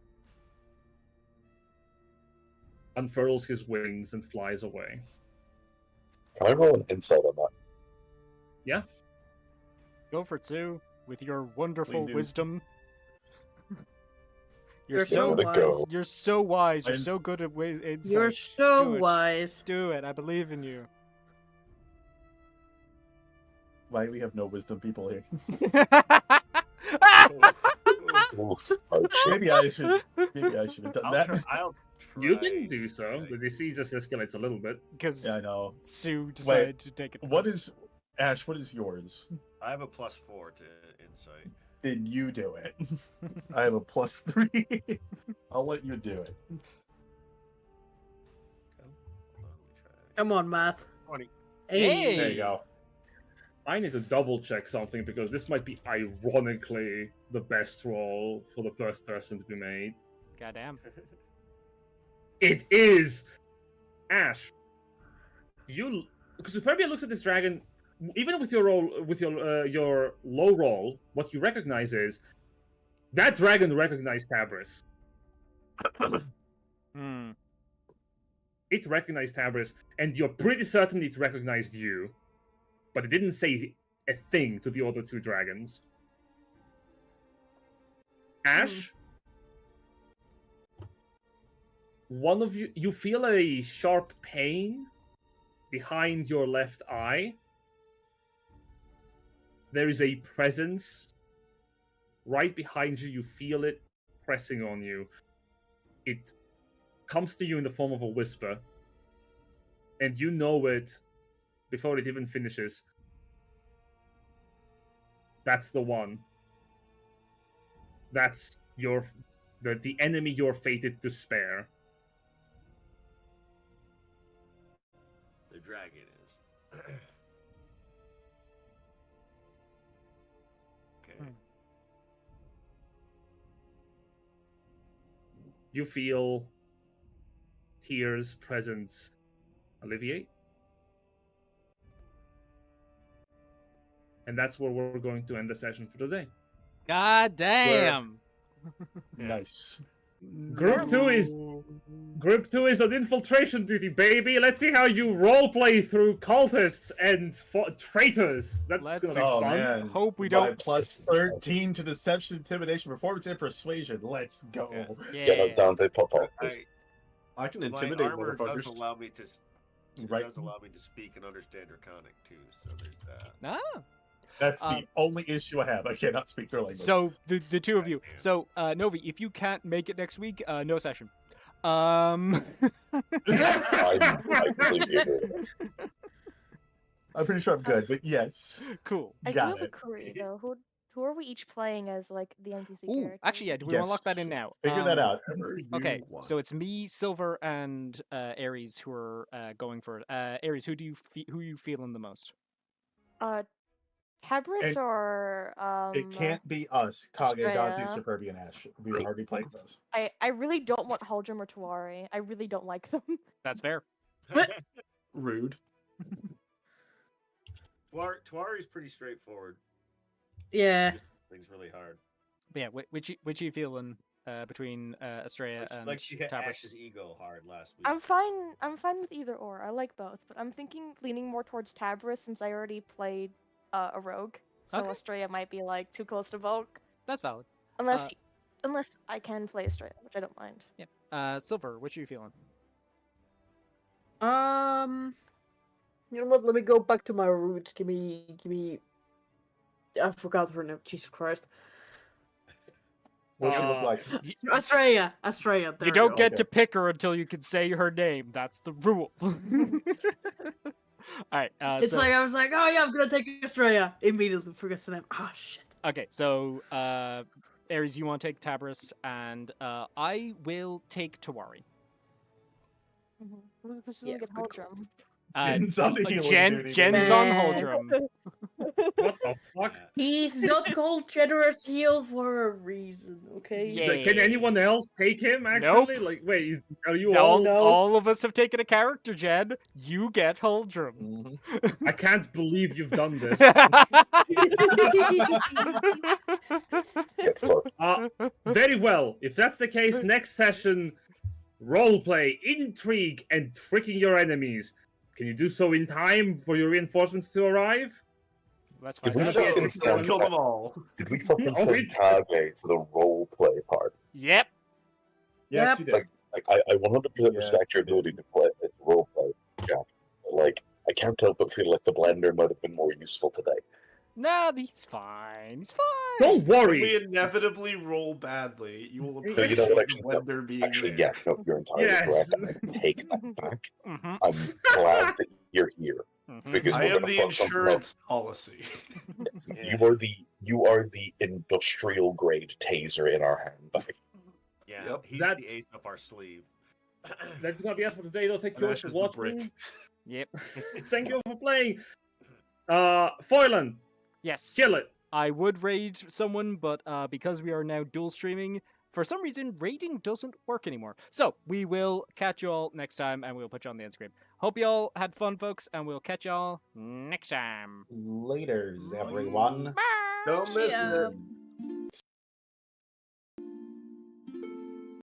Speaker 1: unfurls his wings, and flies away.
Speaker 2: Can I roll an insight on that?
Speaker 1: Yeah?
Speaker 3: Go for 2 with your wonderful
Speaker 4: Please do.
Speaker 3: wisdom.
Speaker 9: You're
Speaker 3: so
Speaker 9: so
Speaker 2: Give it a
Speaker 9: wise.
Speaker 2: go.
Speaker 3: You're so wise. You're
Speaker 4: I'm-
Speaker 3: so good at insight.
Speaker 9: You're so
Speaker 3: Do it.
Speaker 9: wise.
Speaker 3: Do it. I believe in you.
Speaker 4: Why we have no wisdom people here?
Speaker 2: Oof, oh, shit.
Speaker 4: Maybe I should have done
Speaker 5: I'll
Speaker 4: that.
Speaker 5: I'll try.
Speaker 1: You can do
Speaker 5: to
Speaker 1: so.
Speaker 5: like-
Speaker 1: The DC just escalates a little bit.
Speaker 3: Because
Speaker 4: Yeah, I know.
Speaker 3: Sue decided to take it.
Speaker 4: What
Speaker 3: first.
Speaker 4: is Ash? What is yours?
Speaker 5: I have a +4 to insight.
Speaker 4: Then you do it. I have a +3. I'll let you do it.
Speaker 5: Hold on, let me try.
Speaker 9: Come on, math.
Speaker 5: 20.
Speaker 3: Hey!
Speaker 4: There you go.
Speaker 1: I need to double check something because this might be ironically the best roll for the first person to be made.
Speaker 3: Goddamn.
Speaker 1: It is Ash. Because Superbia looks at this dragon. Even with your roll, with your low roll, what you recognize is that dragon recognized Tabris.
Speaker 3: Hmm.
Speaker 1: It recognized Tabris, and you're pretty certain it recognized you, but it didn't say a thing to the other two dragons. Ash, one of you feel a sharp pain behind your left eye. There is a presence right behind you. You feel it pressing on you. It comes to you in the form of a whisper, and you know it before it even finishes. That's the one. That's the enemy you're fated to spare.
Speaker 5: The dragon is. Okay.
Speaker 1: You feel Tears' presence alleviate. And that's where we're going to end the session for today.
Speaker 3: God damn.
Speaker 4: Nice.
Speaker 1: Group 2 is on infiltration duty, baby. Let's see how you roleplay through cultists and traitors. That's
Speaker 3: Let's-
Speaker 1: gonna be
Speaker 4: Oh
Speaker 1: fun.
Speaker 4: man.
Speaker 3: Hope we
Speaker 4: My
Speaker 3: don't.
Speaker 4: +13 to deception, intimidation, performance, and persuasion. Let's go.
Speaker 5: Yeah.
Speaker 2: Get a Dante pop off.
Speaker 7: I can
Speaker 5: My
Speaker 7: intimidate
Speaker 5: armor does
Speaker 7: motherfuckers.
Speaker 5: allow me to. It
Speaker 4: Right.
Speaker 5: does allow me to speak and understand Draconic too. So there's that.
Speaker 3: Ah.
Speaker 4: That's the only issue I have. I cannot speak their language.
Speaker 3: So the two of you. So Novi, if you can't make it next week, no session.
Speaker 2: I completely agree.
Speaker 4: I'm pretty sure I'm good, but yes.
Speaker 3: Cool.
Speaker 6: I do
Speaker 4: Got
Speaker 6: have a
Speaker 4: it.
Speaker 6: query though. Who are we each playing as like the NPC
Speaker 3: Ooh,
Speaker 6: characters?
Speaker 3: actually, yeah. Do we
Speaker 4: Yes.
Speaker 3: want to lock that in now?
Speaker 4: Figure that out.
Speaker 5: Whatever you
Speaker 3: Okay,
Speaker 5: want.
Speaker 3: so it's me, Silverr, and Aries who are going for it. Aries, who are you feeling the most?
Speaker 6: Tabris
Speaker 4: And
Speaker 6: or
Speaker 4: It can't be us, Kage, Dante,
Speaker 6: Estrella.
Speaker 4: Superbia, and Ash. We were already playing those.
Speaker 6: I really don't want Haldrum or Tawari. I really don't like them.
Speaker 3: That's fair.
Speaker 7: Rude.
Speaker 5: Tuari's pretty straightforward.
Speaker 9: Yeah.
Speaker 5: Just things really hard.
Speaker 3: But yeah, which are you feeling between Estrella and
Speaker 5: Like she hit
Speaker 3: Tabris?
Speaker 5: Ash's ego hard last week.
Speaker 6: I'm fine with either or. I like both, but I'm leaning more towards Tabris since I already played a rogue. So
Speaker 3: Okay.
Speaker 6: Estrella might be like too close to Volk.
Speaker 3: That's valid.
Speaker 6: Unless I can play Estrella, which I don't mind.
Speaker 3: Yep. Silverr, which are you feeling?
Speaker 9: You know what? Let me go back to my roots. Give me. I forgot her name. Jesus Christ.
Speaker 4: What she look like?
Speaker 9: Estrella.
Speaker 3: You
Speaker 9: there
Speaker 3: don't
Speaker 9: we
Speaker 3: get
Speaker 4: Okay.
Speaker 3: to pick her until you can say her name. That's the rule. All right.
Speaker 9: It's
Speaker 3: so,
Speaker 9: like I was like, oh yeah, I'm gonna take Estrella. Immediately forgets the name. Ah shit.
Speaker 3: okay. So, Aries, you want to take Tabris, and I will take Tawari.
Speaker 6: Who's
Speaker 9: Yeah,
Speaker 6: gonna get
Speaker 9: good call.
Speaker 6: Haldrum?
Speaker 4: Jen's on the healing duty,
Speaker 3: Jen's
Speaker 9: man.
Speaker 3: on Haldrum.
Speaker 1: What the fuck?
Speaker 9: He's not called Generous Heal for a reason, okay?
Speaker 3: Yeah.
Speaker 1: Can anyone else take him? Actually,
Speaker 3: Nope.
Speaker 1: like, wait, are you
Speaker 3: all,
Speaker 1: all?
Speaker 9: No.
Speaker 3: all of us have taken a character, Jen. You get Haldrum.
Speaker 4: Mhm.
Speaker 1: I can't believe you've done this.
Speaker 2: Get fucked.
Speaker 1: Very well. If that's the case, next session, roleplay, intrigue, and tricking your enemies. Can you do so in time for your reinforcements to arrive?
Speaker 3: That's
Speaker 2: Did
Speaker 3: fine.
Speaker 2: we
Speaker 3: That'll be
Speaker 2: fucking
Speaker 3: it.
Speaker 2: send
Speaker 7: Kill them all.
Speaker 2: Did we fucking
Speaker 1: Oh,
Speaker 2: send
Speaker 1: we-
Speaker 2: Kage to the role play part?
Speaker 3: Yep.
Speaker 4: Yes, you did.
Speaker 2: Like, I 100%
Speaker 4: Yes,
Speaker 2: respect your
Speaker 4: you did.
Speaker 2: ability to play role play, Jack. But, like, I can't help but feel like the blender might have been more useful today.
Speaker 3: Nah, he's fine. He's fine.
Speaker 1: Don't
Speaker 7: If
Speaker 1: worry.
Speaker 7: we inevitably roll badly, you will
Speaker 1: No,
Speaker 2: you
Speaker 7: appreciate
Speaker 2: know what,
Speaker 7: the
Speaker 2: actually, no.
Speaker 7: blender being
Speaker 2: Actually,
Speaker 7: there.
Speaker 2: yeah, no, you're entirely
Speaker 1: Yes.
Speaker 2: correct. I take that back.
Speaker 3: Mhm,
Speaker 2: I'm glad that you're here.
Speaker 3: mhm.
Speaker 2: Because
Speaker 7: I
Speaker 2: we're
Speaker 7: am
Speaker 2: gonna
Speaker 7: the
Speaker 2: fuck something up.
Speaker 7: insurance policy.
Speaker 2: Yes,
Speaker 5: Yeah.
Speaker 2: You are the industrial grade taser in our handbag.
Speaker 5: Yeah,
Speaker 7: Yep.
Speaker 5: he's
Speaker 1: That's-
Speaker 5: the ace up our sleeve.
Speaker 1: That's gonna be us for today, though. Thank
Speaker 7: And
Speaker 1: you all
Speaker 7: Ash
Speaker 1: for
Speaker 7: is the brick.
Speaker 1: watching.
Speaker 3: Yep.
Speaker 1: Thank you all for playing. Foylan,
Speaker 3: Yes.
Speaker 1: kill it.
Speaker 3: I would raid someone, but because we are now dual streaming, for some reason, raiding doesn't work anymore. So, we will catch you all next time, and we'll put you on the end screen. Hope you all had fun, folks, and we'll catch y'all next time.
Speaker 4: Laters, everyone.
Speaker 7: Don't miss
Speaker 9: Yeah.
Speaker 7: it.